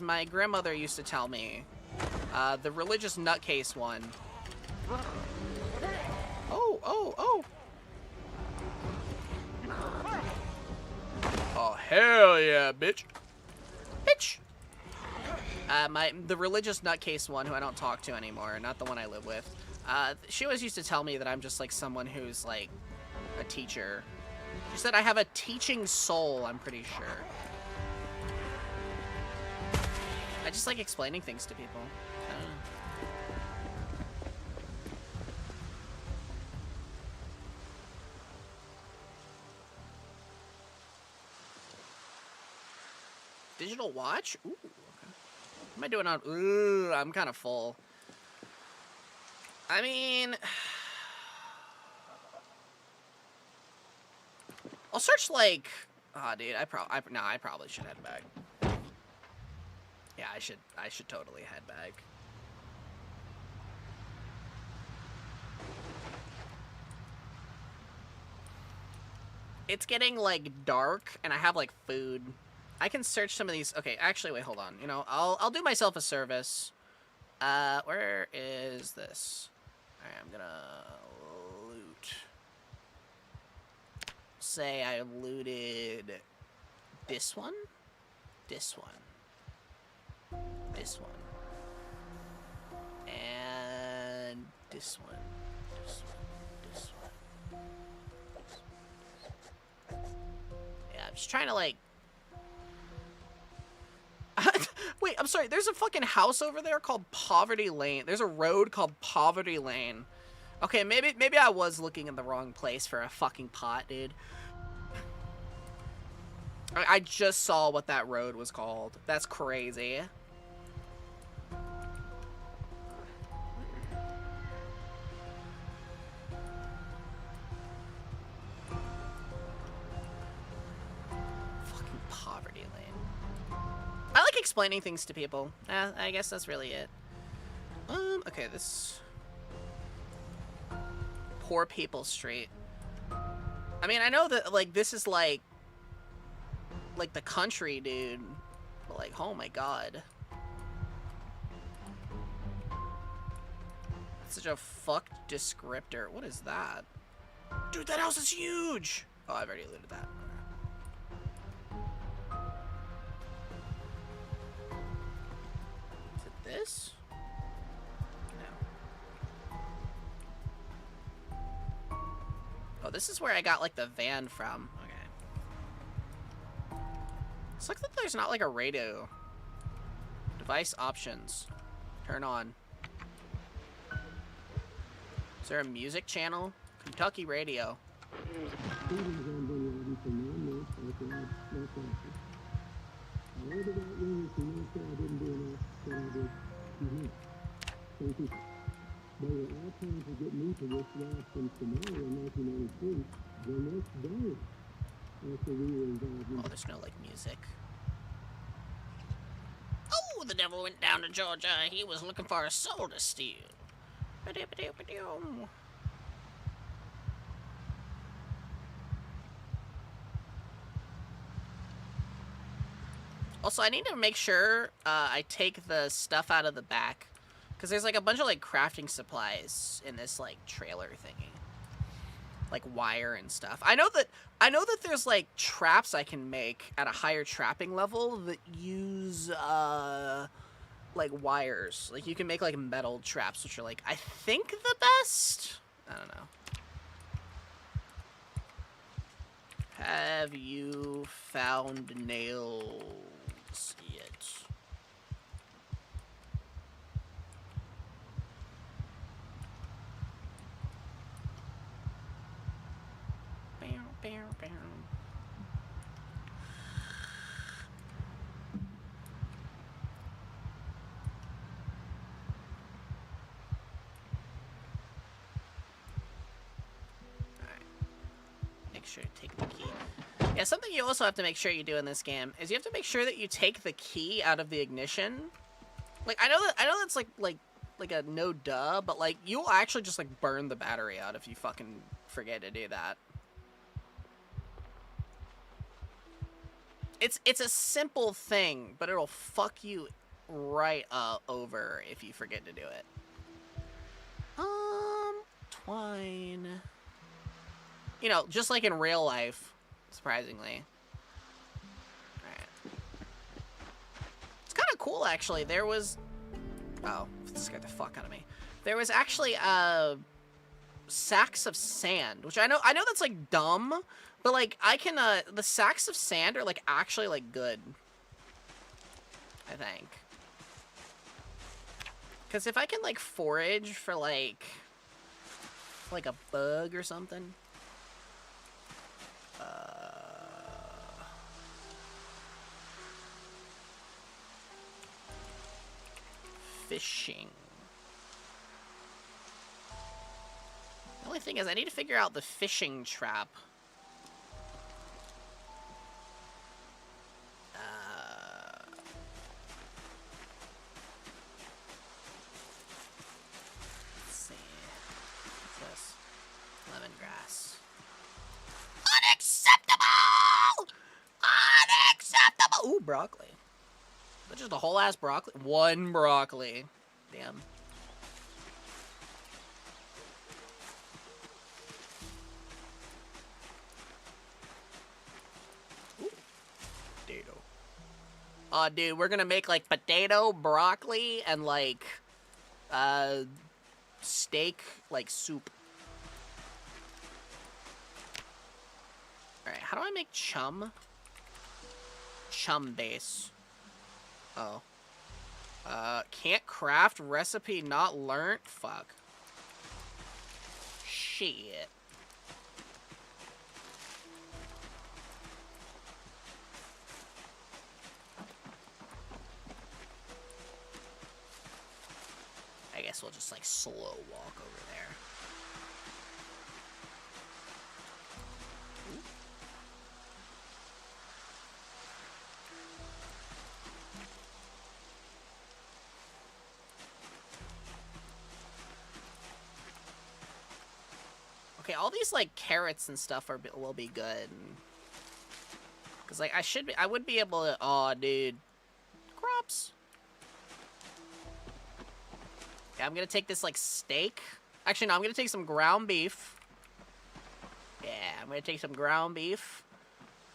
Speaker 1: my grandmother used to tell me, the religious nutcase one. Oh. Oh, Hell yeah, bitch. Bitch. The religious nutcase one who I don't talk to anymore, not the one I live with. She always used to tell me that I'm just like someone who's like a teacher. She said I have a teaching soul, I'm pretty sure. I just like explaining things to people. I don't know. Digital watch? Ooh, okay. What am I doing on? Ooh, I'm kind of full. I mean, I'll search like. Oh, dude, I probably should head back. Yeah, I should totally head back. It's getting like dark, and I have like food. I can search some of these. Okay, actually, wait, hold on. You know, I'll do myself a service. Where is this? Alright, I'm gonna loot. Say I looted this one, this one, this one, and this one, this one, this one. Yeah, I'm just trying to like. Wait, I'm sorry. There's a fucking house over there called Poverty Lane. There's a road called Poverty Lane. Okay, maybe I was looking in the wrong place for a fucking pot, dude. I just saw what that road was called. That's crazy. Fucking Poverty Lane. I like explaining things to people. I guess that's really it. Okay, this... Poor People Street. I mean, I know that, like, this is, like the country, dude. But, like, oh my god. That's such a fucked descriptor. What is that? Dude, that house is huge! Oh, I've already looted that. Is it this? No. Oh, this is where I got, like, the van from. Okay. It's like that there's not, like, a radio. Device options. Turn on. Is there a music channel? Kentucky radio. Oh, there's no, like, music. Oh, the devil went down to Georgia. He was looking for a soul to steal. Also, I need to make sure I take the stuff out of the back. Because there's, like, a bunch of, like, crafting supplies in this, like, trailer thingy. Like, wire and stuff. I know that there's, like, traps I can make at a higher trapping level that use, like, wires. Like, you can make, like, metal traps, which are, like, I think the best? I don't know. Have you found nails yet? Make sure to take the key. Yeah, something you also have to make sure you do in this game is you have to make sure that you take the key out of the ignition. Like, I know that's like a no duh, but like you'll actually just like burn the battery out if you fucking forget to do that. It's a simple thing, but it'll fuck you right over if you forget to do it. Twine. You know, just like in real life, surprisingly. cool, actually. There was... Oh, that scared the fuck out of me. There was actually, sacks of sand, which I know that's, like, dumb, but, like, I can, the sacks of sand are, like, actually, like, good. I think. Because if I can, like, forage for, like a bug or something. Fishing. The only thing is I need to figure out the fishing trap. Let's see. What's this? Lemongrass. Unacceptable! Unacceptable! Ooh, broccoli. That's just a whole ass broccoli. One broccoli. Damn. Ooh. Potato. Oh, dude, we're gonna make, like, potato, broccoli, and, like, steak, like, soup. Alright, how do I make chum? Chum base. Oh. Can't craft, recipe not learnt? Fuck. Shit. I guess we'll just, like, slow walk over there. Ooh. Okay, all these, like, carrots and stuff will be good. Because, like, I would be able to... Aw, dude. Crops. Yeah, I'm gonna take this, like, steak. Actually, no, I'm gonna take some ground beef. Yeah, I'm gonna take some ground beef.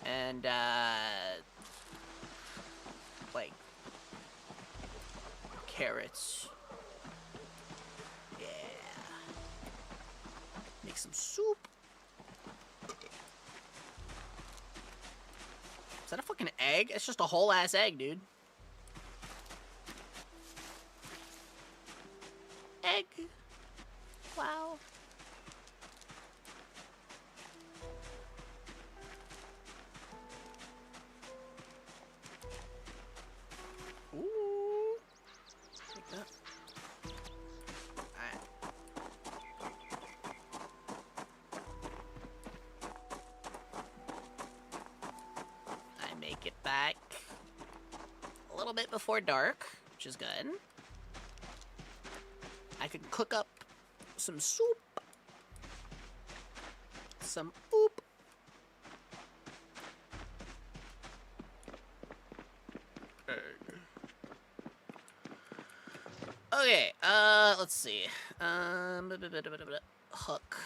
Speaker 1: And, like, carrots. Yeah. Make some soup. Is that a fucking egg? It's just a whole ass egg, dude. Egg. Wow. Ooh. Take that. Alright. I make it back a little bit before dark, which is good. I could cook up some soup. Some oop. Okay, let's see. Hook.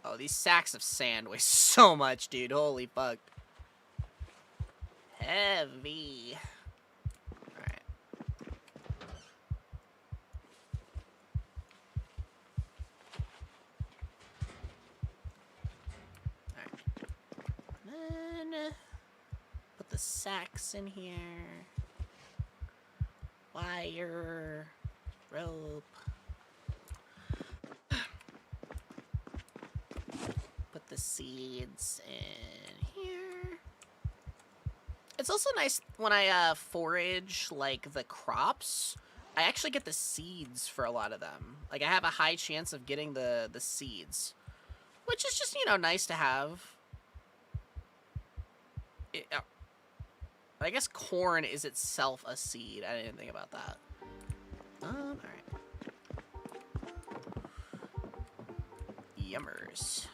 Speaker 1: Oh, these sacks of sand weigh so much, dude. Holy fuck. Heavy. Alright. Alright. Then put the sacks in here. Wire. Rope. Put the seeds in here. It's also nice when I forage, like, the crops. I actually get the seeds for a lot of them. Like, I have a high chance of getting the seeds. Which is just, you know, nice to have. I guess corn is itself a seed. I didn't think about that. Alright. Yummers.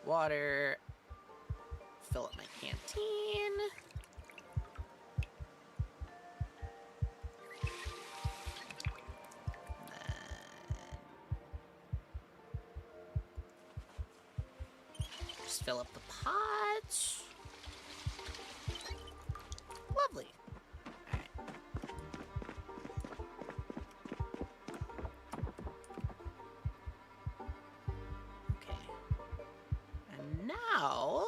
Speaker 1: Water, fill up my canteen. fill up the pot. Lovely. Alright. Okay. And now...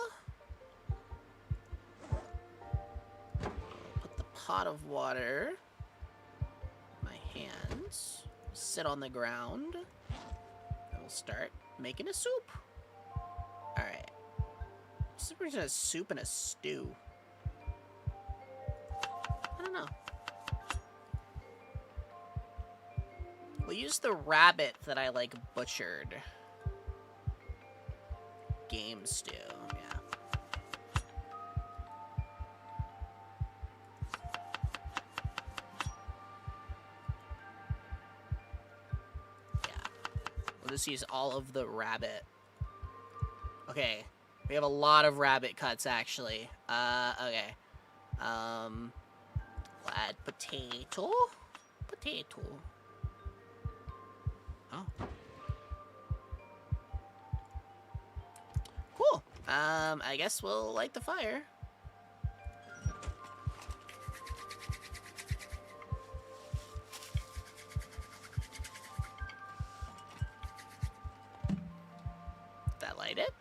Speaker 1: put the pot of water... my hands. Sit on the ground. And we'll start making a soup. Alright. What's the difference between a soup and a stew? I don't know. We'll use the rabbit that I, like, butchered. Game stew, yeah. Yeah. We'll just use all of the rabbit. Okay. We have a lot of rabbit cuts, actually. Okay. Add potato. Potato. Oh. Cool. I guess we'll light the fire. Did that light it?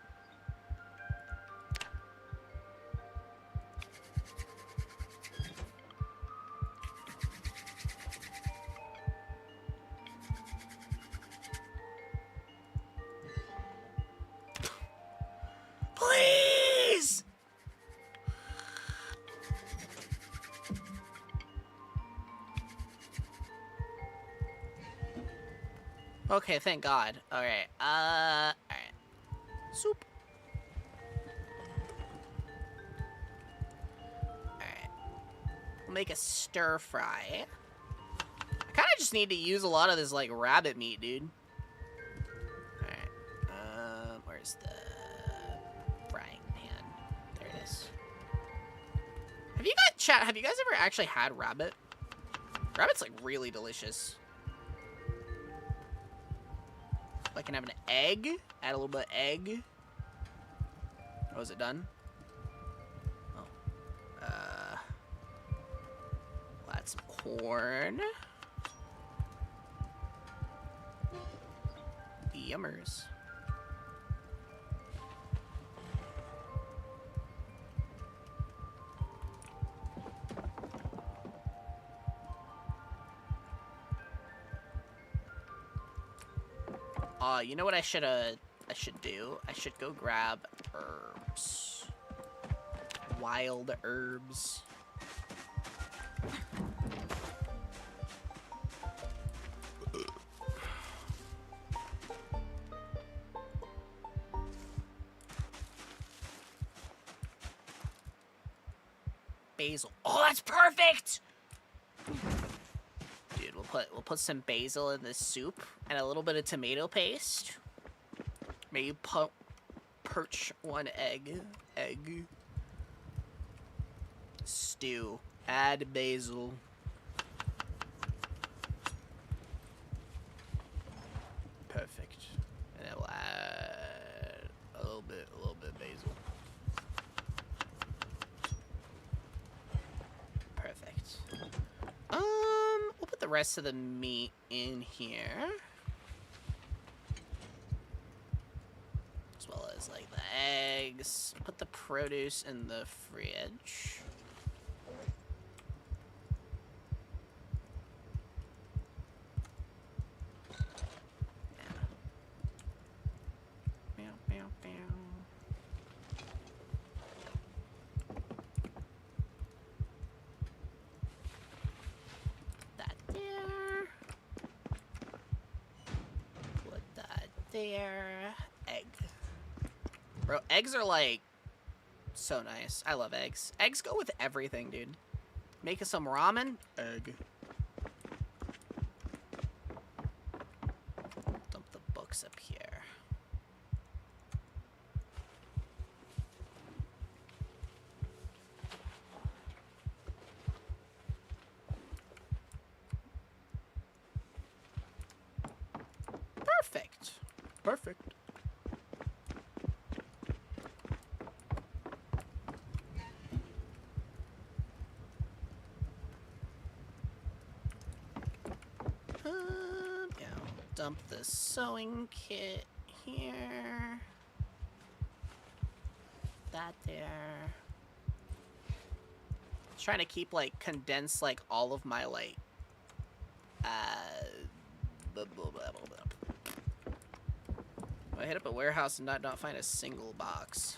Speaker 1: Please! Okay, thank God. Alright, alright. Soup. Alright. We'll make a stir fry. I kinda just need to use a lot of this, like, rabbit meat, dude. Alright. Where's the frying pan? There it is. Have you guys ever actually had rabbit? Rabbit's, like, really delicious. I can have an egg. Add a little bit of egg. Oh, is it done? Oh. We'll add some corn. Yummers. You know what I should do? I should go grab herbs. Wild herbs. Basil. Oh, that's perfect! Dude, we'll put some basil in this soup and a little bit of tomato paste. Maybe perch one egg. Stew. Add basil. Perfect. And then we'll add a little bit of basil. Perfect. We'll put the rest of the meat in here. As well as, like, the eggs. Put the produce in the fridge. There. Egg. Bro, eggs are, like, so nice. I love eggs. Eggs go with everything, dude. Make us some ramen. Egg. Dump the books up here. Perfect. dump the sewing kit here. That there. Trying to keep, like, condense, like, all of my, like, blah, blah, blah, blah, blah. I hit up a warehouse and not find a single box.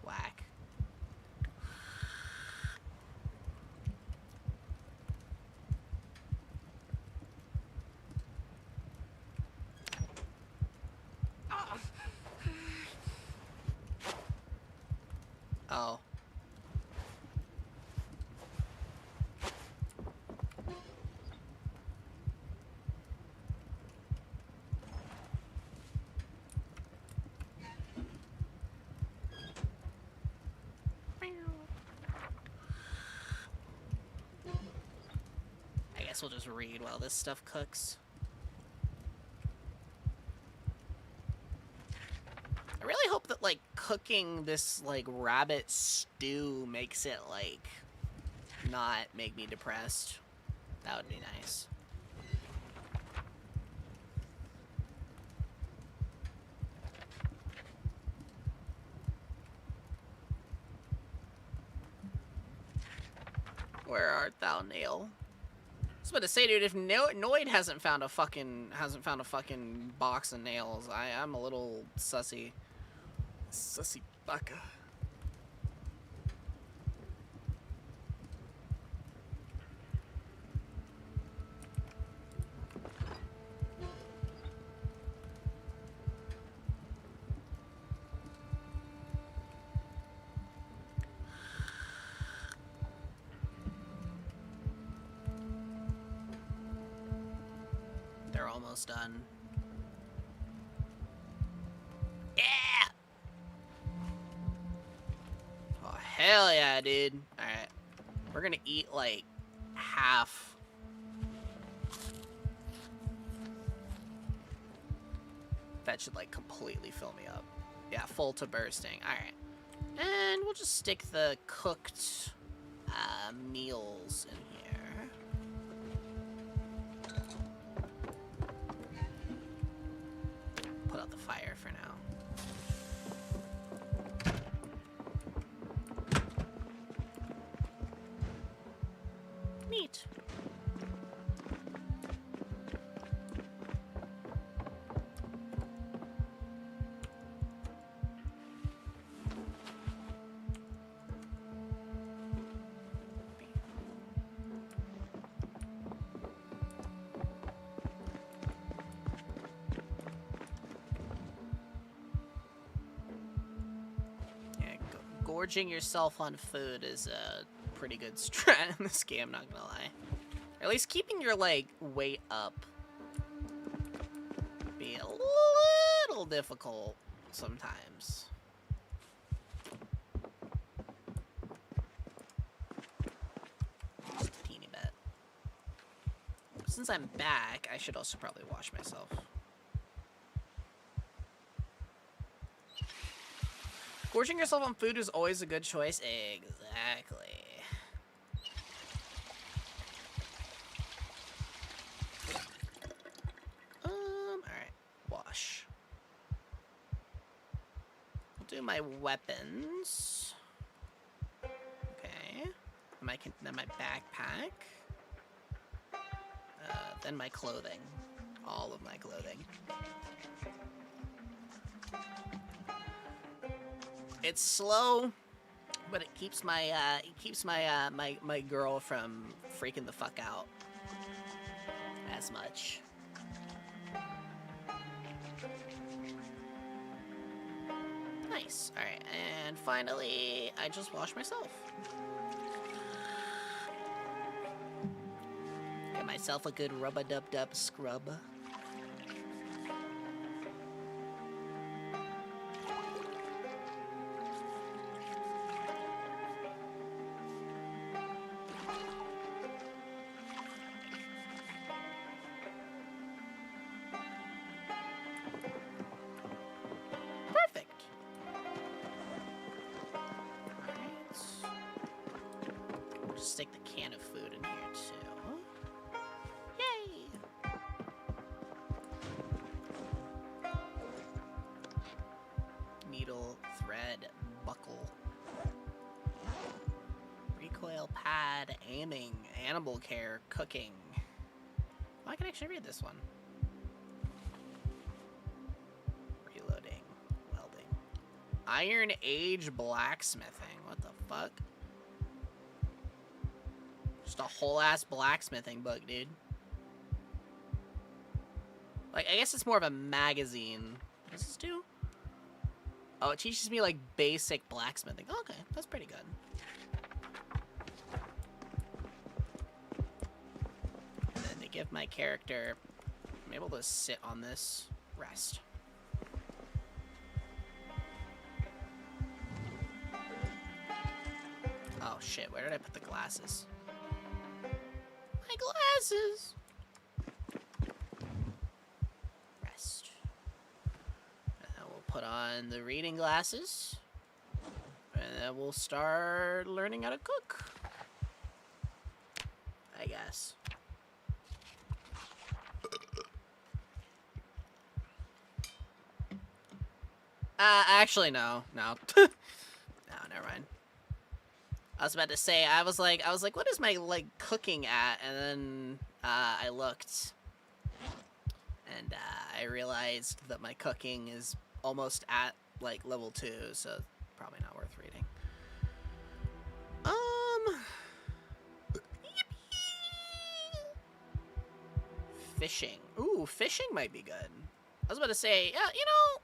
Speaker 1: Whack. Oh. I guess we'll just read while this stuff cooks. I really hope that, like, cooking this, like, rabbit stew makes it, like, not make me depressed. That would be nice. Where art thou, Nail? I was about to say, dude, if Noid hasn't found a fucking box of nails, I'm a little sussy. Sussy baka. They're almost done. Yeah! Oh, hell yeah, dude. Alright. We're gonna eat, like, half. That should, like, completely fill me up. Yeah, full to bursting. Alright. And we'll just stick the cooked meals in here. Put out the fire for now. Neat. Gorging yourself on food is a pretty good strat in this game, not gonna lie. Or at least keeping your, like, weight up be a little difficult sometimes. Just a teeny bit. Since I'm back, I should also probably wash myself. Gorging yourself on food is always a good choice. Exactly. Alright. Wash. I'll do my weapons. Okay. Then my backpack. Then my clothing. All of my clothing. It's slow, but it keeps my my girl from freaking the fuck out as much. Nice. All right, and finally, I just washed myself. Get myself a good rub-a-dub-dub scrub. Stick the can of food in here too. pad, buckle. Recoil pad, aiming, animal care, cooking. Oh, I can actually read this one. Reloading, welding. Iron Age blacksmithing. What the fuck? Just a whole ass blacksmithing book, dude. Like, I guess it's more of a magazine. What does this do? Oh, it teaches me, like, basic blacksmithing. Okay, that's pretty good. And then to give my character... I'm able to sit on this. Rest. Oh, shit. Where did I put the glasses? My glasses! Rest. And then we'll put on the reading glasses. And then we'll start learning how to cook. I guess. Actually, no. No. No, never mind. I was about to say, I was like, what is my, like, cooking at? And then, I looked. And, I realized that my cooking is almost at, like, level 2, so probably not worth reading. Fishing. Ooh, fishing might be good. I was about to say, yeah, you know,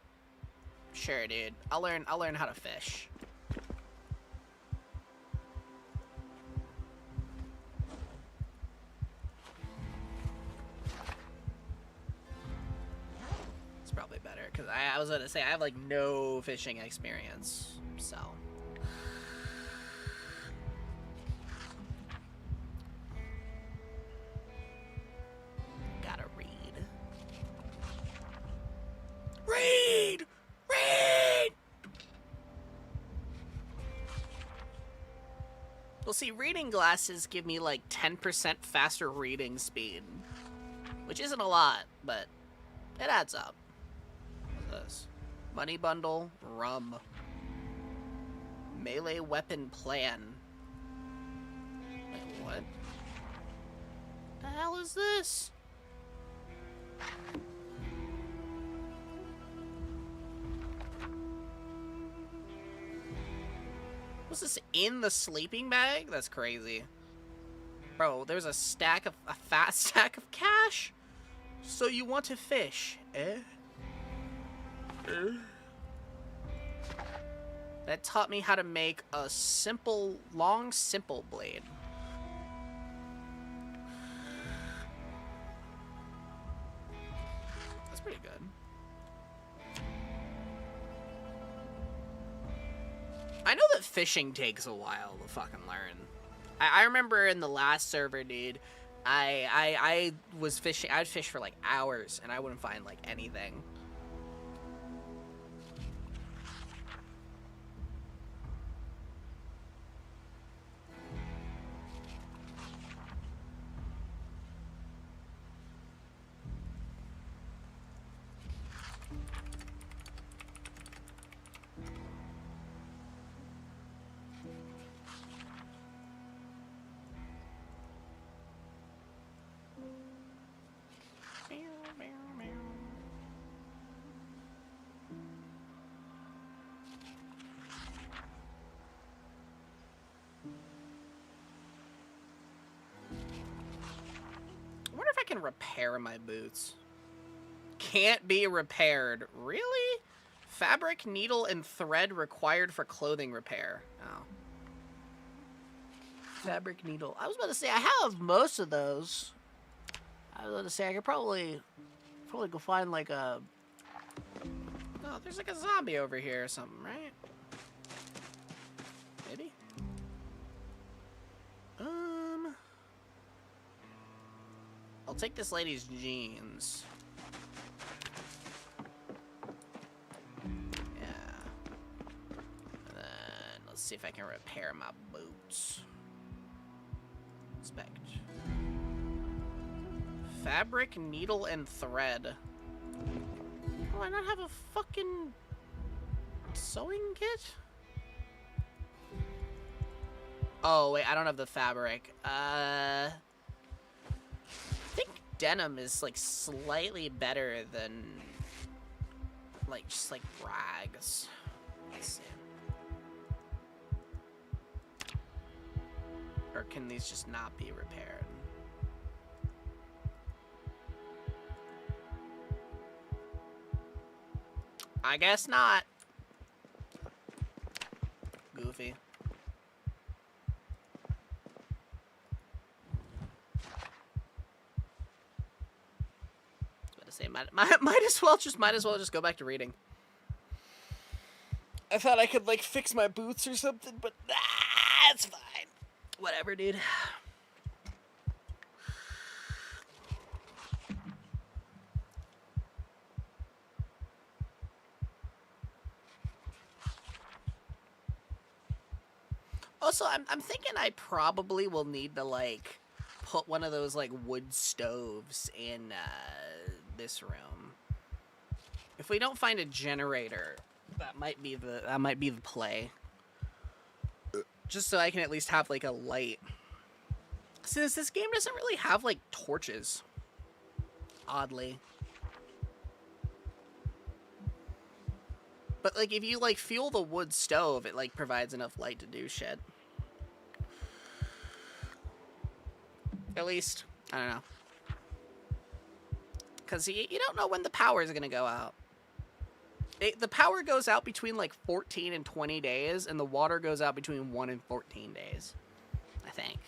Speaker 1: sure, dude. I'll learn how to fish. It's probably better, because I was about to say, I have, like, no fishing experience, so. Gotta read. Read! Read! Well, see, reading glasses give me, like, 10% faster reading speed. Which isn't a lot, but it adds up. What's this? Money bundle, rum. Melee weapon plan. Wait, what? The hell is this? Was this in the sleeping bag? That's crazy. Bro, there's a fat stack of cash? So you want to fish, eh? That taught me how to make a long simple blade. That's pretty good. I know that fishing takes a while to fucking learn. I remember in the last server, dude, I was fishing. I'd fish for like hours, and I wouldn't find like anything. Repair my boots. Can't be repaired. Really? Fabric, needle, and thread required for clothing repair. Oh. Fabric, needle. I was about to say, I have most of those. I was about to say, I could probably go find like a... Oh, there's like a zombie over here or something, right? Maybe? I'll take this lady's jeans. Yeah. And then let's see if I can repair my boots. Inspect. Fabric, needle, and thread. Oh, I not have a fucking sewing kit? Oh, wait, I don't have the fabric. I think denim is, like, slightly better than, like, just, like, rags. Let's see. Or can these just not be repaired? I guess not. Goofy. Say, might as well just go back to reading. I thought I could like fix my boots or something, but nah, it's fine. Whatever, dude. Also, I'm thinking I probably will need to like put one of those like wood stoves in this room. If we don't find a generator, that might be the play. Just so I can at least have like a light. Since this game doesn't really have like torches. Oddly. But like if you like fuel the wood stove, it like provides enough light to do shit. At least, I don't know. Because you don't know when the power is going to go out. The power goes out between like 14 and 20 days, and the water goes out between 1 and 14 days. I think.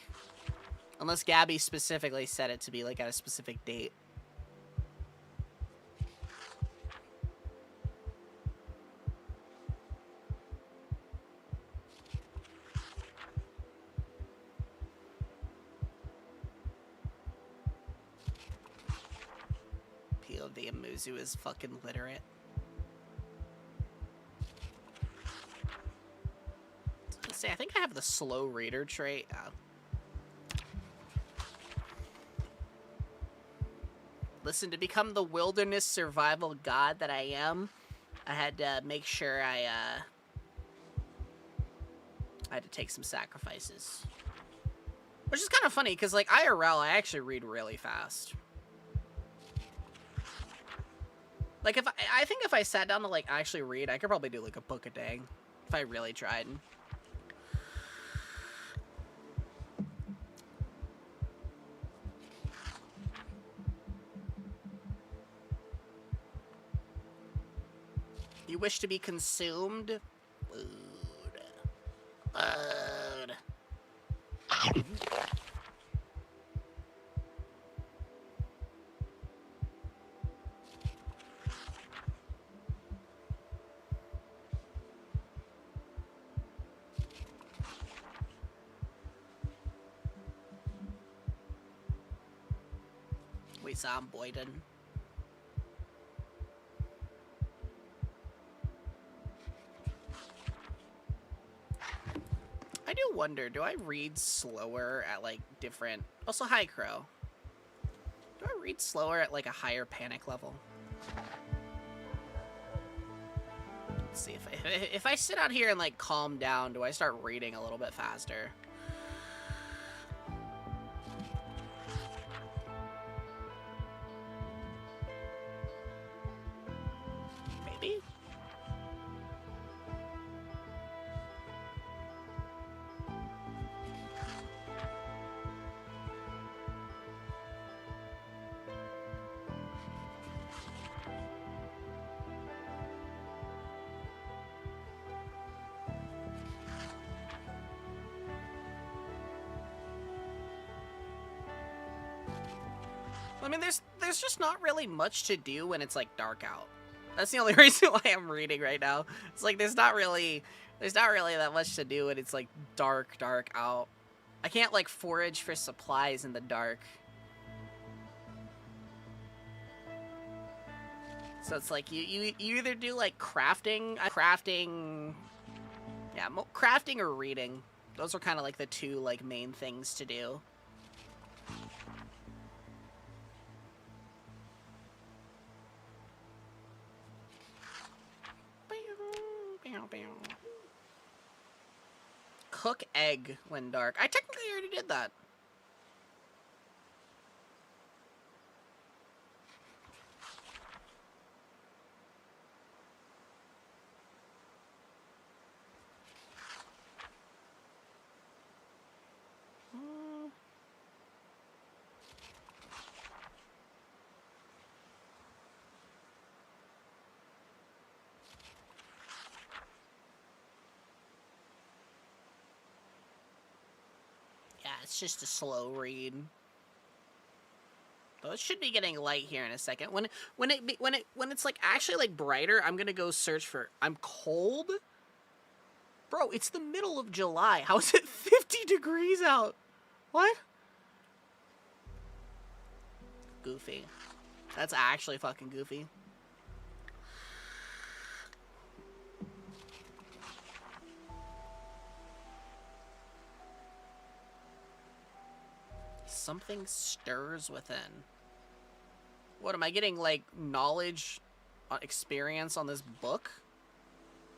Speaker 1: Unless Gabby specifically set it to be like at a specific date. POV Amuzu is fucking literate. Say, I think I have the slow reader trait. Listen, to become the wilderness survival god that I am, I had to make sure I had to take some sacrifices. Which is kind of funny, because, like, IRL, I actually read really fast. Like, I think if I sat down to, like, actually read, I could probably do, like, a book a day. If I really tried. You wish to be consumed? Food. Food. We Zomboided. I do wonder, do I read slower at, like, different... Also, hi, Crow. Do I read slower at, like, a higher panic level? Let's see, if I sit out here and, like, calm down, do I start reading a little bit faster? Maybe? I mean, there's just not really much to do when it's, like, dark out. That's the only reason why I'm reading right now. It's like, there's not really that much to do when it's, like, dark out. I can't, like, forage for supplies in the dark. So it's like, you either do, like, crafting, yeah, crafting or reading. Those are kind of, like, the two, like, main things to do. cook egg when dark. I technically already did that. Yeah, it's just a slow read. Though it should be getting light here in a second. When it's like actually like brighter, I'm gonna go search for. I'm cold, bro. It's the middle of July. How is it 50 degrees out? What? Goofy. That's actually fucking goofy. Something stirs within. What, am I getting, like, knowledge, experience on this book?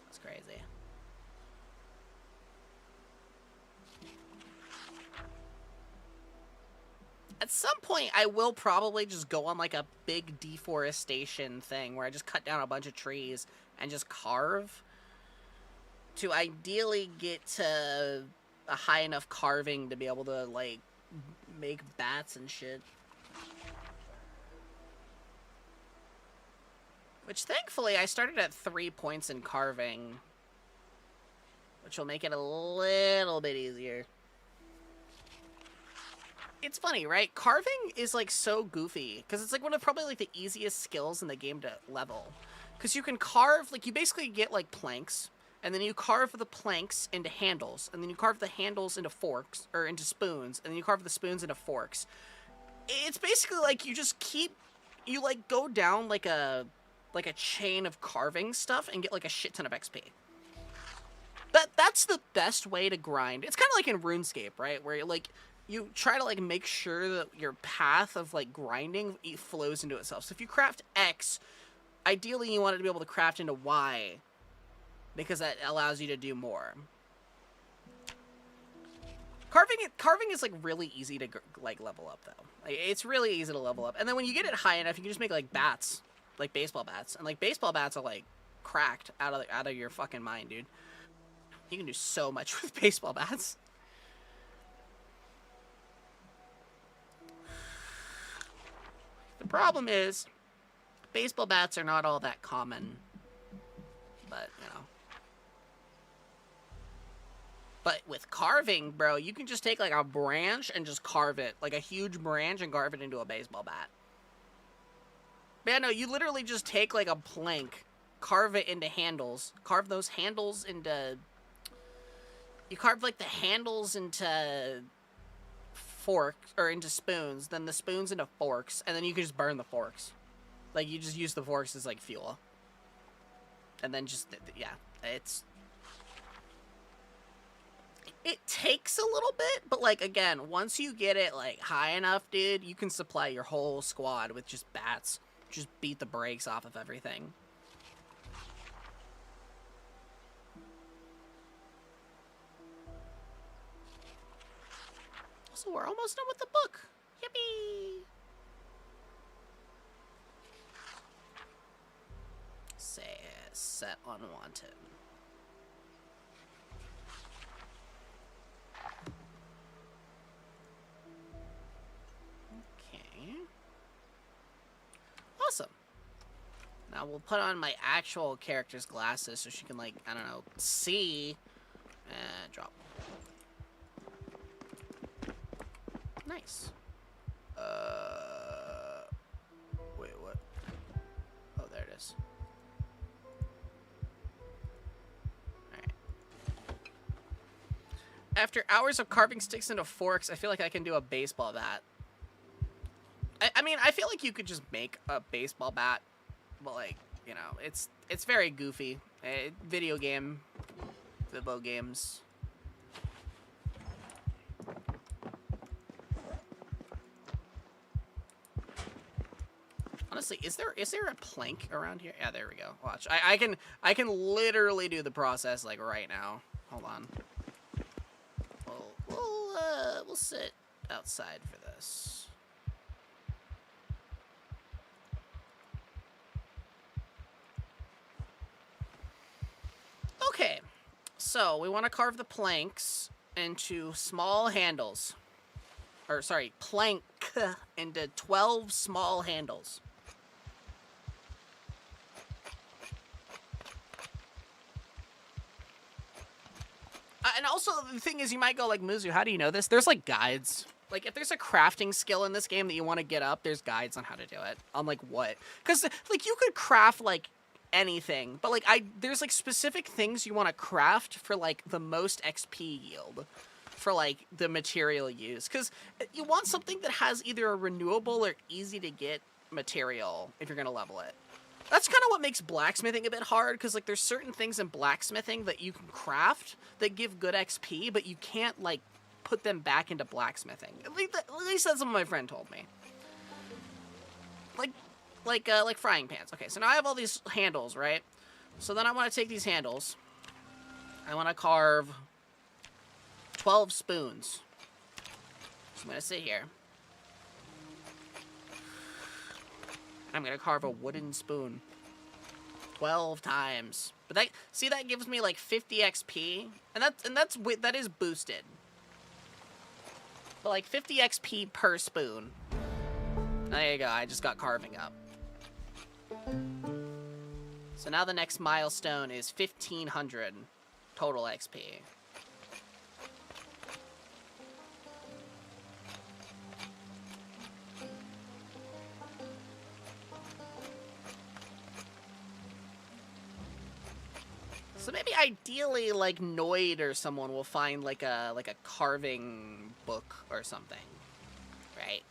Speaker 1: That's crazy. At some point, I will probably just go on, like, a big deforestation thing where I just cut down a bunch of trees and just carve to ideally get to a high enough carving to be able to, like, make bats and shit. Which, thankfully, I started at 3 points in carving, which will make it a little bit easier. It's funny, right? Carving is, like, so goofy, because it's, like, one of probably, like, the easiest skills in the game to level. Because you can carve, like, you basically get, like, planks, and then you carve the planks into handles, and then you carve the handles into forks, or into spoons, and then you carve the spoons into forks. It's basically, like, you just keep, you, like, go down, like a chain of carving stuff and get, like, a shit ton of XP. That's the best way to grind. It's kind of like in RuneScape, right? Where, like, you try to, like, make sure that your path of, like, grinding flows into itself. So if you craft X, ideally you want it to be able to craft into Y, because that allows you to do more. Carving is, like, really easy to, like, level up, though. Like, it's really easy to level up. And then when you get it high enough, you can just make, like, bats. Like, baseball bats. And, like, baseball bats are, like, cracked out of your fucking mind, dude. You can do so much with baseball bats. The problem is, baseball bats are not all that common. But, you know. But with carving, bro, you can just take, like, a branch and just carve it. Like, a huge branch and carve it into a baseball bat. But yeah, no, you literally just take, like, a plank, carve it into handles, carve those handles into... You carve, like, the handles into forks, or into spoons, then the spoons into forks, and then you can just burn the forks. Like, you just use the forks as, like, fuel. And then just, yeah, it's... It takes a little bit, but, like, again, once you get it, like, high enough, dude, you can supply your whole squad with just bats. Just beat the brakes off of everything. So we're almost done with the book. Yippee! Say, set unwanted. Okay. Awesome. Now we'll put on my actual character's glasses so she can, like, I don't know, see. Drop. Nice. Wait, what? Oh, there it is. Alright. After hours of carving sticks into forks, I feel like I can do a baseball bat. I mean, I feel like you could just make a baseball bat, but, like, you know, it's very goofy. Video games. Honestly, is there a plank around here? Yeah, there we go. Watch. I can literally do the process, like, right now. Hold on. We'll sit outside for this. Okay, so we want to carve the planks into small handles. Or, sorry, plank into 12 small handles. And also, the thing is, you might go like, Muzu, how do you know this? There's, like, guides. Like, if there's a crafting skill in this game that you want to get up, there's guides on how to do it. On, like, what? Because, like, you could craft, like, anything. But, like, there's, like, specific things you want to craft for, like, the most XP yield. For, like, the material use. Because you want something that has either a renewable or easy-to-get material if you're going to level it. That's kind of what makes blacksmithing a bit hard, because, like, there's certain things in blacksmithing that you can craft that give good XP, but you can't, like, put them back into blacksmithing. At least that's what my friend told me. Like frying pans. Okay, so now I have all these handles, right? So then I want to take these handles. I want to carve 12 spoons. So I'm going to sit here. I'm gonna carve a wooden spoon 12 times. But that gives me like 50 XP, and that is boosted. But like 50 XP per spoon. There you go. I just got carving up. So now the next milestone is 1500 total XP. So maybe ideally, like, Noid or someone will find, like a carving book or something. Right?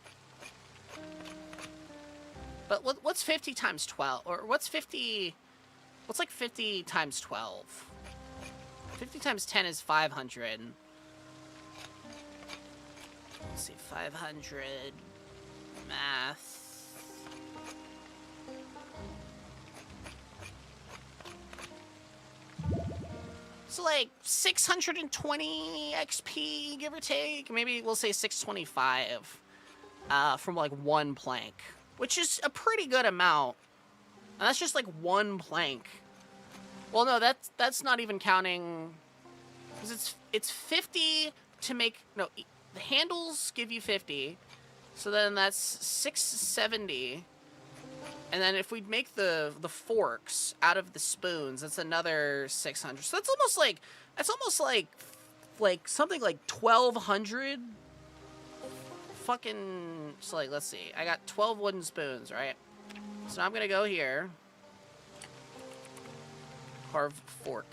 Speaker 1: But what's 50 times 12? Or what's like 50 times 12? 50 times 10 is 500. Let's see, 500. Math. So, like, 620 XP, give or take. Maybe we'll say 625 from, like, one plank. Which is a pretty good amount. And that's just, like, one plank. Well, no, that's not even counting... Because it's 50 to make... No, the handles give you 50. So then that's 670. And then if we make the forks out of the spoons, that's another 600. So that's almost like something like 1,200. Fucking, so like, let's see. I got 12 wooden spoons, right? So now I'm gonna go here. Carve fork.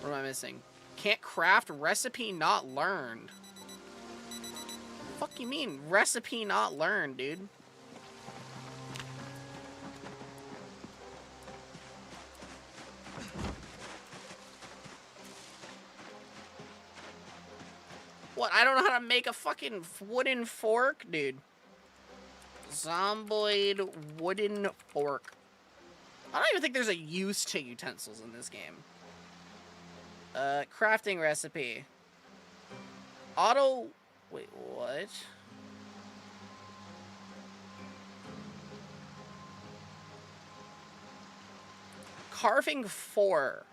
Speaker 1: What am I missing? Can't craft, recipe not learned. Fuck you mean, recipe not learned, dude? What? I don't know how to make a fucking wooden fork? Dude. Zomboid wooden fork. I don't even think there's a use to utensils in this game. Crafting recipe. Auto... Wait, what? Carving 4.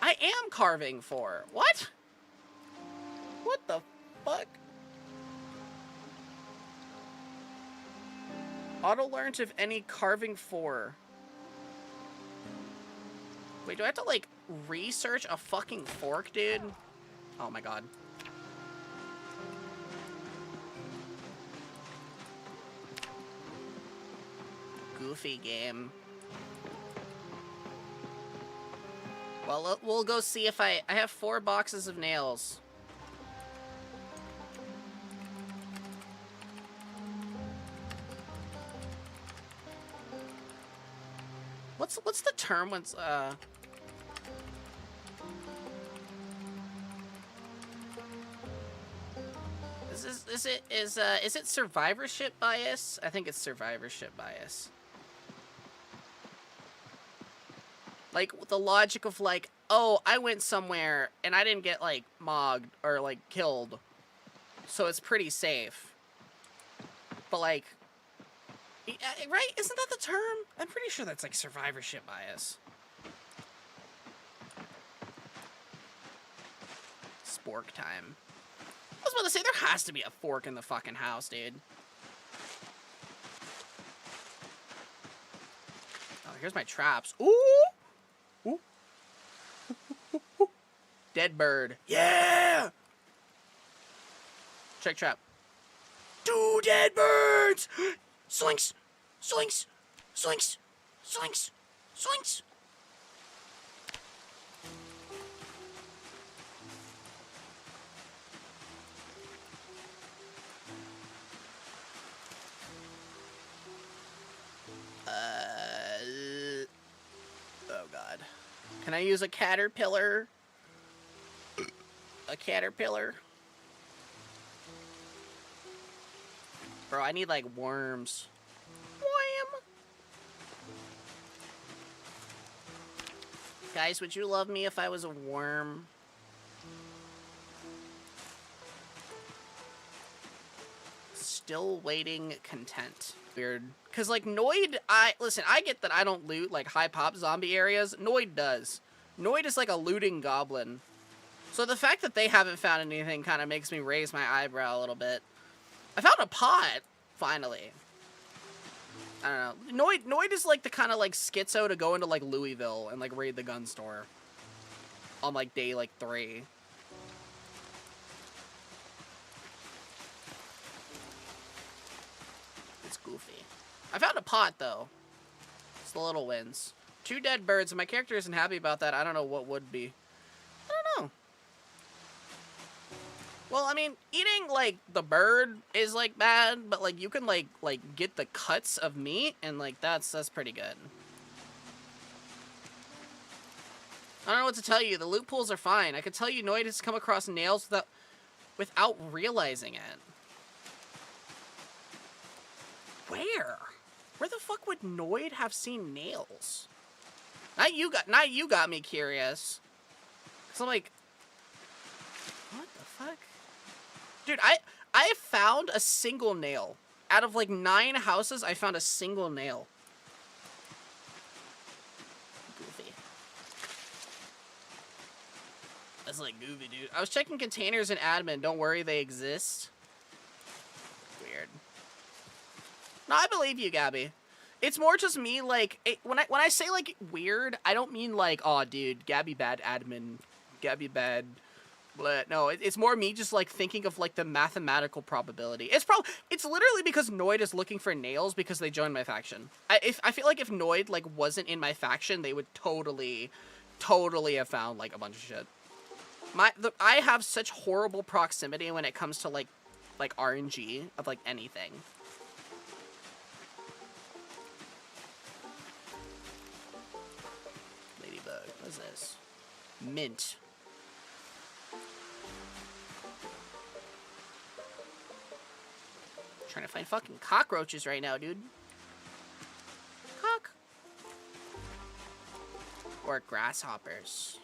Speaker 1: I am carving 4. What? What the fuck? Auto learns if any carving 4. Wait, do I have to, like, research a fucking fork, dude? Oh my god. Goofy game. Well, we'll go see if I have 4 boxes of nails. What's the term when is it survivorship bias? I think it's survivorship bias. Like, the logic of, like, oh, I went somewhere and I didn't get, like, mogged or, like, killed. So it's pretty safe. But, like, right? Isn't that the term? I'm pretty sure that's, like, survivorship bias. Spork time. I was about to say, there has to be a fork in the fucking house, dude. Oh, here's my traps. Ooh! Ooh. Dead bird. Yeah! Check trap. 2 dead birds! Slinks! Slinks! Slinks! Slinks! Slinks! Oh god. Can I use a caterpillar? A caterpillar? Bro, I need, like, worms. Wham! Guys, would you love me if I was a worm? Still waiting content. Weird. Because, like, Noid, listen, I get that I don't loot, like, high-pop zombie areas. Noid does. Noid is like a looting goblin. So the fact that they haven't found anything kind of makes me raise my eyebrow a little bit. I found a pot, finally. I don't know. Noid is like the kind of like schizo to go into like Louisville and like raid the gun store. On like day like 3. It's goofy. I found a pot though. It's the little wins. 2 dead birds, and my character isn't happy about that. I don't know what would be. I don't know. Well, I mean, eating, like, the bird is, like, bad, but, like, you can, like, get the cuts of meat, and, like, that's pretty good. I don't know what to tell you. The loot pools are fine. I could tell you Noid has come across nails without realizing it. Where? Where the fuck would Noid have seen nails? Now you got me curious. Cause I'm like, what the fuck? Dude, I found a single nail. Out of like 9 houses, I found a single nail. Goofy. That's like goofy, dude. I was checking containers in admin. Don't worry, they exist. Weird. No, I believe you, Gabby. It's more just me, like, when I say, like, weird, I don't mean, like, oh, dude, Gabby bad admin, Gabby bad, blah. No, it's more me just, like, thinking of, like, the mathematical probability. It's literally because Noid is looking for nails because they joined my faction. I feel like if Noid, like, wasn't in my faction, they would totally have found, like, a bunch of shit. I have such horrible proximity when it comes to, like RNG of, like, anything. What is this? Mint. Trying to find fucking cockroaches right now, dude. Cock. Or grasshoppers.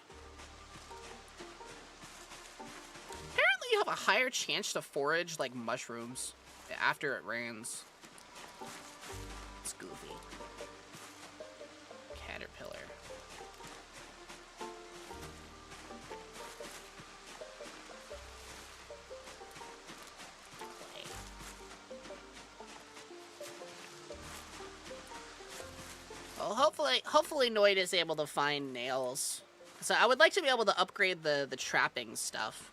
Speaker 1: Apparently you have a higher chance to forage, like, mushrooms after it rains. It's goofy. Caterpillar. Well, hopefully Noid is able to find nails. So I would like to be able to upgrade the trapping stuff.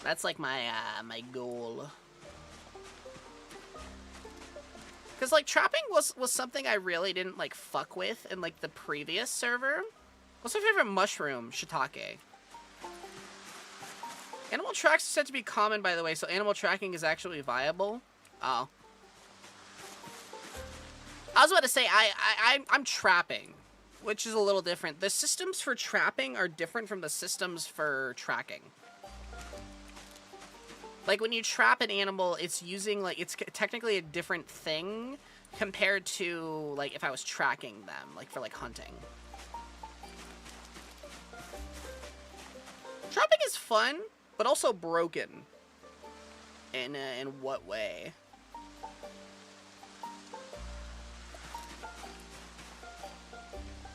Speaker 1: That's like my my goal. Cause like trapping was something I really didn't like fuck with in like the previous server. What's my favorite mushroom? Shiitake. Animal tracks are said to be common, by the way, so animal tracking is actually viable. Oh. I was about to say, I'm trapping, which is a little different. The systems for trapping are different from the systems for tracking. Like, when you trap an animal, it's using, like, it's technically a different thing compared to, like, if I was tracking them, like, for, like, hunting. fun, but also broken. In what way?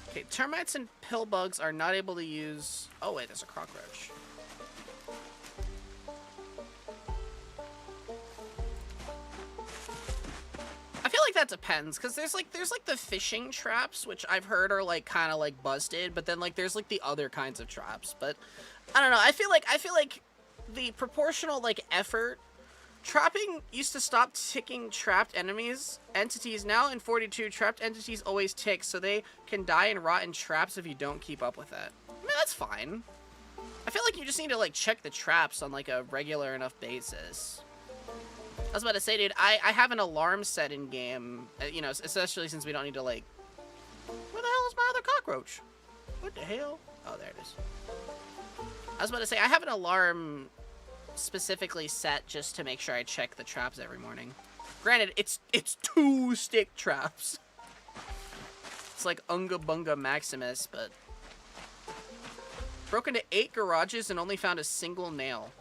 Speaker 1: Okay, termites and pill bugs are not able to use... Oh, wait, there's a cockroach. I feel like that depends, because there's like the fishing traps, which I've heard are like kind of like busted, but then like there's like the other kinds of traps. But I don't know. I feel like the proportional like effort. Trapping used to stop ticking trapped entities. Now in 42, trapped entities always tick, so they can die and rot in traps if you don't keep up with it. I mean, that's fine. I feel like you just need to like check the traps on like a regular enough basis. I was about to say, dude, I have an alarm set in game, you know, especially since we don't need to like... Where the hell is my other cockroach? What the hell? Oh, there it is. I was about to say, I have an alarm specifically set just to make sure I check the traps every morning. Granted, it's 2 stick traps. It's like Unga Bunga Maximus, but... Broke into 8 garages and only found a single nail.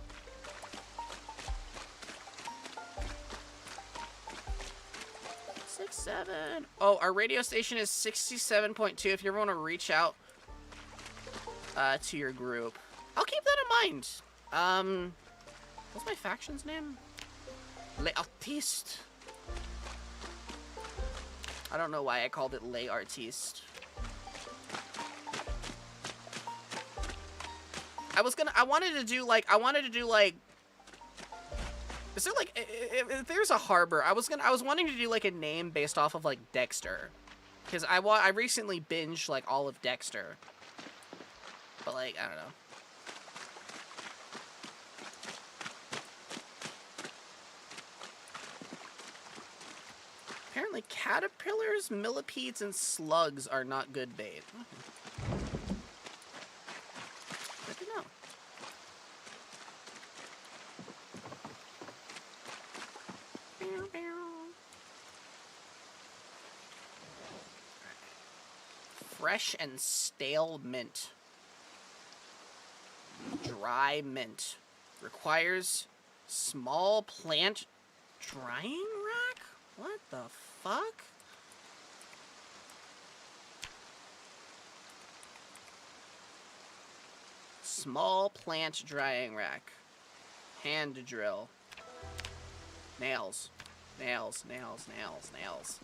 Speaker 1: 7. Oh, our radio station is 67.2 if you ever want to reach out to your group. I'll keep that in mind. What's my faction's name? Les Artistes. I don't know why I called it Les Artistes. I wanted to do like is there like if there's a harbor, I was wanting to do like a name based off of like Dexter, because I recently binged like all of Dexter, but like I don't know. Apparently, caterpillars, millipedes, and slugs are not good bait. Good to know. Fresh and stale mint. Dry mint. Requires small plant drying rack? What the fuck? Small plant drying rack. Hand drill. Nails. Nails, nails, nails, nails.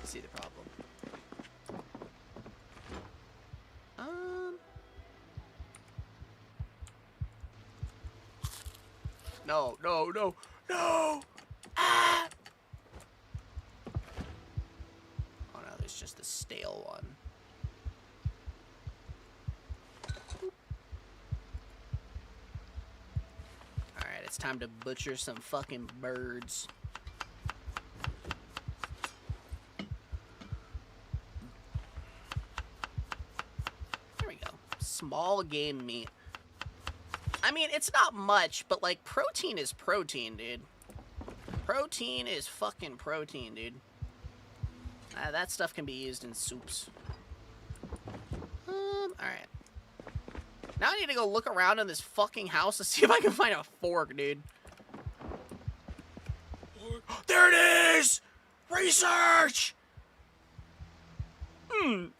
Speaker 1: I see the problem. No, no, no, no! Ah! Oh no, there's just a stale one. Alright, it's time to butcher some fucking birds. There we go. Small game meat. I mean, it's not much, but, like, protein is protein, dude. Protein is fucking protein, dude. That stuff can be used in soups. Alright. Now I need to go look around in this fucking house to see if I can find a fork, dude. There it is! Research!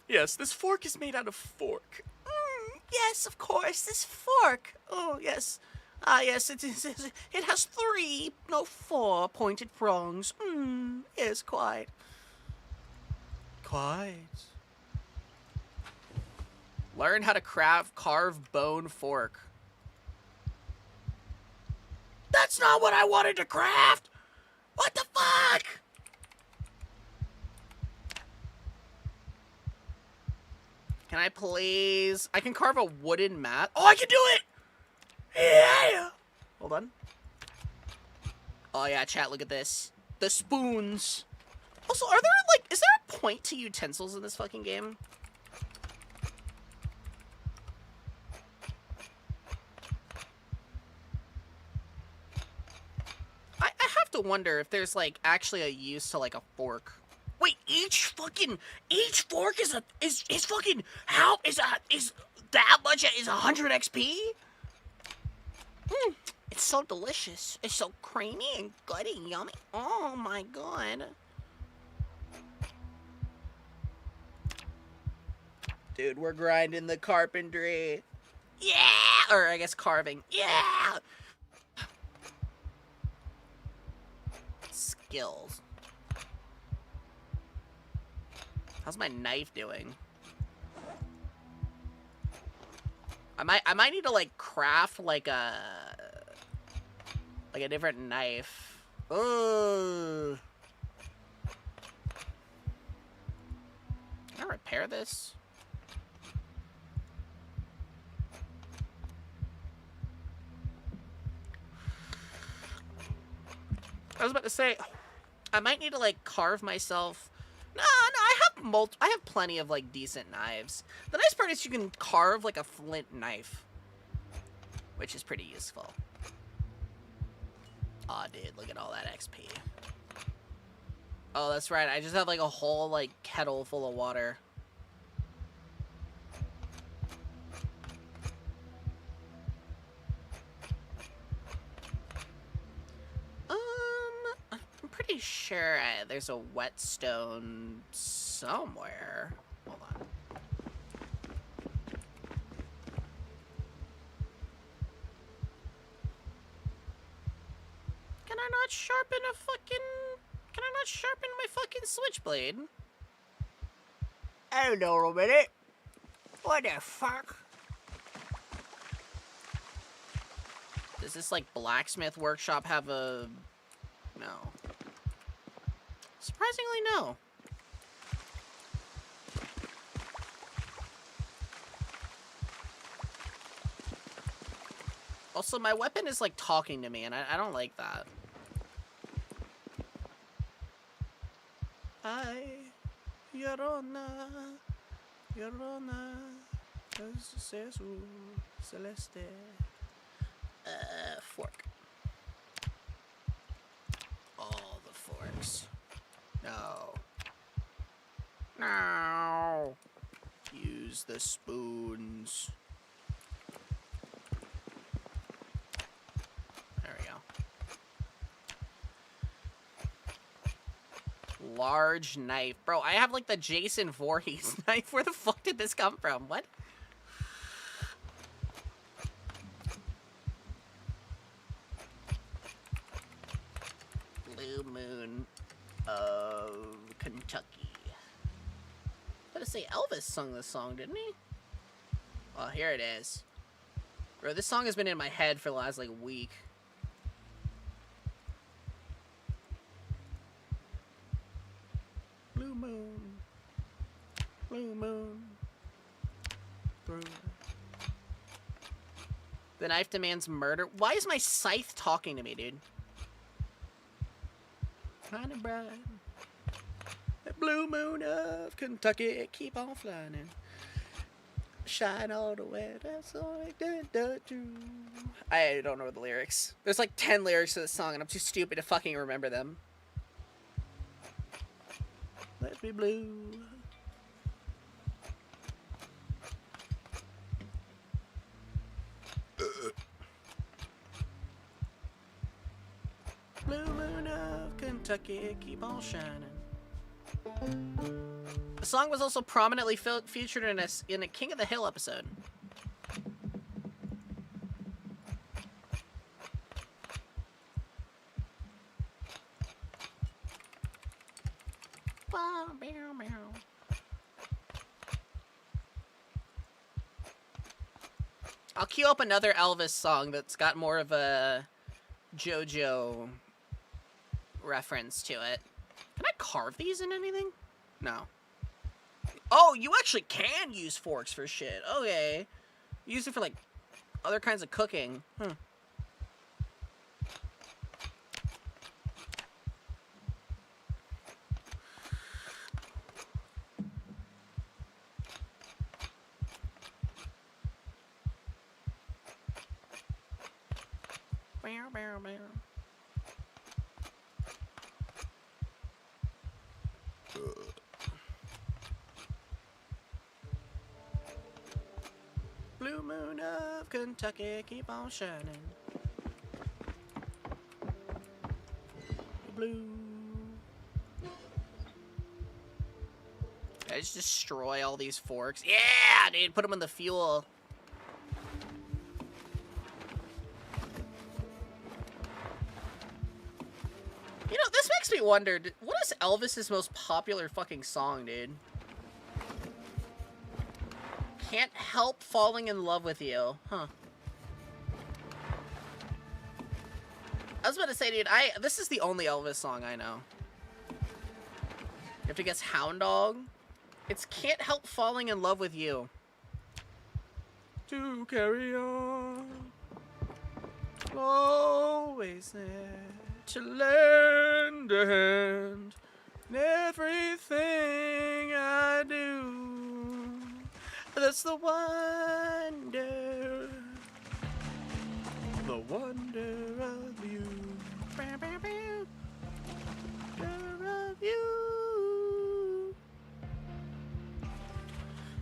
Speaker 1: Yes, this fork is made out of fork. Yes, of course, this fork. Oh, yes. Ah, yes, it has 3, no 4 pointed prongs. Yes, quite. Quite. Learn how to carve bone fork. That's not what I wanted to craft! What the fuck? Can I please? I can carve a wooden mat. Oh, I can do it! Yeah! Hold on. Oh, yeah, chat, look at this. The spoons. Also, are there, like, is there a point to utensils in this fucking game? I have to wonder if there's, like, actually a use to, like, a fork. Wait, each fork is fucking, how, is that much, is 100 XP? It's so delicious. It's so creamy and good and yummy. Oh my god. Dude, we're grinding the carpentry. Yeah! Or I guess carving. Yeah! Skills. How's my knife doing? I might need to like craft like a different knife. Ugh. Can I repair this? I was about to say, I might need to like carve myself. No, I have plenty of like decent knives. The nice part is you can carve like a flint knife, which is pretty useful. Aw, dude, look at all that XP. Oh, that's right. I just have like a whole like kettle full of water. I'm pretty sure there's a whetstone somewhere. Hold on. Can I not sharpen a fucking... Can I not sharpen my fucking switchblade? Hold on a minute. What the fuck? Does this, like, blacksmith workshop have a... No. Surprisingly, no. Also, my weapon is, like, talking to me, and I don't like that. Llorona, Llorona, Celeste. Fork. All the forks. No. No. Use the spoons. There we go. Large knife. Bro, I have like the Jason Voorhees knife. Where the fuck did this come from? What? Blue Moon of Kentucky. I was gonna say Elvis sung this song, didn't he? Well, here it is. Bro, this song has been in my head for the last like week. Blue moon. Blue moon. Blue. The knife demands murder. Why is my scythe talking to me, dude? Shining bright. That blue moon of Kentucky, keep on flying. Shine all the way. That's all I do. I don't know the lyrics. There's like 10 lyrics to this song, and I'm too stupid to fucking remember them. Let's be blue. Blue moon of Kentucky, keep on shining. The song was also prominently featured in a King of the Hill episode. I'll queue up another Elvis song that's got more of a JoJo reference to it. Can I carve these in anything? No. Oh, you actually can use forks for shit. Okay. Use it for, like, other kinds of cooking. Hmm. Bow, bow, bow. Blue moon of Kentucky, keep on shining. blue. I just destroy all these forks. Yeah, dude, put them in the fuel. You know, this makes me wonder, what is Elvis's most popular fucking song, dude? Can't help falling in love with you. Huh. I was about to say, dude, this is the only Elvis song I know. You have to guess Hound Dog. It's Can't Help Falling in Love with You. To carry on. Always there to lend a hand in everything I do. That's the wonder. The wonder of you. Wonder of you.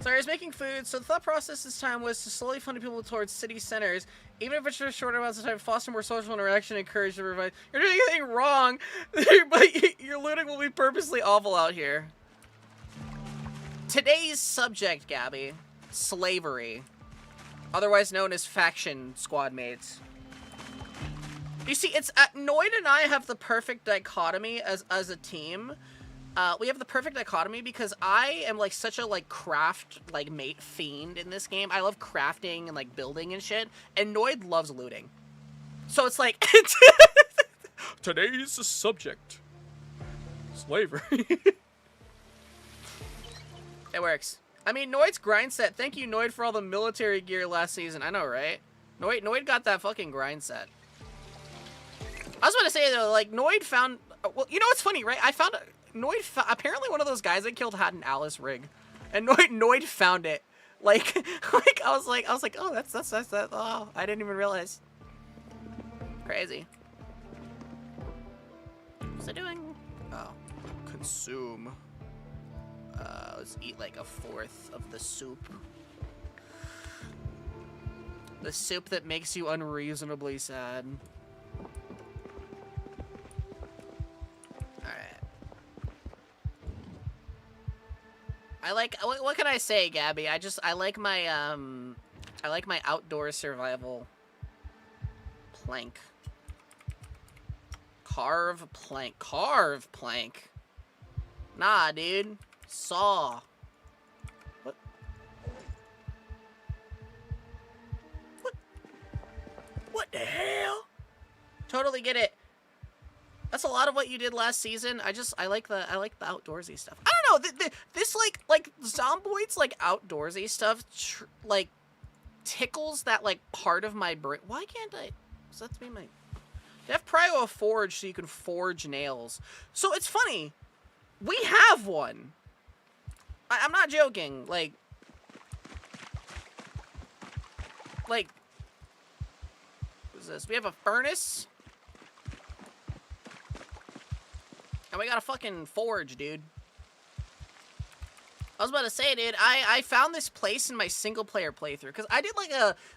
Speaker 1: So I was making food, so the thought process this time was to slowly funnel people towards city centers, even if it's for short amounts of time, foster more social interaction, encourage to revive. You're doing anything wrong, but your looting will be purposely awful out here. Today's subject, Gabby, slavery, otherwise known as faction squad mates. You see, it's Noid and I have the perfect dichotomy as a team. We have the perfect dichotomy because I am like such a like craft like mate fiend in this game. I love crafting and like building and shit, and Noid loves looting. So it's like today's subject, slavery. It works. I mean, Noid's grind set. Thank you, Noid, for all the military gear last season. I know, right? Noid got that fucking grind set. I was about to say though, like Noid found. Well, you know what's funny, right? I found Noid. Apparently, one of those guys I killed had an Alice rig, and Noid found it. Like I was like, oh, that's that. Oh, I didn't even realize. Crazy. What's it doing? Oh, consume. Let's eat like a fourth of the soup. The soup that makes you unreasonably sad. Alright. I like, what can I say, Gabby? I like my outdoor survival plank. Carve plank. Nah, dude. Saw. What? What the hell? Totally get it. That's a lot of what you did last season. I like the outdoorsy stuff. I don't know. This like Zomboid's like outdoorsy stuff like tickles that like part of my brain. Why can't I? So that's me my. They have Prio a forge so you can forge nails. So it's funny. We have one. I'm not joking. Like, what is this? We have a furnace. And we got a fucking forge, dude. I was about to say, dude, I found this place in my single-player playthrough. Because I did,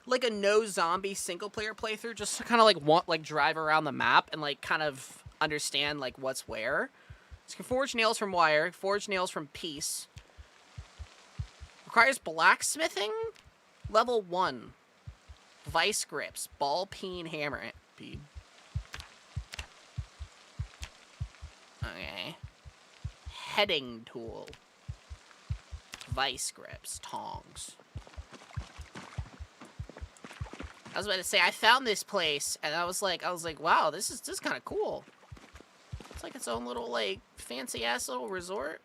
Speaker 1: like a no-zombie single-player playthrough just to kind of, like, drive around the map and, like, kind of understand, like, what's where. So you can forge nails from wire, forge nails from piece. Requires blacksmithing, level 1. Vice grips, ball peen hammer. Okay. Heading tool. Vice grips, tongs. I was about to say, I found this place, and I was like, wow, this is kind of cool. It's like its own little, like, fancy-ass little resort.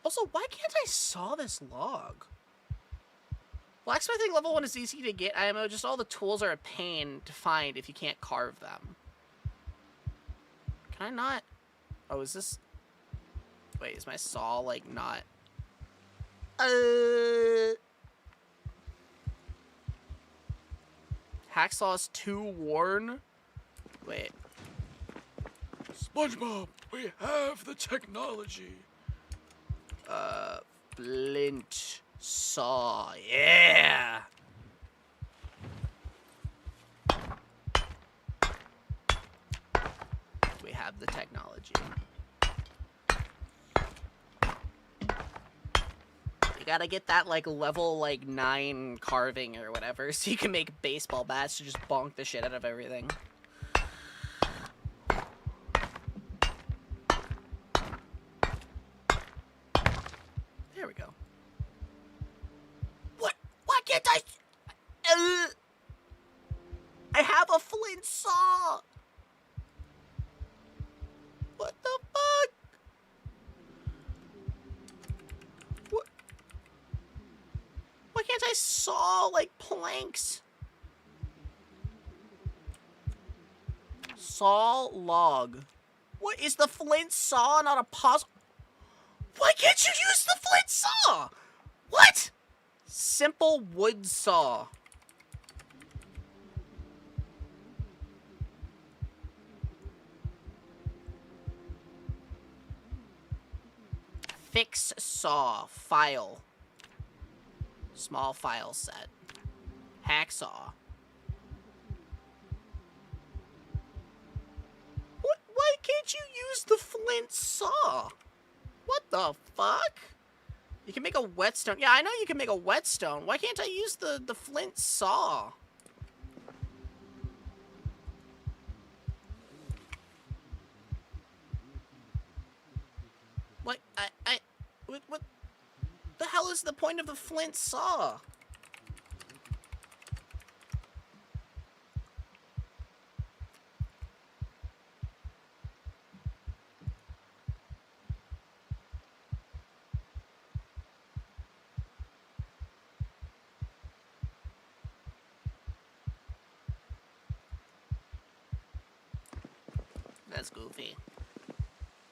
Speaker 1: Also, why can't I saw this log? Blacksmithing level 1 is easy to get IMO, just all the tools are a pain to find if you can't carve them. Can I not? Oh, is this... Wait, is my saw, like, not... Hacksaw's too worn? Wait.
Speaker 3: SpongeBob, we have the technology.
Speaker 1: Flint saw. Yeah! technology. You gotta get that, like, level, like, 9 carving or whatever, so you can make baseball bats to just bonk the shit out of everything. There we go. What? Why can't I? I have a flint saw! What the fuck? What? Why can't I saw, like, planks? Saw log. What, is the flint saw not a puzzle? Why can't you use the flint saw? What? Simple wood saw. Fix saw. File. Small file set. Hacksaw. What? Why can't you use the flint saw? What the fuck? You can make a whetstone. Yeah, I know you can make a whetstone. Why can't I use the flint saw? What? What the hell is the point of the flint saw? That's goofy.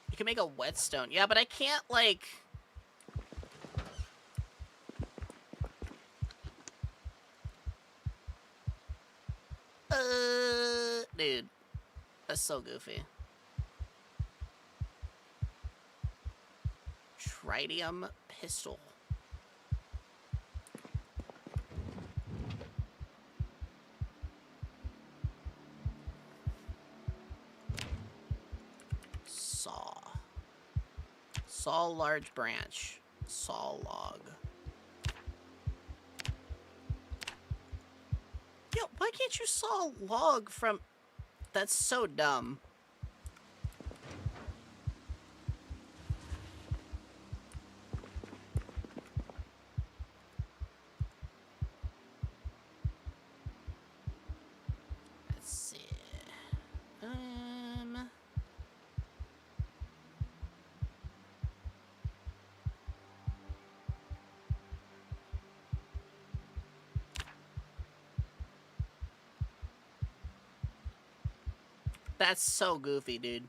Speaker 1: You can make a whetstone. Yeah, but I can't, like... Dude. That's so goofy. Tritium pistol. Saw. Saw large branch. Saw log. Yo, why can't you saw a log from... That's so dumb. Let's see. That's so goofy, dude.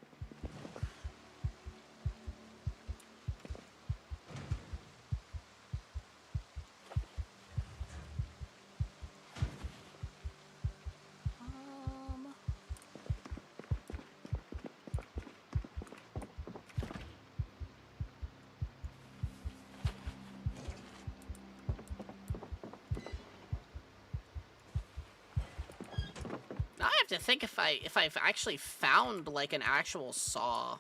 Speaker 1: Now I have to think if I've actually found like an actual saw.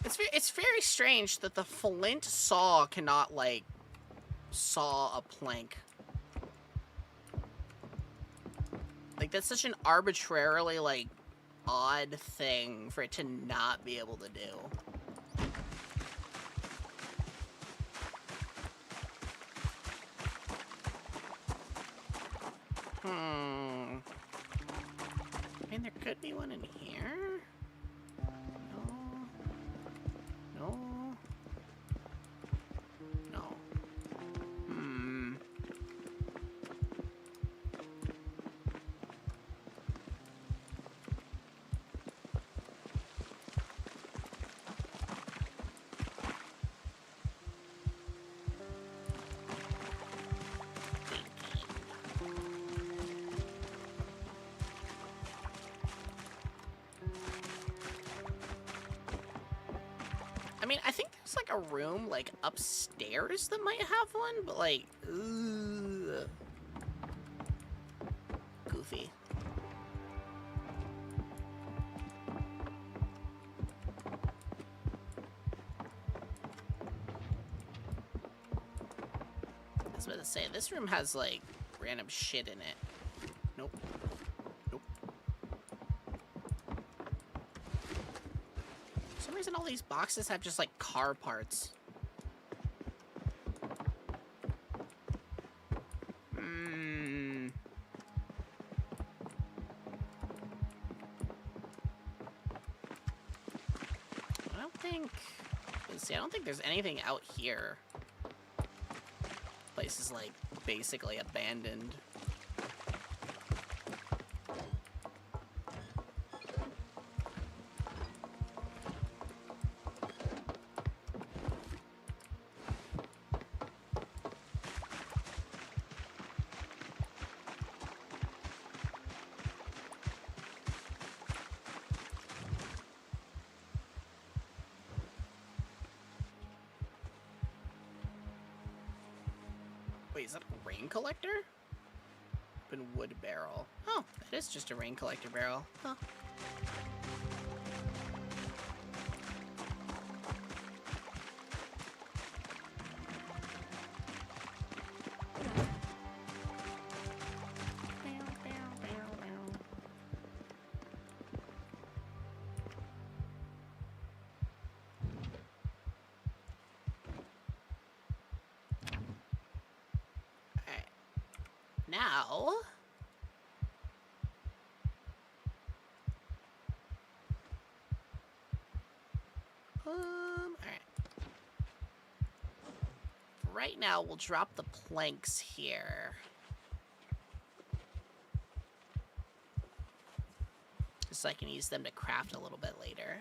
Speaker 1: It's very strange that the flint saw cannot like saw a plank. Like that's such an arbitrarily like odd thing for it to not be able to do. I mean, there could be one in here. No. No. No. I mean, I think there's like a room like upstairs that might have one, but like, ugh. Goofy. was about to say, this room has, like, random shit in it. Nope. Nope. For some reason, all these boxes have just, like, car parts. I don't think there's anything out here. Place is, like, basically abandoned. Wait, is that a rain collector? Open wood barrel. Oh, it is just a rain collector barrel. Huh. Now, alright. Right now, we'll drop the planks here. Just so I can use them to craft a little bit later.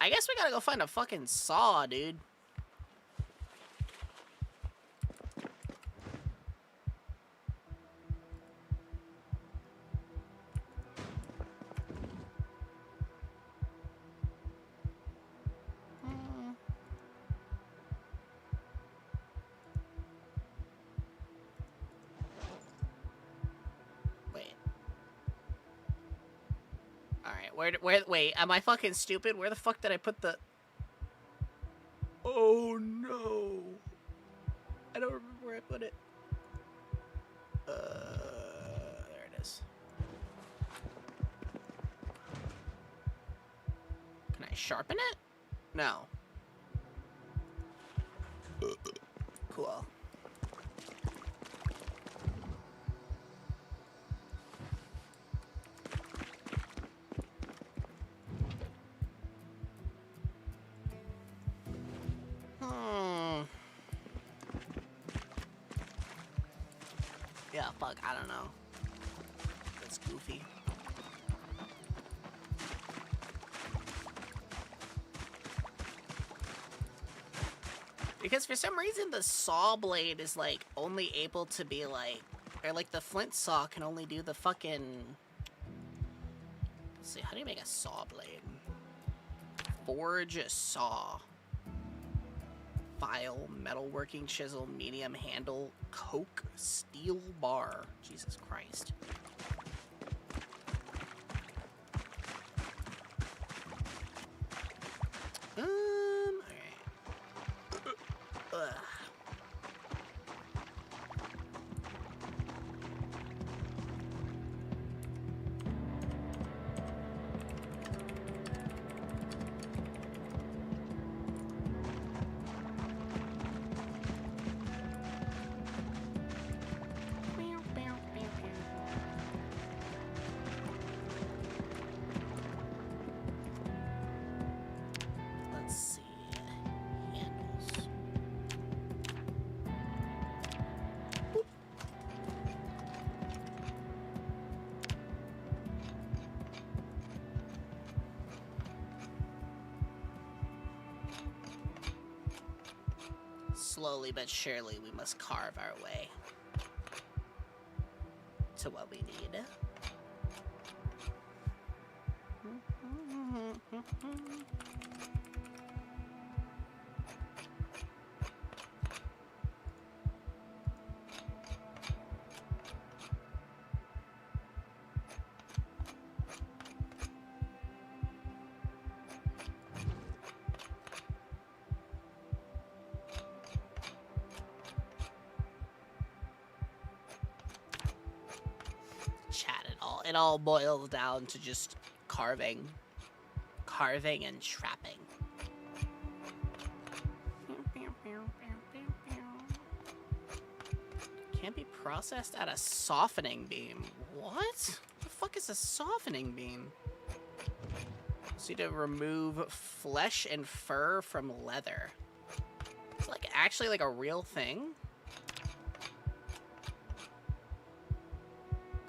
Speaker 1: I guess we gotta go find a fucking saw, dude. Wait, am I fucking stupid? Where the fuck did I put the... Oh, no. I don't remember where I put it. There it is. Can I sharpen it? No. Cool. Yeah, fuck, I don't know. That's goofy. Because for some reason the saw blade is like only able to be like, or like the flint saw can only do the fucking... Let's see, how do you make a saw blade? Forge a saw. File, metalworking chisel, medium handle, coke, steel bar. Jesus Christ. Okay. Ugh. Slowly but surely, we must carve our way to what we need. all boils down to just carving and trapping. Can't be processed at a softening beam. What? The fuck is a softening beam? So you need to remove flesh and fur from leather. It's like actually like a real thing.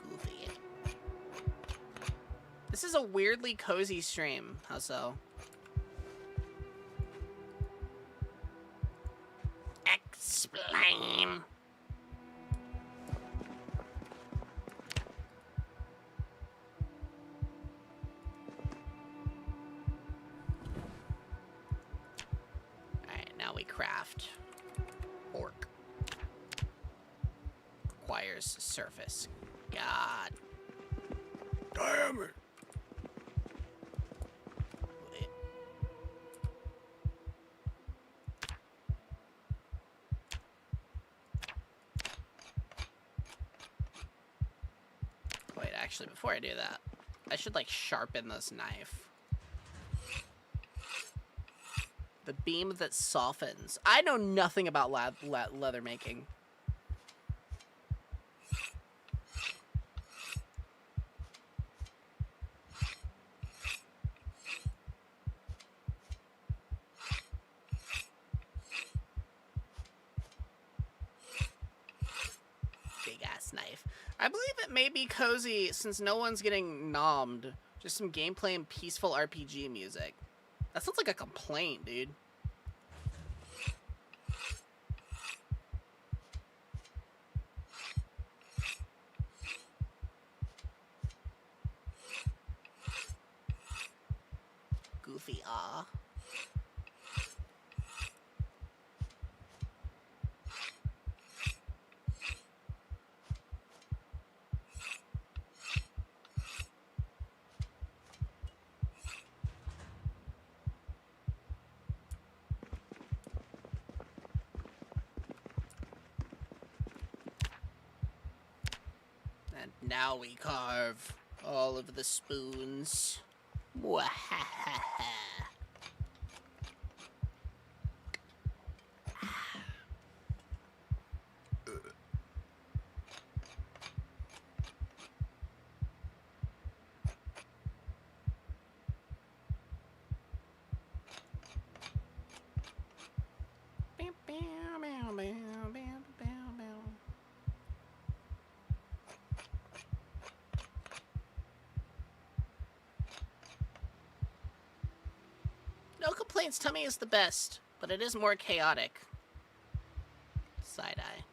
Speaker 1: Goofy. This is a weirdly cozy stream. How so? Explain. Alright, now we craft. Orc. Requires surface. God.
Speaker 3: Damn it.
Speaker 1: Wait, actually, before I do that, I should, like, sharpen this knife. The beam that softens. I know nothing about leather making. Big-ass knife. I believe it may be cozy since no one's getting nommed. Just some gameplay and peaceful RPG music. That sounds like a complaint, dude. Goofy, ah. And now we carve all of the spoons. Mwahaha. No complaints, Tummy is the best, but it is more chaotic. Side-eye.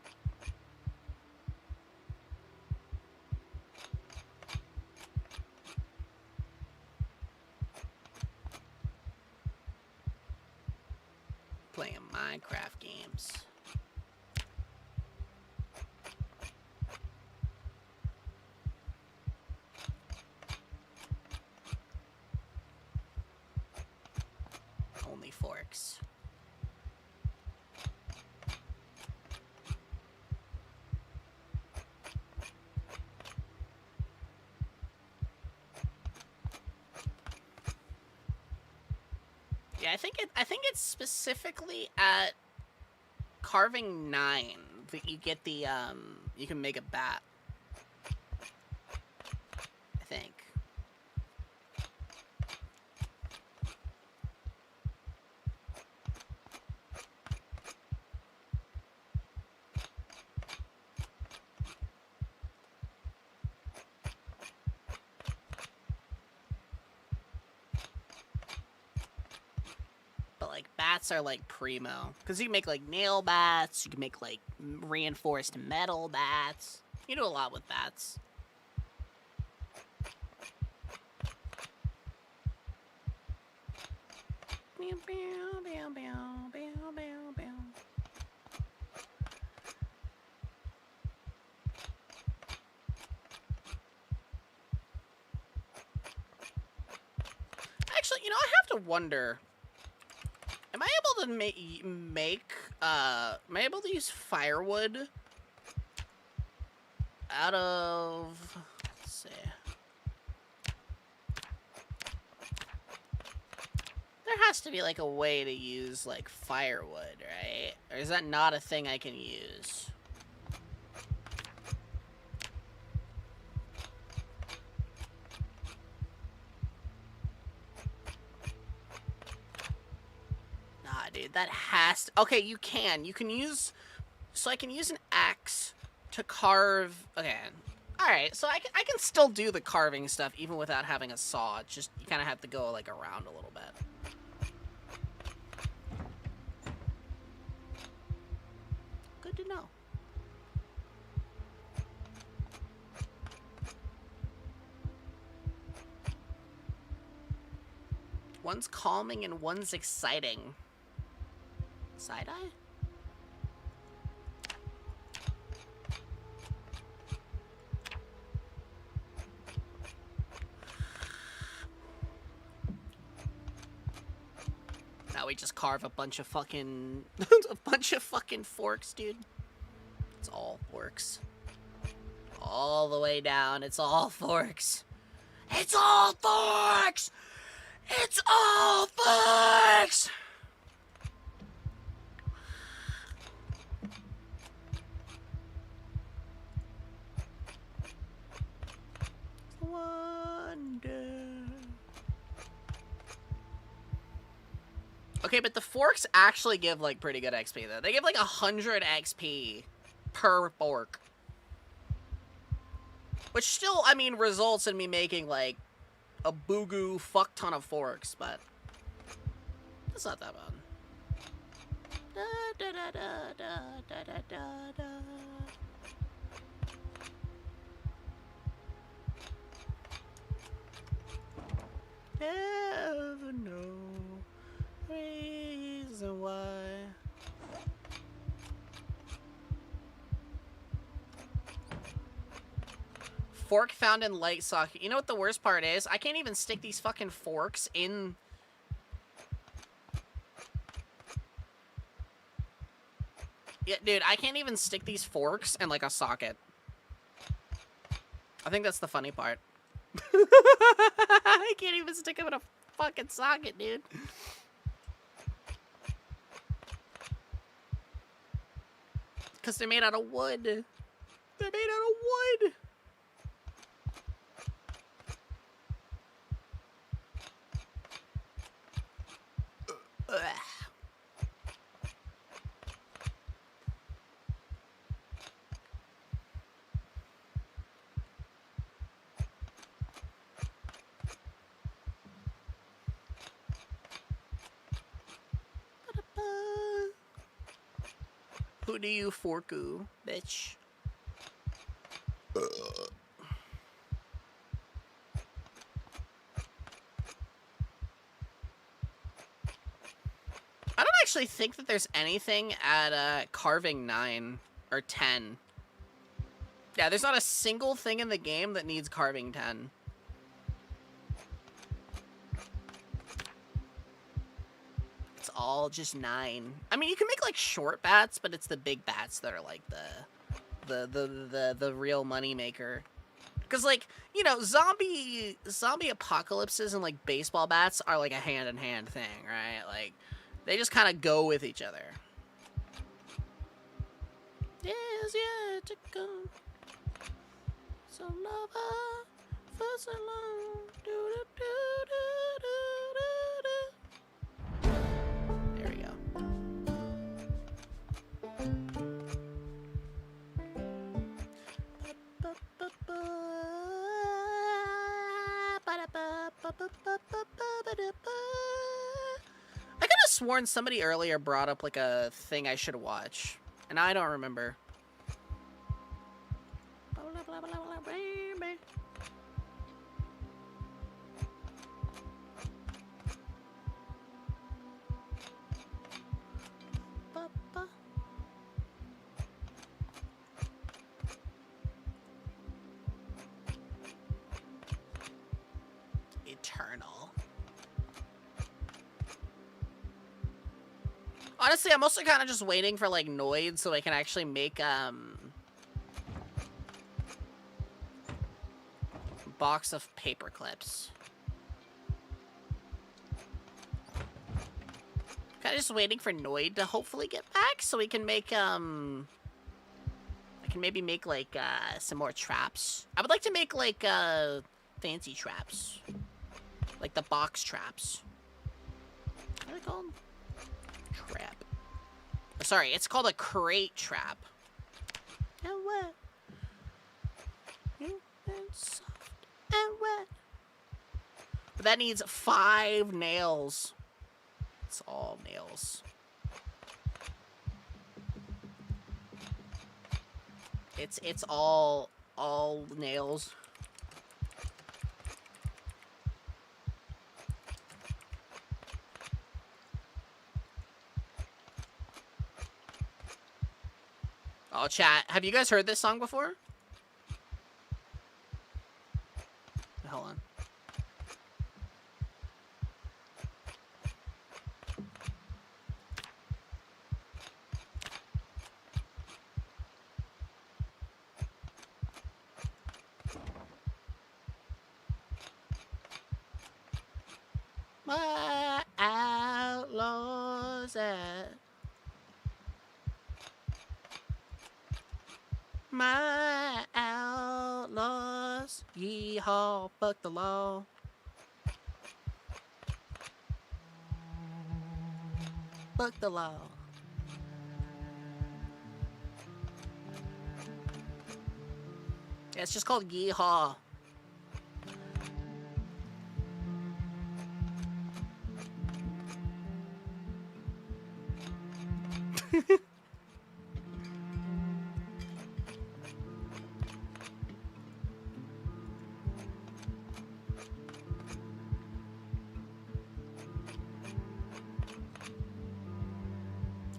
Speaker 1: Playing Minecraft games. Only forks. Yeah, I think it's specifically at carving 9 that you get the you can make a bat. I think. Like, bats are like primo, because you can make like nail bats, you can make like reinforced metal bats. You do a lot with bats. Actually, you know, I have to wonder. Am I able to am I able to use firewood out of, let's see. There has to be, like, a way to use, like, firewood, right? Or is that not a thing I can use? Nah, dude, that has to... Okay, you can. You can use... So I can use an axe to carve... Okay. Alright, so I can still do the carving stuff even without having a saw. It's just, you kind of have to go, like, around a little bit. Good to know. One's calming and one's exciting. Side-eye? Now we just carve a bunch of fucking... a bunch of fucking forks, dude. It's all forks. All the way down, it's all forks. It's all forks! It's all forks! Wonder. Okay, but the forks actually give, like, pretty good XP, though. They give, like, 100 XP per fork. Which still, I mean, results in me making, like, a boogoo fuck ton of forks, but it's not that bad. Da, da, da, da, da, da, da, da. Never know reason why. Fork found in light socket. You know what the worst part is? I can't even stick these fucking forks in... Yeah, dude, I can't even stick these forks in, like, a socket. I think that's the funny part. I can't even stick them in a fucking socket, dude. Because they're made out of wood. They're made out of wood. Ugh. Who do you forku, bitch? I don't actually think that there's anything at carving 9 or 10. Yeah, there's not a single thing in the game that needs carving 10. It's all just 9. I mean, you can make like short bats, but it's the big bats that are like the real money maker. Because, like, you know, zombie apocalypses and like baseball bats are like a hand-in-hand thing, right? Like, they just kind of go with each other. Yes, yeah, to come. So lover for so long. Do, do, do, do, do, do, do. There we go. I could have sworn somebody earlier brought up like a thing I should watch, and I don't remember. Eternal. Honestly, I'm also kind of just waiting for like Noid so I can actually make box of paper clips. Kind of just waiting for Noid to hopefully get back so we can make, I can maybe make, like, some more traps. I would like to make, like, fancy traps. Like the box traps. What are they called? Trap. Oh, sorry, it's called a crate trap. And wet. And soft and wet. But that needs 5 nails. It's all nails. It's all nails. Oh, chat. Have you guys heard this song before? Hold on. My outlaws at my outlaws, yeehaw, fuck the law. Fuck the law. Yeah, it's just called yeehaw.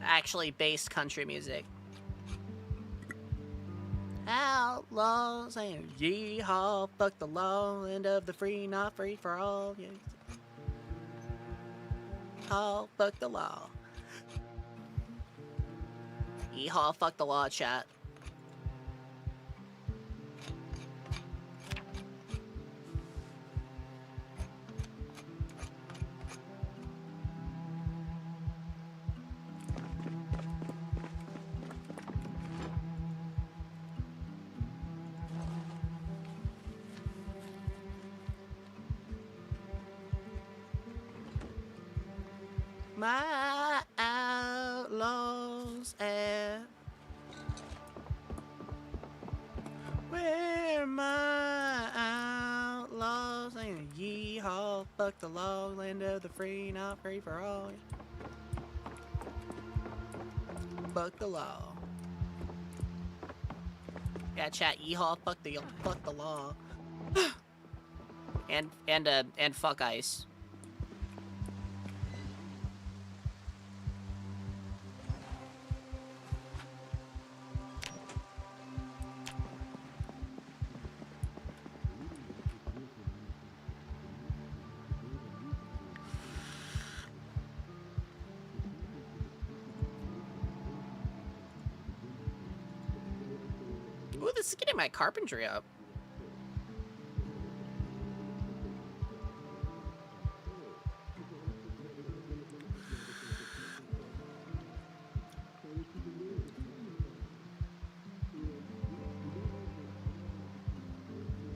Speaker 1: Actually based country music. Outlaws and yeehaw, fuck the law, end of the free, not free for all. Yeah. Oh, fuck the law. Yeehaw, fuck the law, chat. My outlaws at where my outlaws and yeehaw, fuck the law, land of the free, not free for all. Fuck the law. Yeah, chat, yeehaw, fuck the law. and fuck ice. Ooh, this is getting my carpentry up.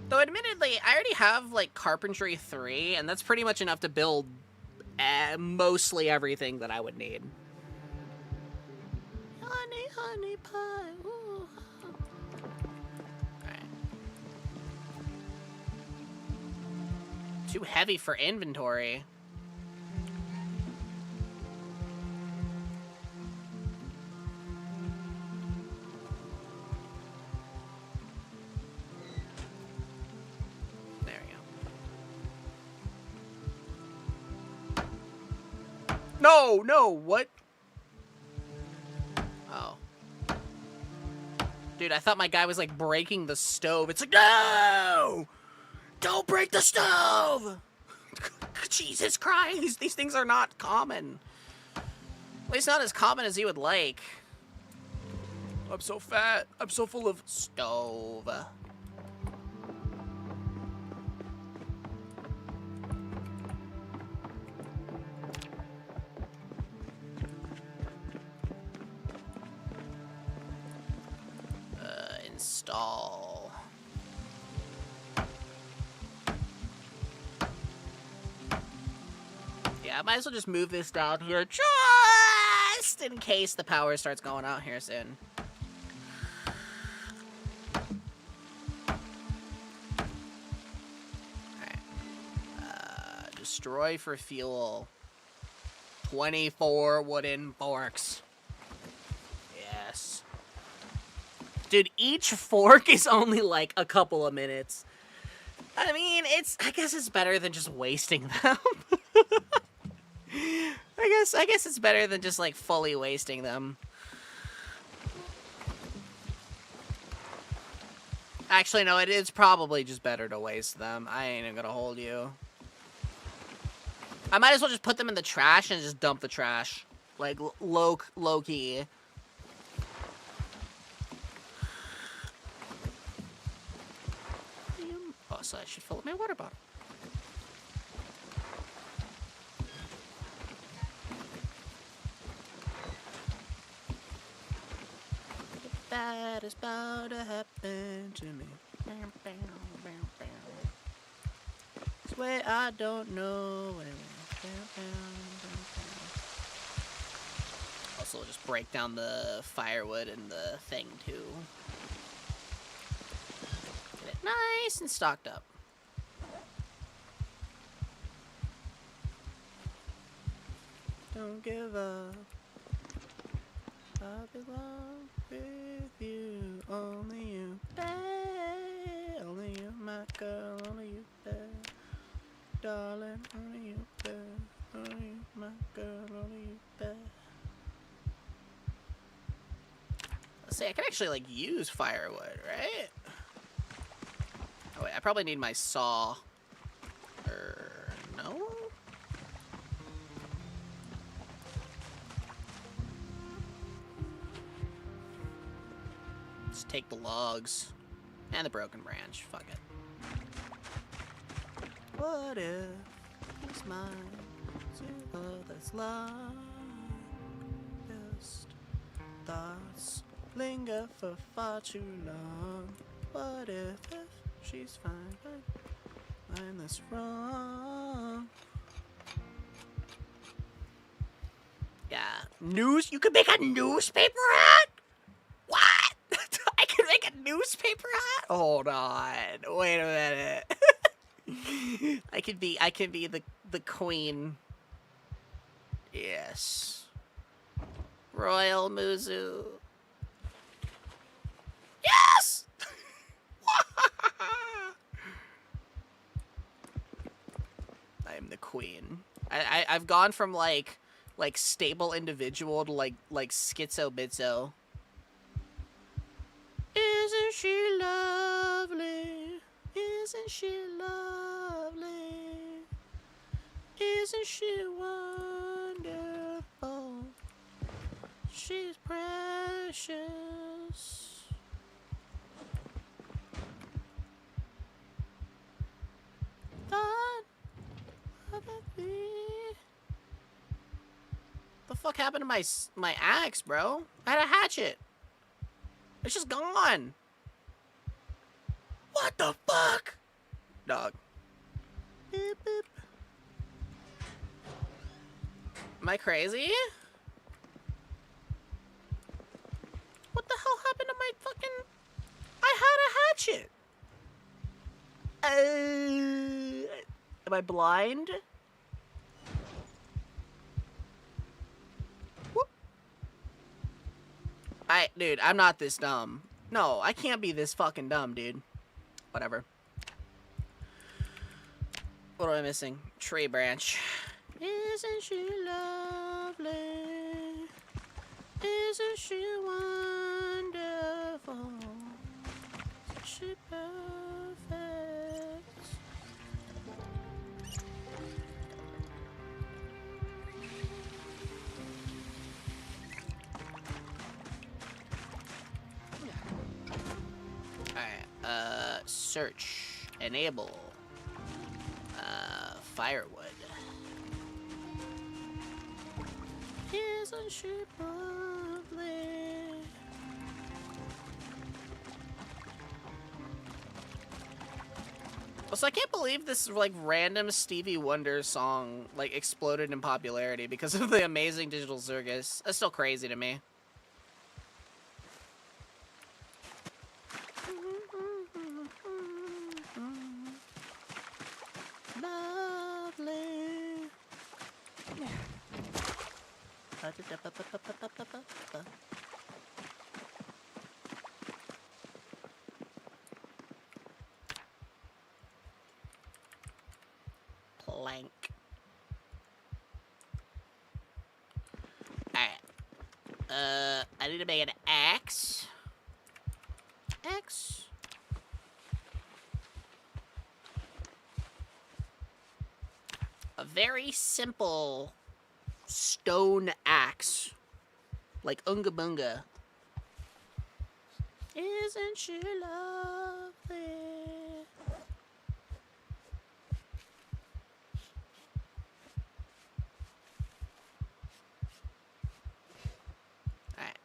Speaker 1: Though admittedly, I already have, like, Carpentry 3, and that's pretty much enough to build mostly everything that I would need. Honey, honey pie, ooh. Alright. Too heavy for inventory. No, no, what? Oh. Dude, I thought my guy was, like, breaking the stove. It's like, no! Don't break the stove! Jesus Christ, these things are not common. At least not as common as you would like. I'm so fat. I'm so full of stove. install. Yeah, I might as well just move this down here just in case the power starts going out here soon. Alright. Destroy for fuel. 24 wooden forks. Yes. Dude, each fork is only like a couple of minutes. I mean, I guess it's better than just wasting them. I guess it's better than just like fully wasting them. Actually, no, it's probably just better to waste them. I ain't even gonna hold you. I might as well just put them in the trash and just dump the trash. Like, low key. Oh, so I should fill up my water bottle. That is about to happen to me. Bam, bam, bam, bam. Swear I don't know what it is. Bam, bam, bam, bam. Also, just break down the firewood and the thing too. Get it nice and stocked up. Don't give up. I belong with you, only you, babe. Only you, my girl, only you, babe. Darling, only you, babe. Only you, my girl, only you, babe. Let's see, I can actually, like, use firewood, right? Oh, wait, I probably need my saw. No? Let's take the logs. And the broken branch. Fuck it. What if it's mine to others' longest thoughts linger for far too long? What if she's fine, but I'm this wrong? Yeah. You could make a newspaper hat? What? I can make a newspaper hat? Hold on. Wait a minute. I can be the queen. Yes. Royal Muzu. Yes! I am the queen. I've gone from like stable individual to like schizo-bizzo. Isn't she lovely? Isn't she lovely? Isn't she wonderful? She's precious. Thought of it. The fuck happened to my axe, bro? I had a hatchet. It's just gone. What the fuck? Dog. Beep, beep. Am I crazy? What the hell happened to my fucking... I had a hatchet. Am I blind? Whoop. Dude, I'm not this dumb. No, I can't be this fucking dumb, dude. Whatever. What am I missing? Tree branch. Isn't she lovely? Isn't she wonderful? Isn't she perfect? Alright, search. Enable. Firewood. Isn't she lovely? So I can't believe this like random Stevie Wonder song like exploded in popularity because of the amazing digital circus. That's still crazy to me. Lovely. Plank. Alright. I need to make an axe. Axe. A very simple stone axe. Like Unga Bunga. Isn't she lovely? Alright.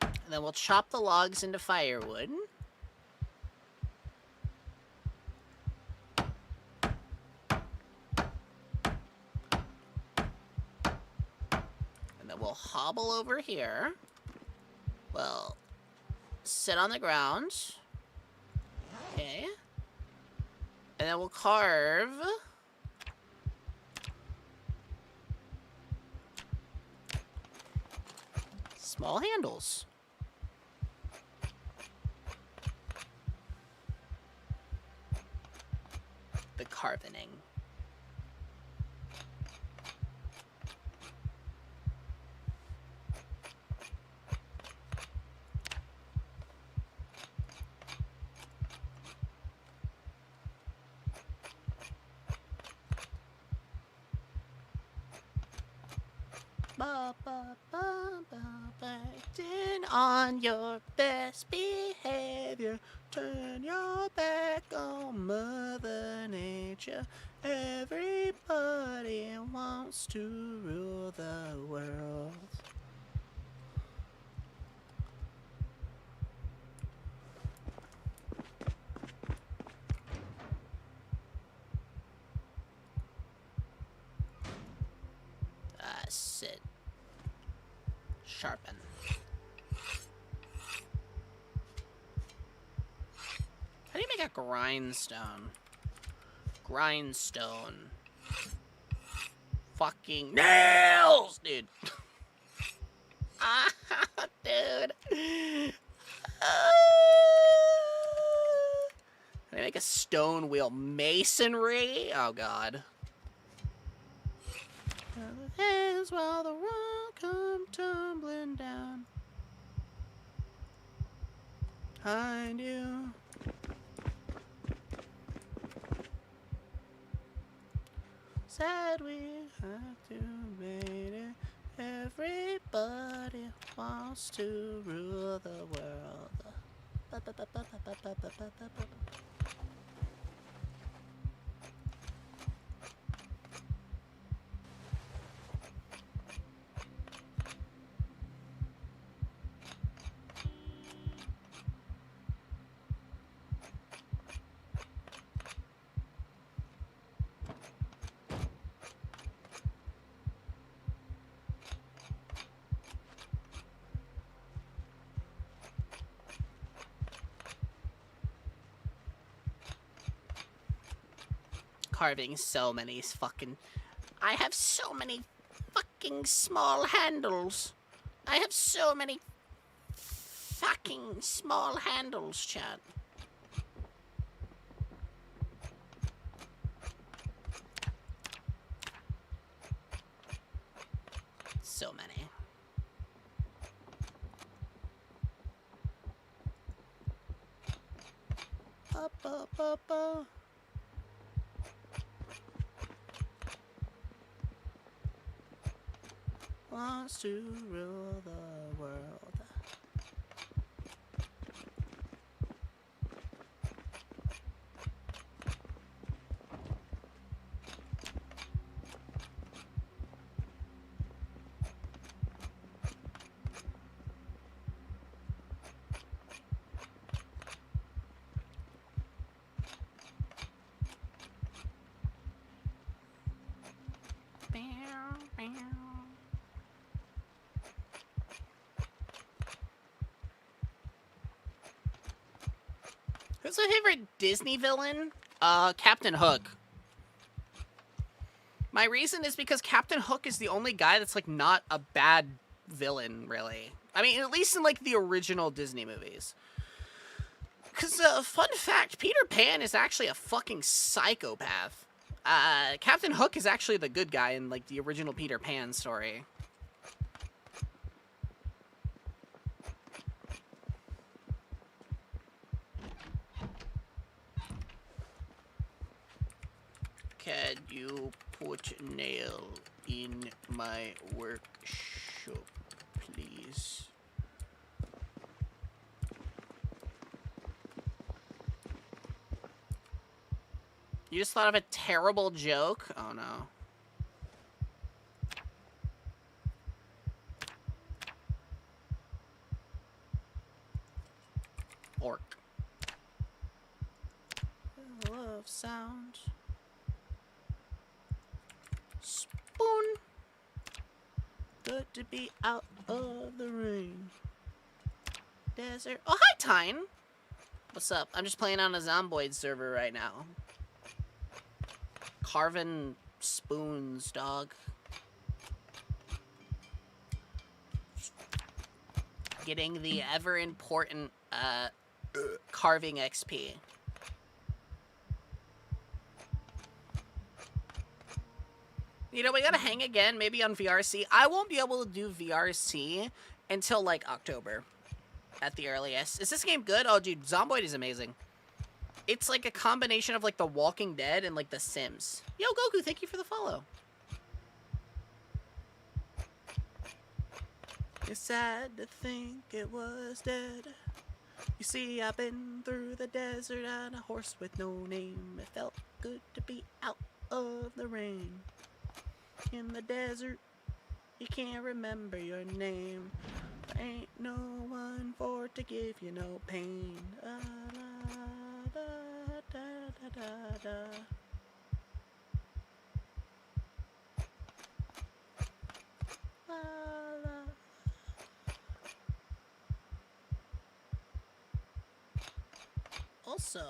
Speaker 1: And then we'll chop the logs into firewood. We'll hobble over here. We'll sit on the ground. Okay. And then we'll carve small handles. The carvening. Acting on your best behavior. Turn your back on Mother Nature. Everybody wants to rule the world. Sit. Sharpen. How do you make a grindstone? Grindstone. Fucking nails, dude. Ah, dude. How do you make a stone wheel? Masonry? Oh, God. Hands while the rock come tumbling down behind you. Said we have to make it. Everybody wants to rule the world. Carving so many fucking... I have so many fucking small handles. I have so many fucking small handles, chat. So many. Up, up, up, up. Wants to rule the world. Who's my favorite Disney villain? Captain Hook. My reason is because Captain Hook is the only guy that's, like, not a bad villain, really. I mean, at least in, like, the original Disney movies. Because, fun fact, Peter Pan is actually a fucking psychopath. Captain Hook is actually the good guy in, like, the original Peter Pan story. Can you put nail in my workshop, please? You just thought of a terrible joke? Oh no. Orc. I love sound. Spoon. Good to be out of the rain. Desert. Oh, hi, Tyne. What's up? I'm just playing on a Zomboid server right now. Carving spoons, dog. Getting the ever important carving XP. You know, we gotta hang again, maybe on VRC. I won't be able to do VRC until, like, October at the earliest. Is this game good? Oh, dude, Zomboid is amazing. It's like a combination of, like, The Walking Dead and, like, The Sims. Yo, Goku, thank you for the follow. It's sad to think it was dead. You see, I've been through the desert on a horse with no name. It felt good to be out of the rain. In the desert, you can't remember your name. There ain't no one for to give you no pain. Da, da, da, da, da, da. La, la. Also,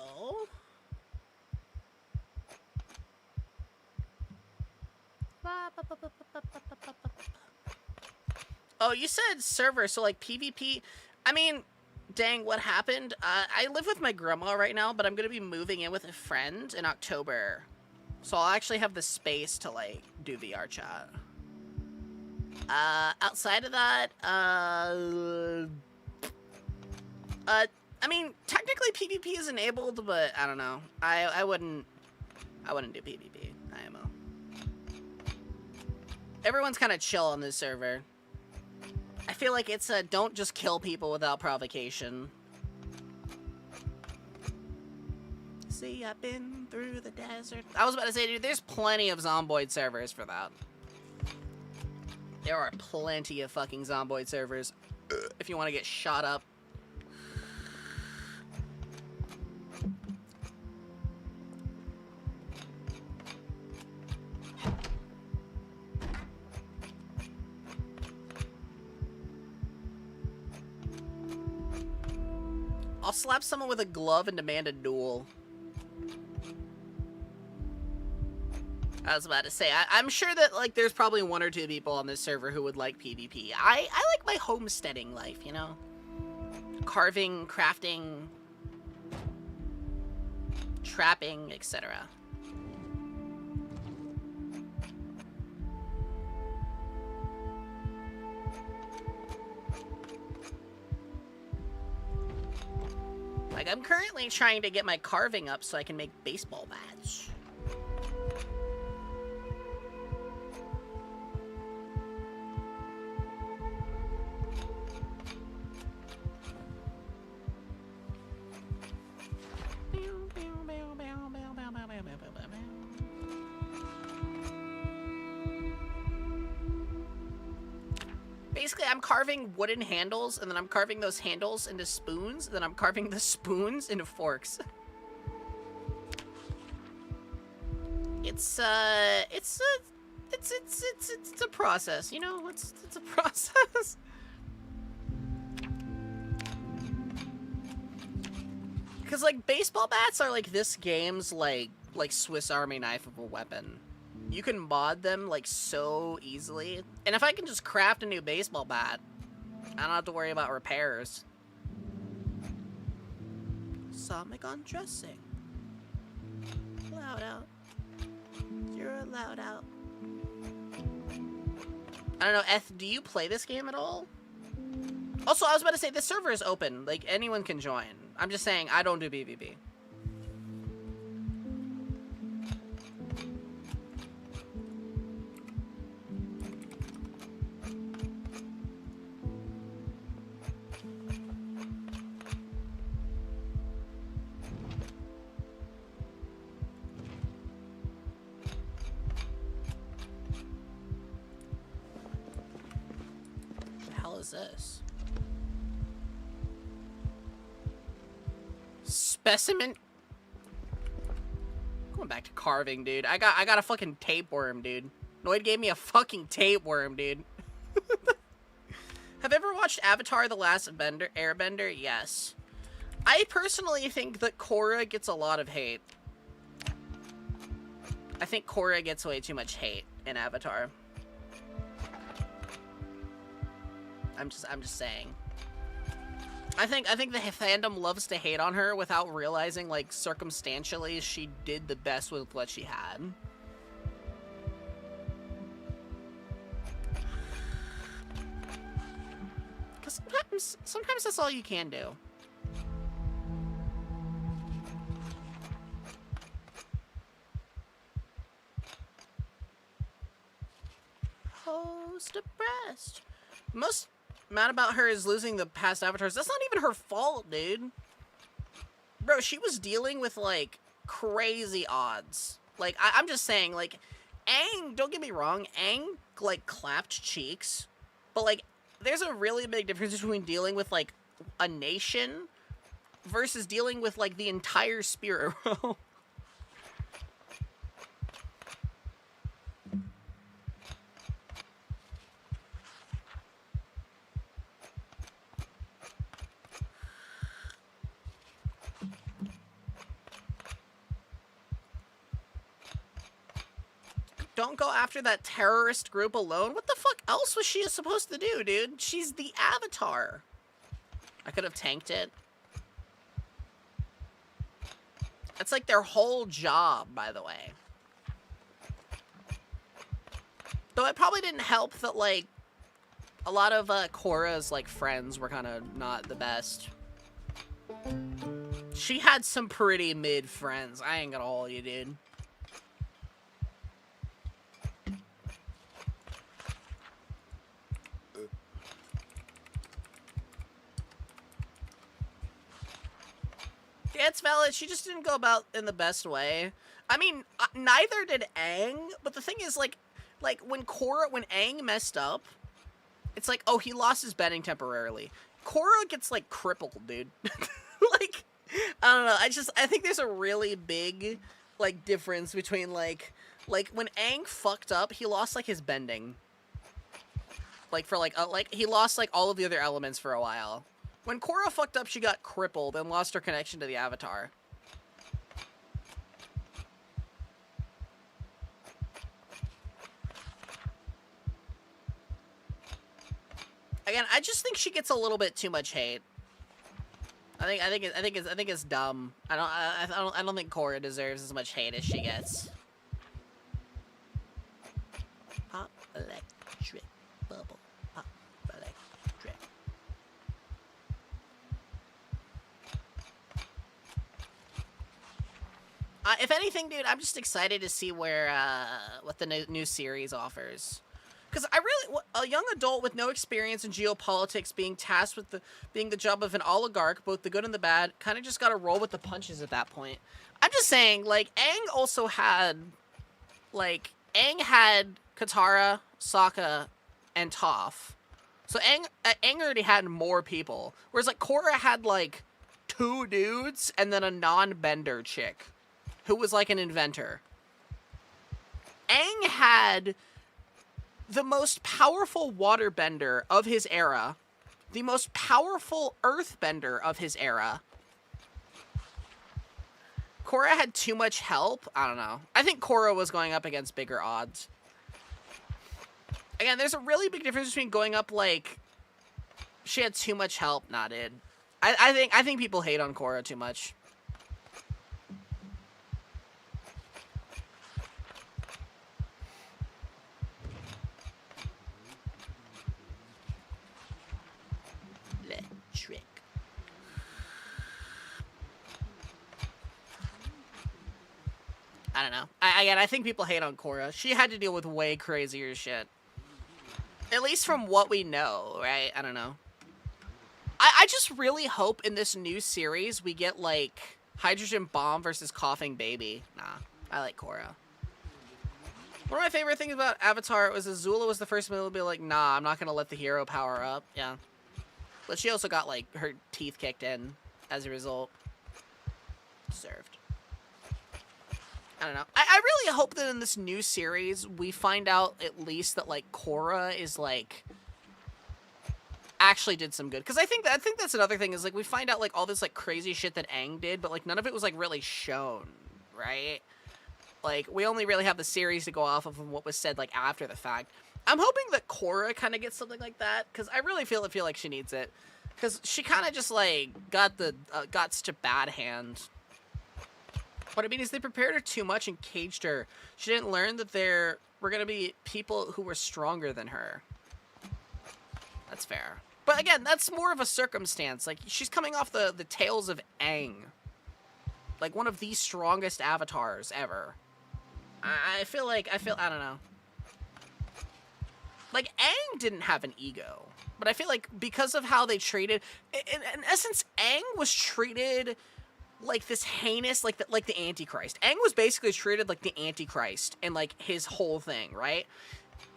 Speaker 1: oh, you said server, so like PvP. I mean, dang, what happened? I live with my grandma right now, but I'm gonna be moving in with a friend in October, so I'll actually have the space to like do VR chat. Outside of that, I mean, technically PvP is enabled, but I don't know. I wouldn't do PvP. IMO. Everyone's kind of chill on this server. I feel like it's a don't just kill people without provocation. See, I've been through the desert. I was about to say, dude, there's plenty of Zomboid servers for that. There are plenty of fucking Zomboid servers if you want to get shot up. I'll slap someone with a glove and demand a duel. I was about to say, I'm sure that, like, there's probably one or two people on this server who would like PvP. I like my homesteading life, you know? Carving, crafting, trapping, etc. Like, I'm currently trying to get my carving up so I can make baseball bats. Basically, I'm carving wooden handles, and then I'm carving those handles into spoons, and then I'm carving the spoons into forks. It's it's a process, you know? It's a process. Because, like, baseball bats are, like, this game's, like Swiss Army knife of a weapon. You can mod them, like, so easily. And if I can just craft a new baseball bat, I don't have to worry about repairs. Sonic undressing. Loud out. You're loud out. I don't know, Eth, do you play this game at all? Also, I was about to say, this server is open. Like, anyone can join. I'm just saying, I don't do BBB. The hell is this? Specimen. Going back to carving, dude. I got a fucking tapeworm, dude. Noid gave me a fucking tapeworm, dude. Have you ever watched Avatar: The Last Airbender? Yes. I personally think that Korra gets a lot of hate. I think Korra gets way too much hate in Avatar. I'm just saying. I think the fandom loves to hate on her without realizing, like, circumstantially, she did the best with what she had. Because sometimes that's all you can do. Host depressed. Most mad about her is losing the past avatars. That's not even her fault, dude. Bro, she was dealing with, like, crazy odds. Like, I'm just saying, like, Aang, don't get me wrong, Aang, like, clapped cheeks. But, like, there's a really big difference between dealing with, like, a nation versus dealing with, like, the entire spirit realm. Don't go after that terrorist group alone. What the fuck else was she supposed to do, dude? She's the Avatar. I could have tanked it. That's like their whole job, by the way. Though it probably didn't help that, like, a lot of Korra's, like, friends were kind of not the best. She had some pretty mid friends. I ain't gonna hold you, dude. Yeah, it's valid. She just didn't go about in the best way. I mean, neither did Aang. But the thing is, like when Aang messed up, it's like, oh, he lost his bending temporarily. Korra gets, like, crippled, dude. Like, I don't know. I think there's a really big, like, difference between, like when Aang fucked up, he lost, like, his bending. Like, for, like, he lost, like, all of the other elements for a while. When Korra fucked up, she got crippled and lost her connection to the Avatar. Again, I just think she gets a little bit too much hate. I think it's dumb. I don't think Korra deserves as much hate as she gets. Pop electric bubble. Pop electric. If anything, dude, I'm just excited to see where what the new series offers. Because a young adult with no experience in geopolitics being tasked with being the job of an oligarch, both the good and the bad, kind of just got to roll with the punches at that point. I'm just saying, like, Aang also had, like, Aang had Katara, Sokka, and Toph. So Aang already had more people. Whereas, like, Korra had, like, 2 dudes and then a non-bender chick who was, like, an inventor. Aang had the most powerful waterbender of his era, the most powerful earthbender of his era. Korra had too much help? I don't know. I think Korra was going up against bigger odds. Again, there's a really big difference between going up, like, she had too much help. Nah, dude. I think people hate on Korra too much. Electric. I don't know. I think people hate on Korra. She had to deal with way crazier shit. At least from what we know, right? I don't know. I just really hope in this new series we get, like, Hydrogen Bomb versus Coughing Baby. Nah, I like Korra. One of my favorite things about Avatar was Azula was the first one to be like, nah, I'm not going to let the hero power up. Yeah. But she also got, like, her teeth kicked in as a result. Deserved. I don't know. I really hope that in this new series we find out at least that, like, Korra is, like, actually did some good. Because I think that's another thing is, like, we find out, like, all this, like, crazy shit that Aang did, but, like, none of it was, like, really shown, right? Like, we only really have the series to go off of what was said, like, after the fact. I'm hoping that Korra kind of gets something like that, because I really feel like she needs it. Because she kind of just, like, got such a bad hand. What I mean is they prepared her too much and caged her. She didn't learn that there were going to be people who were stronger than her. That's fair. But again, that's more of a circumstance. Like, she's coming off the tails of Aang. Like, one of the strongest avatars ever. I don't know. Like, Aang didn't have an ego. But I feel like because of how they treated... In essence, Aang was treated like this heinous, like the Antichrist. Aang was basically treated like the Antichrist in, like, his whole thing, right?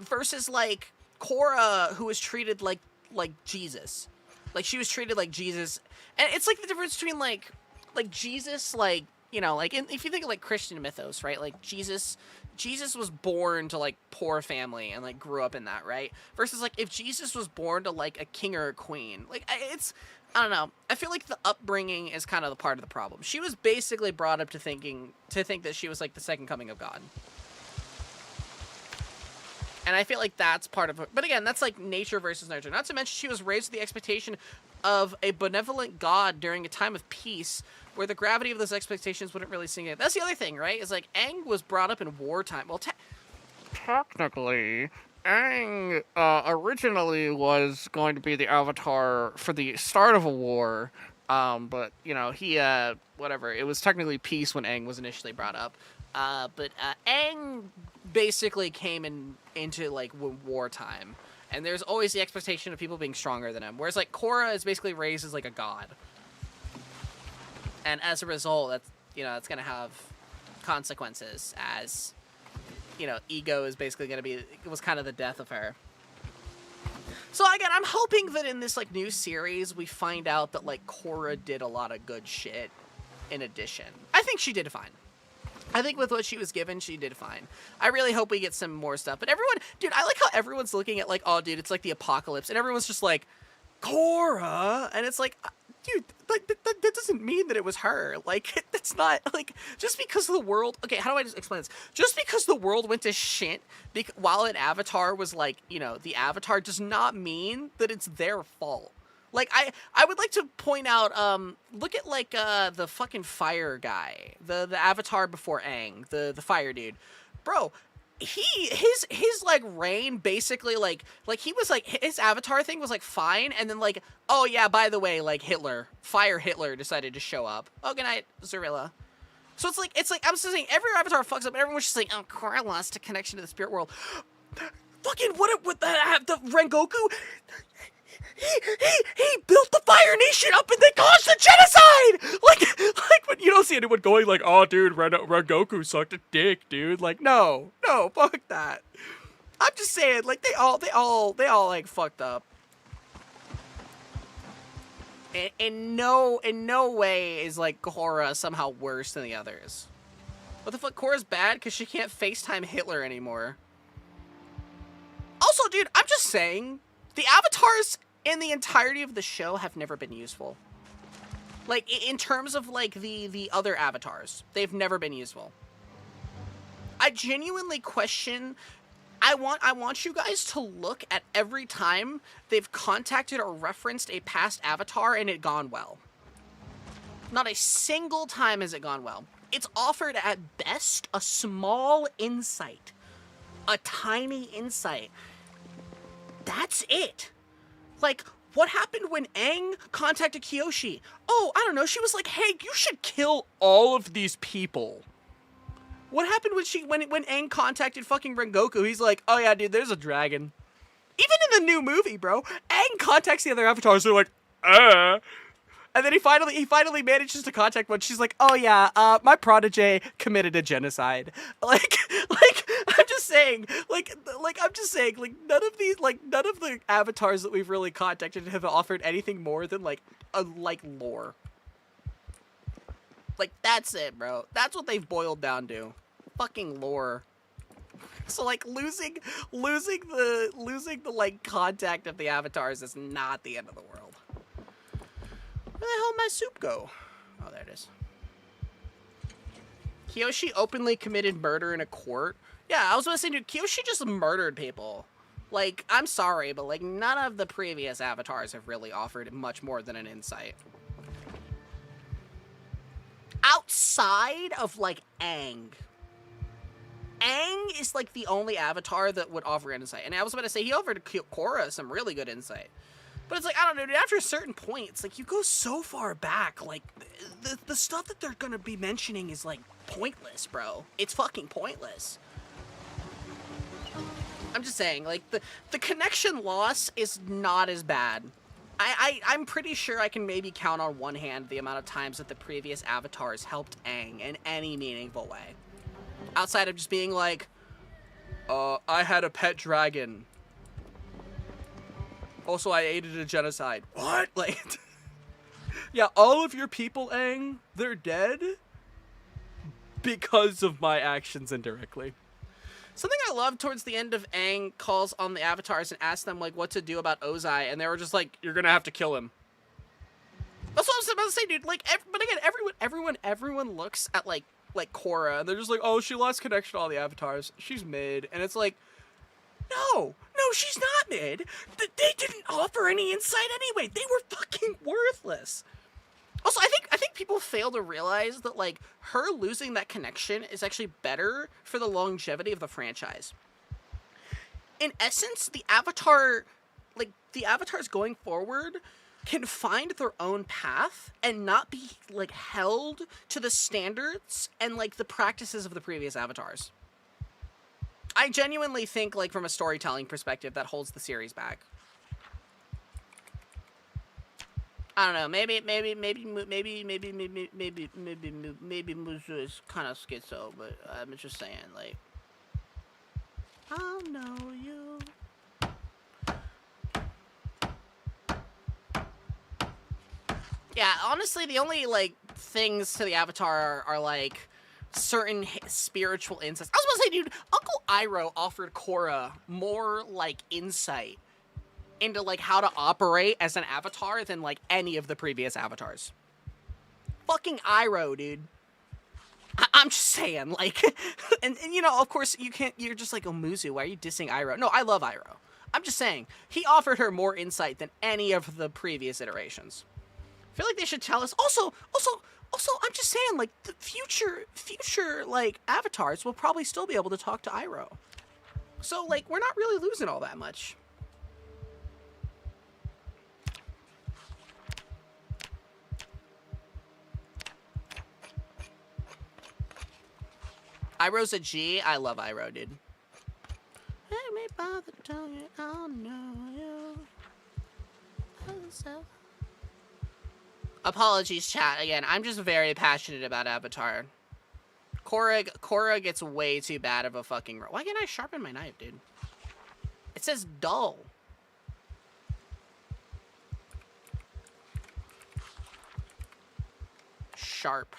Speaker 1: Versus, like, Korra, who was treated like Jesus. Like, she was treated like Jesus. And it's, like, the difference between, like Jesus, like, you know, like, if you think of, like, Christian mythos, right? Like, Jesus was born to, like, poor family and, like, grew up in that, right? Versus, like, if Jesus was born to, like, a king or a queen. Like, I don't know. I feel like the upbringing is kind of the part of the problem. She was basically brought up to think that she was, like, the second coming of God. And I feel like that's part of it. But again, that's, like, nature versus nurture. Not to mention she was raised with the expectation of a benevolent God during a time of peace where the gravity of those expectations wouldn't really sink in. That's the other thing, right? Is, like, Aang was brought up in wartime. Well, technically, Aang originally was going to be the avatar for the start of a war. But, you know, he, whatever. It was technically peace when Aang was initially brought up. But Aang basically came into, like, wartime. And there's always the expectation of people being stronger than him. Whereas, like, Korra is basically raised as, like, a god. And as a result, that's, you know, it's going to have consequences as, you know, ego is basically going to be, it was kind of the death of her. So, again, I'm hoping that in this, like, new series, we find out that, like, Korra did a lot of good shit in addition. I think she did fine. I think with what she was given, she did fine. I really hope we get some more stuff. But everyone, dude, I like how everyone's looking at, like, oh, dude, it's like the apocalypse. And everyone's just like, Korra? And it's like, dude, like, that doesn't mean that it was her. Like, that's not, like, just because the world, okay, how do I just explain this? Just because the world went to shit while an avatar was, like, you know, the avatar does not mean that it's their fault. Like, I would like to point out, look at, like, the fucking fire guy. The avatar before Aang. The fire dude. Bro, his like, reign basically, like, he was, like, his avatar thing was, like, fine. And then, like, oh, yeah, by the way, like, Fire Hitler decided to show up. Oh, good night, Zorilla. So it's like, I'm just saying, every avatar fucks up, and everyone's just like, oh, Korra lost a connection to the spirit world. Fucking, what the Rengoku... He built the Fire Nation up and they caused the genocide! Like when you don't see anyone going like, oh, dude, Rengoku sucked a dick, dude. Like, no, fuck that. I'm just saying, like, they all, like, fucked up. In no way is, like, Korra somehow worse than the others. What the fuck, Korra's bad because she can't FaceTime Hitler anymore. dude, I'm just saying, the avatars in the entirety of the show have never been useful. Like, in terms of, like, the other avatars, they've never been useful. I genuinely question... I want you guys to look at every time they've contacted or referenced a past avatar and it gone well. Not a single time has it gone well. It's offered at best a small insight. A tiny insight. That's it. Like, what happened when Aang contacted Kyoshi? Oh, I don't know, she was like, hey, you should kill all of these people. What happened when Aang contacted fucking Rengoku? He's like, oh yeah, dude, there's a dragon. Even in the new movie, bro, Aang contacts the other avatars, they're like, and then he finally manages to contact one. She's like, oh yeah, my protege committed a genocide. Like, I'm just saying, like, none of the avatars that we've really contacted have offered anything more than, like, lore. Like, that's it, bro. That's what they've boiled down to. Fucking lore. So, like, losing the, like, contact of the avatars is not the end of the world. Where the hell did my soup go? Oh, there it is. Kyoshi openly committed murder in a court? Yeah, I was gonna say, dude, Kyoshi just murdered people. Like, I'm sorry, but, like, none of the previous avatars have really offered much more than an insight. Outside of, like, Aang. Aang is, like, the only avatar that would offer insight. And I was about to say, he offered Korra some really good insight. But it's like, I don't know, dude, after a certain point, it's like, you go so far back, like, the stuff that they're gonna be mentioning is, like, pointless, bro. It's fucking pointless. I'm just saying, like, the connection loss is not as bad. I'm pretty sure I can maybe count on one hand the amount of times that the previous avatars helped Aang in any meaningful way. Outside of just being like, I had a pet dragon. Also, I aided a genocide. What? Like, yeah, all of your people, Aang, they're dead because of my actions indirectly. Something I love towards the end of Aang calls on the avatars and asks them, like, what to do about Ozai, and they were just like, you're gonna have to kill him. That's what I was about to say, dude. Like, but again, everyone looks at, like Korra, and they're just like, oh, she lost connection to all the avatars. She's mid. And it's like, no, she's not mid. They didn't offer any insight anyway. They were fucking worthless. Also, I think people fail to realize that, like, her losing that connection is actually better for the longevity of the franchise. In essence, the avatars going forward can find their own path and not be, like, held to the standards and, like, the practices of the previous avatars. I genuinely think, like, from a storytelling perspective, that holds the series back. I don't know. Maybe Muzu is kind of schizo, but I'm just saying, like, I'll know you. Yeah, honestly, the only, like, things to the Avatar are like, certain spiritual insights. I was about to say, dude, Uncle Iroh offered Korra more, like, insight into, like, how to operate as an Avatar than, like, any of the previous Avatars. Fucking Iroh, dude. I'm just saying, like, and you know, of course, you're just like, oh, Muzu, why are you dissing Iroh? No, I love Iroh. I'm just saying, he offered her more insight than any of the previous iterations. I feel like they should tell us. Also, I'm just saying, like, the future, like, avatars will probably still be able to talk to Iroh. So, like, we're not really losing all that much. Iroh's a G. I love Iroh, dude. Let me bother tell you, I'll know you. Apologies, chat. Again, I'm just very passionate about Avatar. Korra gets way too bad of a fucking... Why can't I sharpen my knife, dude? It says dull. Sharp.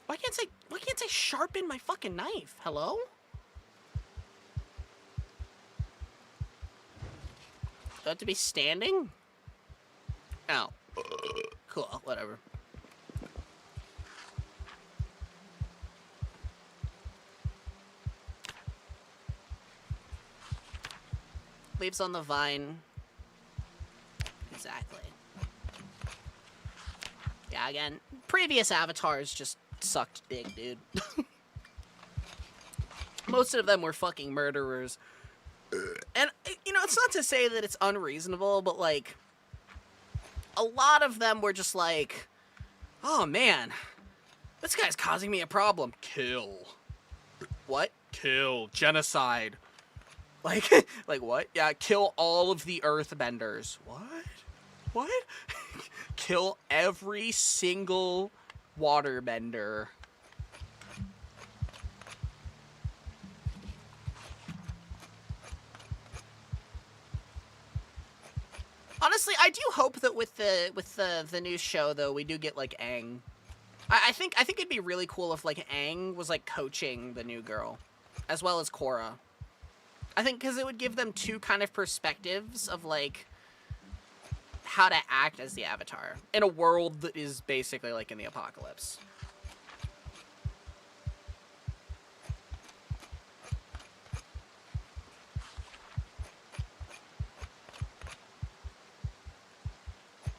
Speaker 1: Why can't I sharpen my fucking knife? Hello? Do I have to be standing? Oh. Cool, whatever. Leaves on the vine. Exactly. Yeah, again, previous avatars just sucked dick, dude. Most of them were fucking murderers. And, you know, it's not to say that it's unreasonable, but, like, a lot of them were just like, oh, man, this guy's causing me a problem. Kill. What? Kill. Genocide. Like, like what? Yeah, kill all of the earthbenders. What? What? Kill every single waterbender. Honestly, I do hope that with the new show though, we do get like Aang. I think it'd be really cool if like Aang was like coaching the new girl, as well as Korra. I think because it would give them two kind of perspectives of like how to act as the Avatar in a world that is basically like in the apocalypse.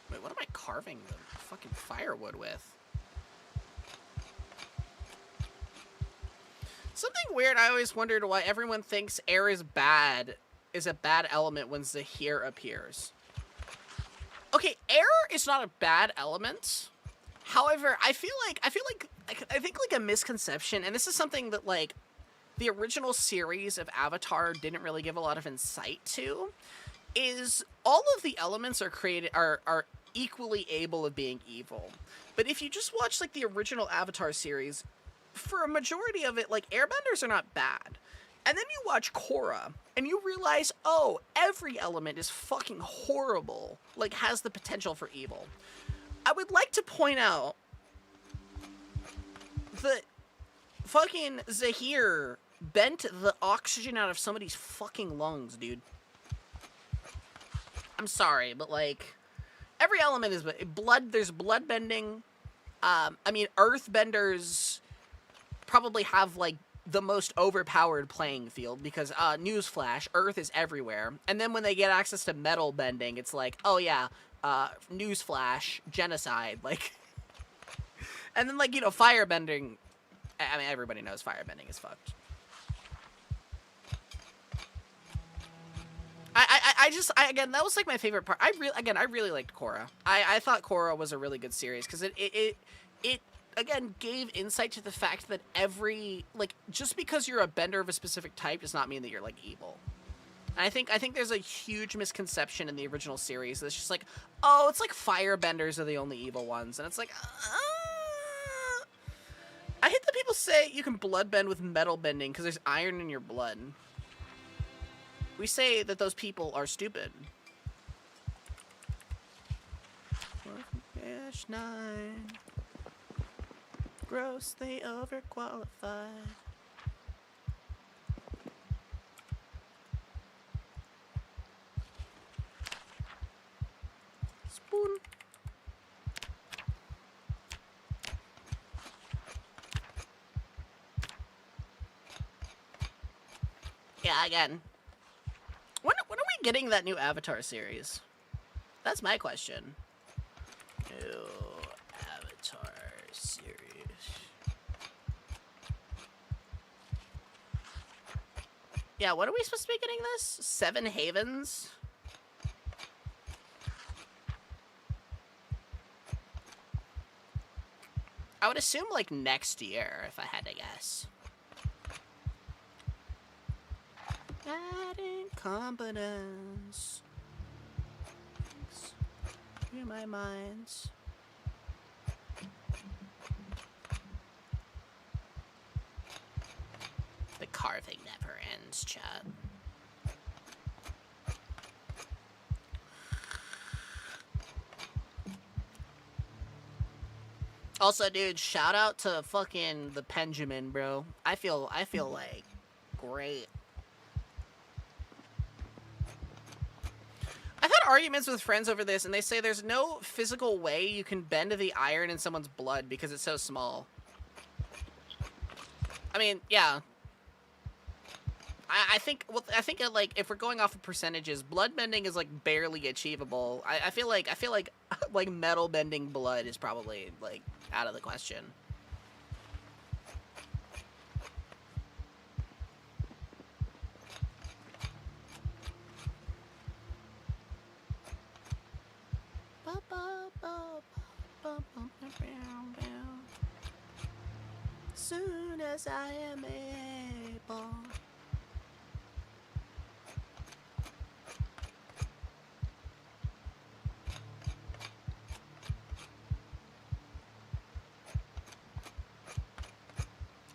Speaker 1: Wait, what am I carving the fucking firewood with? Something weird I always wondered why everyone thinks air is a bad element when Zahir appears. Okay, air is not a bad element. However, I think like a misconception, and this is something that like the original series of Avatar didn't really give a lot of insight to, is all of the elements are equally able of being evil. But if you just watch like the original Avatar series, for a majority of it, like, airbenders are not bad. And then you watch Korra, and you realize, oh, every element is fucking horrible. Like, has the potential for evil. I would like to point out that fucking Zahir bent the oxygen out of somebody's fucking lungs, dude. I'm sorry, but, like, every element is blood. There's blood bending. I mean, earthbenders probably have like the most overpowered playing field because newsflash, Earth is everywhere. And then when they get access to metal bending, it's like, oh yeah, newsflash, genocide, like. And then like, you know, fire bending. I mean, everybody knows fire bending is fucked. Again, that was like my favorite part. I really liked Korra. I thought Korra was a really good series because it again gave insight to the fact that just because you're a bender of a specific type does not mean that you're like evil. And I think there's a huge misconception in the original series that's just like, oh, it's like firebenders are the only evil ones, and it's like, I hate that people say you can blood bend with metal bending because there's iron in your blood. We say that those people are stupid. Fish 9. Grossly overqualified. Spoon. Yeah, again. When are we getting that new Avatar series? That's my question. New Avatar series. Yeah, what are we supposed to be getting this? 7 Havens? I would assume, like, next year, if I had to guess. Adding competence to my minds. The carving never ends, chat. Also, dude, shout out to fucking the Benjamin, bro. I feel like great. arguments with friends over this, and they say there's no physical way you can bend the iron in someone's blood because it's so small. I mean, yeah. I think, well, I think like if we're going off of percentages, blood bending is like barely achievable. I feel like like metal bending blood is probably like out of the question. Soon as I am able.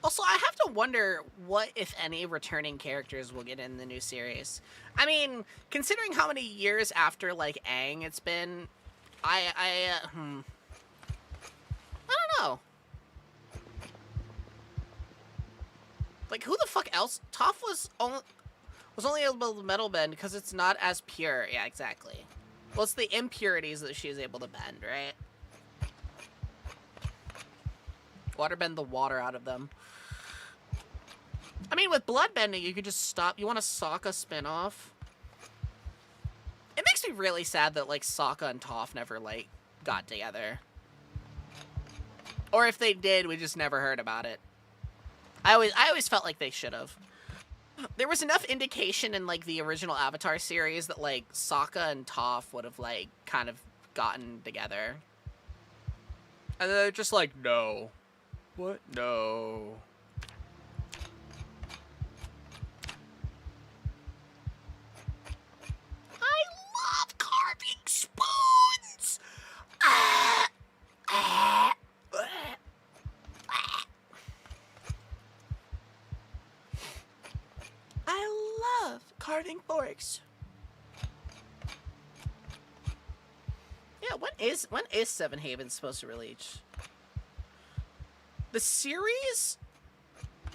Speaker 1: Also, I have to wonder what, if any, returning characters we'll get in the new series. I mean, considering how many years after, like, Aang it's been, I don't know. Like, who the fuck else? Toph was only able to metal bend because it's not as pure. Yeah, exactly. Well, it's the impurities that she's able to bend, right? Water bend the water out of them. I mean, with blood bending, you could just stop. You want a Sokka spin-off? It makes me really sad that, like, Sokka and Toph never, like, got together. Or if they did, we just never heard about it. I always felt like they should have. There was enough indication in, like, the original Avatar series that, like, Sokka and Toph would have, like, kind of gotten together. And they're just like, no. What? No. I love carving spoons! I love carving forks. Yeah, when is Seven Havens supposed to release? The series?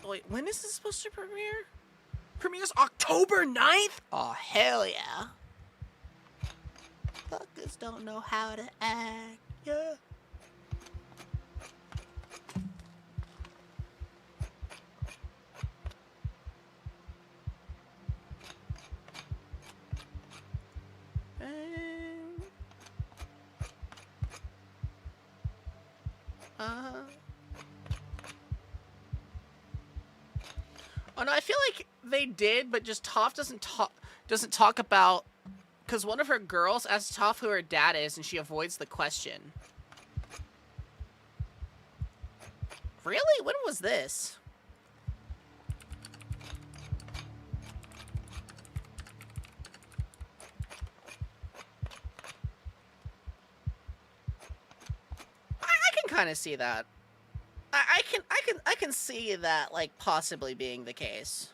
Speaker 1: Wait, when is this supposed to premiere? Premieres October 9th? Oh, hell yeah. Fuckers don't know how to act, yeah. Oh no, I feel like they did, but just Toph doesn't talk about, because one of her girls asks Toph who her dad is, and she avoids the question. Really? When was this? I can kind of see that. I can see that, like, possibly being the case.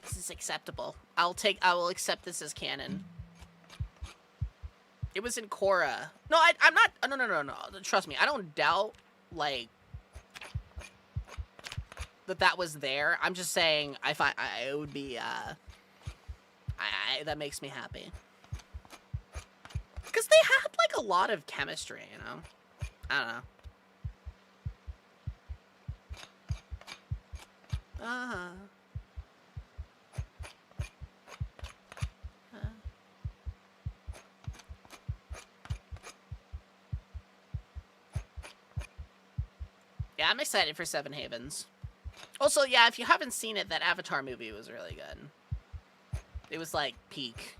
Speaker 1: This is acceptable. I will accept this as canon. It was in Korra. No, I'm not. No. Trust me, I don't doubt, like, that was there. I'm just saying, it would be, that makes me happy. Because they had, like, a lot of chemistry, you know? I don't know. Yeah, I'm excited for Seven Havens. Also, yeah, if you haven't seen it, that Avatar movie was really good. It was, like, peak.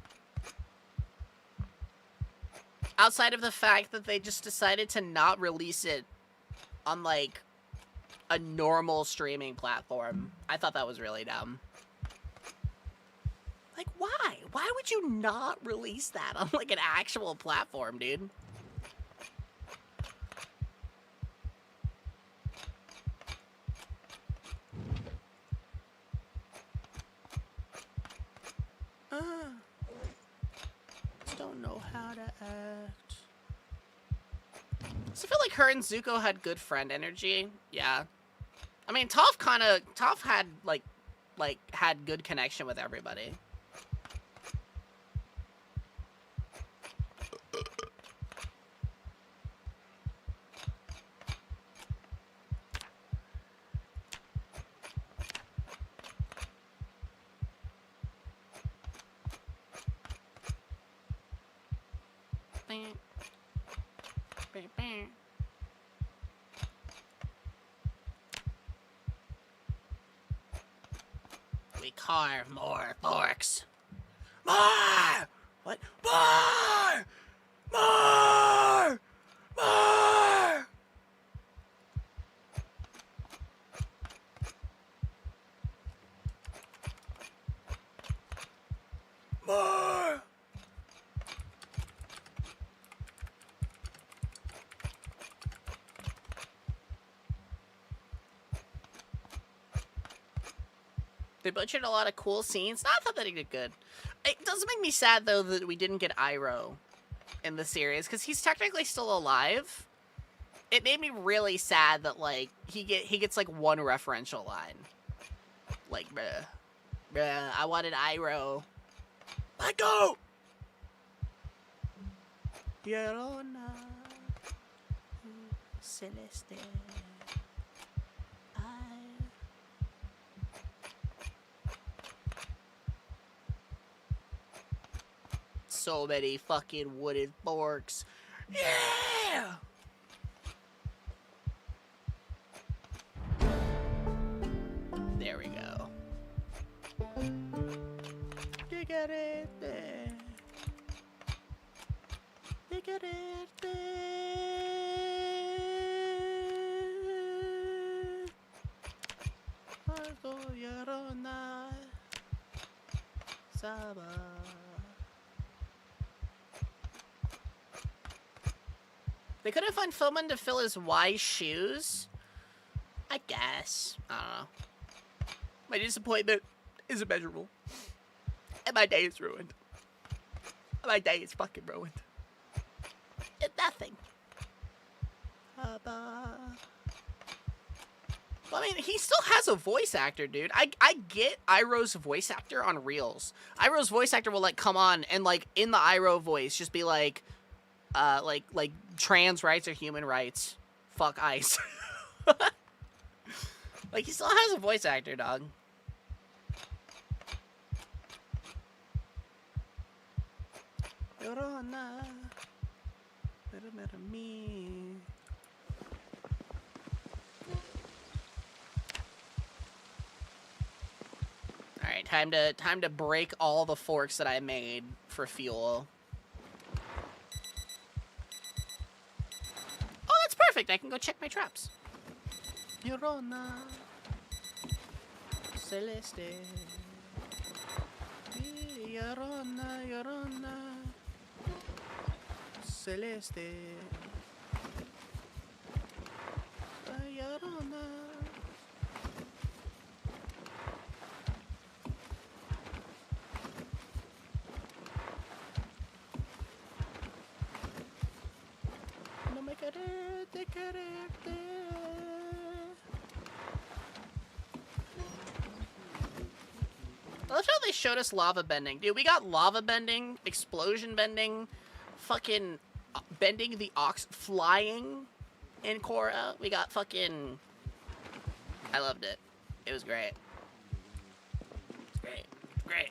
Speaker 1: Outside of the fact that they just decided to not release it on, like, a normal streaming platform. I thought that was really dumb. Like, why? Why would you not release that on, like, an actual platform, dude? Don't know how to act. So I feel like her and Zuko had good friend energy. Yeah. I mean, Toph had had good connection with everybody. We carve more forks. More! What? More! More! More! More! They butchered a lot of cool scenes. I thought that he did good. It does make me sad, though, that we didn't get Iroh in the series, because he's technically still alive. It made me really sad that, like, he gets, like, one referential line. Like, bruh, I wanted Iroh. Let go! Llorona, Celeste. So many fucking wooden forks. Yeah! There we go. You got it there. You got it there. Algo Llorona. Saba. They couldn't find Filman to fill his Y shoes? I guess. I don't know. My disappointment is immeasurable. And my day is ruined. My day is fucking ruined. It's nothing. Well, I mean, he still has a voice actor, dude. I get Iroh's voice actor on Reels. Iroh's voice actor will, like, come on and, like, in the Iroh voice, just be like trans rights or human rights. Fuck ICE. Like, he still has a voice actor, dog. Llorona. Me. Alright, time to break all the forks that I made for fuel. Oh, that's perfect. I can go check my traps. Llorona. Celeste. Llorona, Llorona. Celeste. Llorona. No me querés, te quererte. I love how they showed us lava bending. Dude, we got lava bending, explosion bending, fucking bending the ox, flying in Korra. We got fucking... I loved it. It was great. It's great. Great.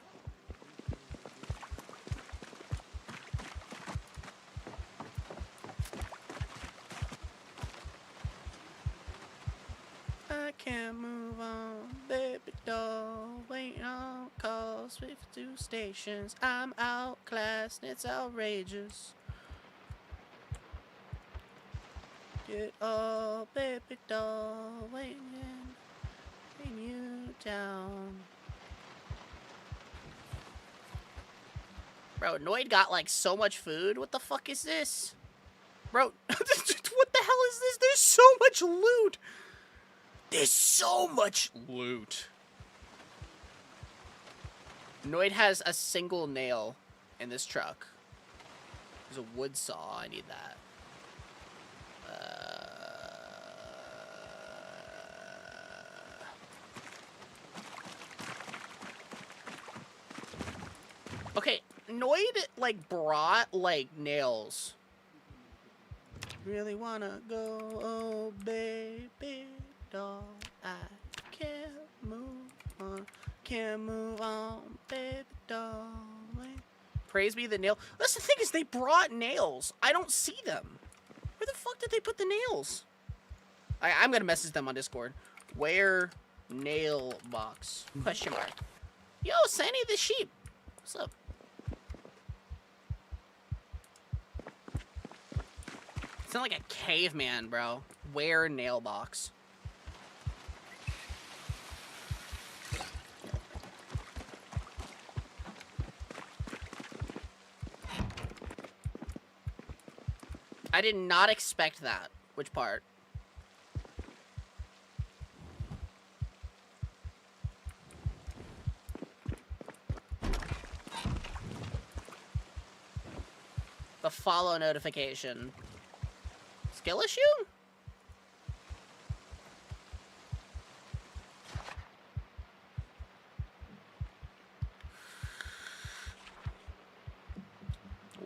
Speaker 1: I can't move on, baby doll. Waiting on calls, 52 stations. I'm outclassed, it's outrageous. Get all, baby doll, waiting you down. Bro, Noid got like so much food. What the fuck is this? Bro, what the hell is this? There's so much loot. There's so much loot. Noid has a single nail in this truck. There's a wood saw. I need that. Okay, Noid, like, brought, like, nails. Really wanna go, oh, baby doll. I can't move on, baby darling. Praise be the nail. That's the thing is they brought nails. I don't see them. Where the fuck did they put the nails? I'm gonna message them on Discord. Where nail box? Question mark. Yo, Sandy the sheep. What's up? Sound like a caveman, bro. Where nail box? I did not expect that. Which part? The follow notification. Skill issue?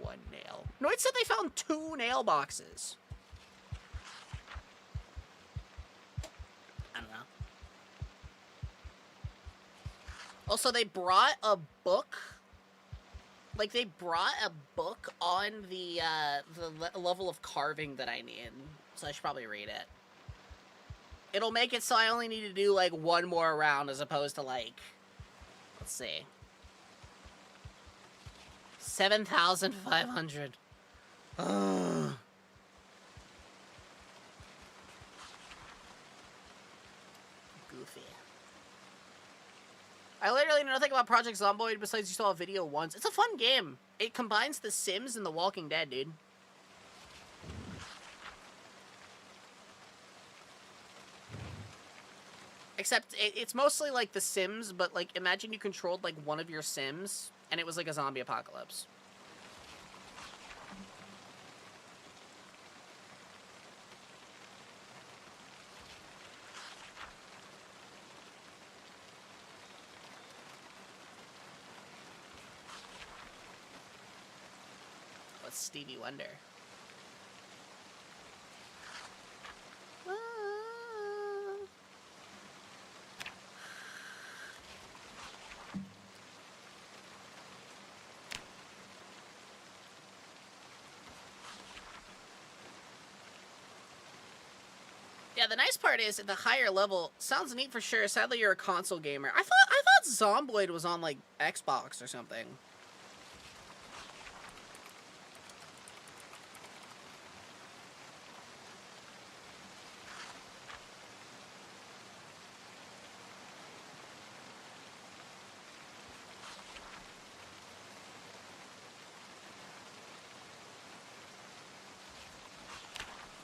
Speaker 1: One nail. No, it said they found 2 nail boxes. I don't know. Also, they brought a book. Like, they brought a book on the level of carving that I need. So I should probably read it. It'll make it so I only need to do, like, 1 more round as opposed to, like... Let's see. 7,500. Ugh. Goofy. I literally know nothing about Project Zomboid besides you saw a video once. It's a fun game. It combines The Sims and The Walking Dead, dude. Except it's mostly like The Sims, but like imagine you controlled like one of your Sims and it was like a zombie apocalypse. What's Stevie Wonder? Yeah, the nice part is at the higher level, sounds neat for sure. Sadly, you're a console gamer. I thought Zomboid was on like Xbox or something.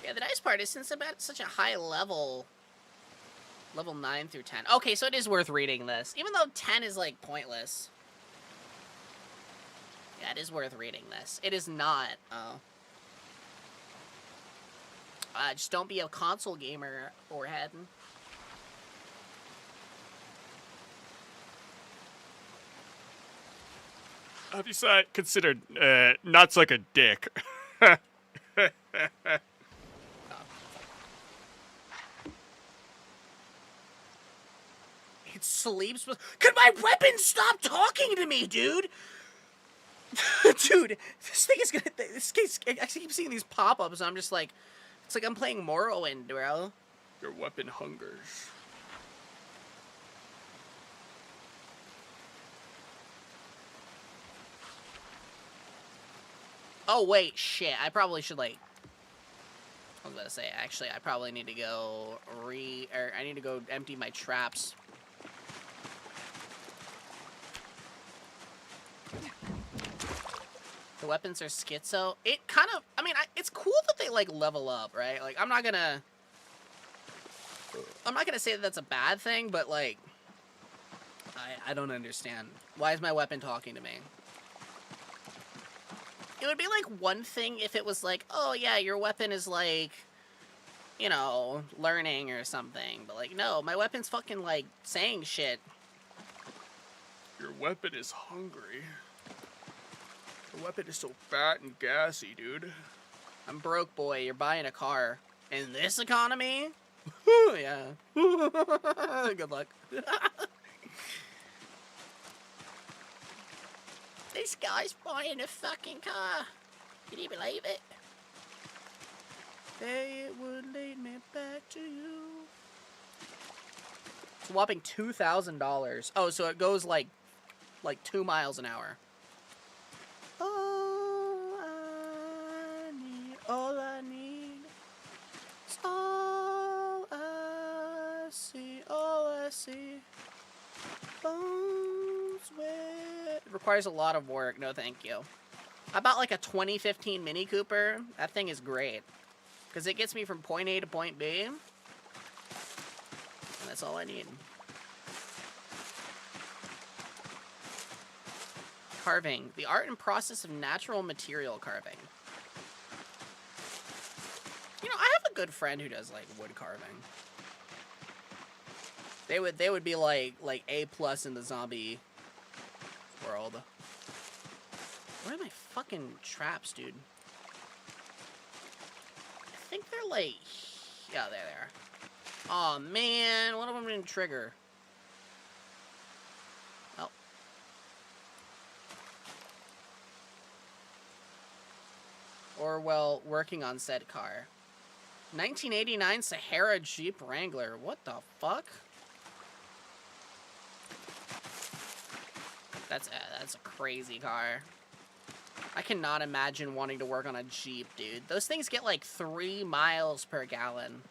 Speaker 1: Yeah, the nice part is since I'm at such a high level, level 9 through 10. Okay, so it is worth reading this. Even though 10 is, like, pointless. Yeah, it is worth reading this. It is not, oh. Just don't be a console gamer, forehead.
Speaker 3: Have you considered not suck a dick?
Speaker 1: It sleeps with... Could my weapon stop talking to me, dude? Dude, this thing is gonna... This case, I keep seeing these pop-ups, and I'm just like... It's like I'm playing Morrowind, bro.
Speaker 3: Your weapon hungers.
Speaker 1: Oh, wait, shit. I probably should, like... I was about to say, actually, I probably need to go I need to go empty my traps. The weapons are schizo. It kind of... I mean, it's cool that they, like, level up, right? Like, I'm not gonna say that that's a bad thing, but, like... I don't understand. Why is my weapon talking to me? It would be, like, one thing if it was like, oh, yeah, your weapon is, like, you know, learning or something. But, like, no, my weapon's fucking, like, saying shit.
Speaker 3: Your weapon is hungry. The weapon is so fat and gassy, dude.
Speaker 1: I'm broke, boy. You're buying a car. In this economy? Yeah. Good luck. This guy's buying a fucking car. Can you believe it? It would lead me back to you. It's a whopping $2,000. Oh, so it goes like 2 miles an hour. All I need is all I see, bones wet. It requires a lot of work, no thank you. I bought like a 2015 Mini Cooper. That thing is great. Because it gets me from point A to point B. And that's all I need. Carving. The art and process of natural material carving. You know, I have a good friend who does, like, wood carving. They would be, like A+ in the zombie world. Where are my fucking traps, dude? I think they're, like... Yeah, there they are. Aw, man. One of them didn't trigger. Oh. Orwell working on said car. 1989 Sahara Jeep Wrangler. What the fuck? That's a crazy car. I cannot imagine wanting to work on a Jeep, dude. Those things get like 3 miles per gallon.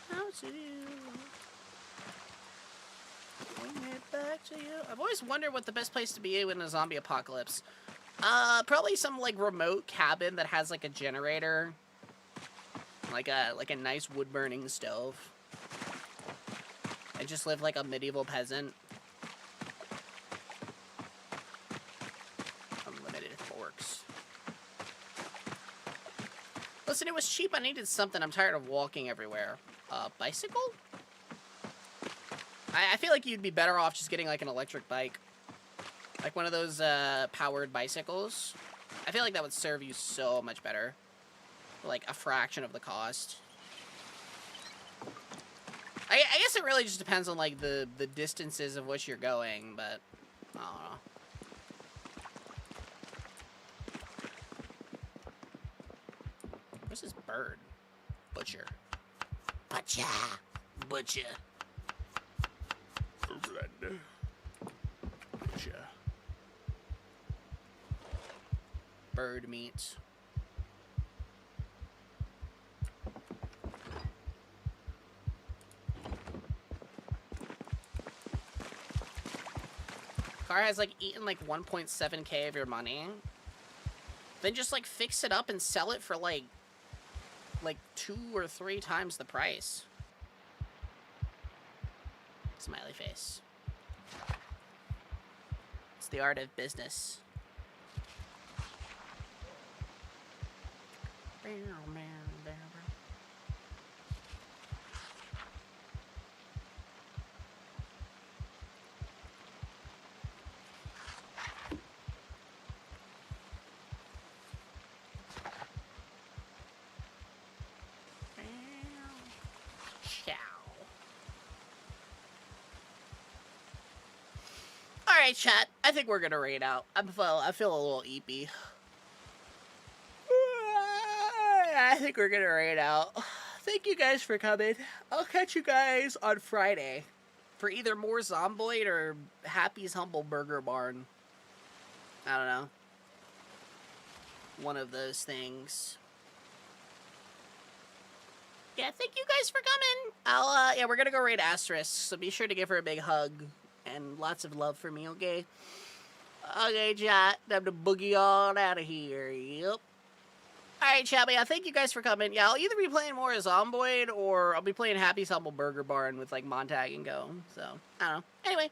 Speaker 1: How to bring it back to you. I've always wondered what the best place to be in a zombie apocalypse. Probably some like remote cabin that has like a generator. Like a nice wood-burning stove. And just live like a medieval peasant. Unlimited forks. Listen, it was cheap. I needed something. I'm tired of walking everywhere. Bicycle? I feel like you'd be better off just getting like an electric bike. Like one of those powered bicycles. I feel like that would serve you so much better. Like a fraction of the cost. I guess it really just depends on like the distances of which you're going, but I don't know. Where's this bird? Butcher. Butcher. Butcher.
Speaker 3: Butcher.
Speaker 1: Bird meat. Car has like eaten like 1.7k of your money. Then just like fix it up and sell it for like 2 or 3 times the price. Smiley face. It's the art of business. Alright, chat. I think we're gonna raid out. I feel a little eepy. I think we're gonna raid out. Thank you guys for coming. I'll catch you guys on Friday for either more Zomboid or Happy's Humble Burger Barn. I don't know. One of those things. Yeah, thank you guys for coming. Yeah, we're gonna go raid Asterisk, so be sure to give her a big hug. And lots of love for me, okay? Okay, chat. Time to boogie on out of here. Yep. Alright, chat, but yeah, thank you guys for coming. Yeah, I'll either be playing more as Zomboid, or I'll be playing Happy's Humble Burger Barn with, like, Montag and Go. So, I don't know. Anyway,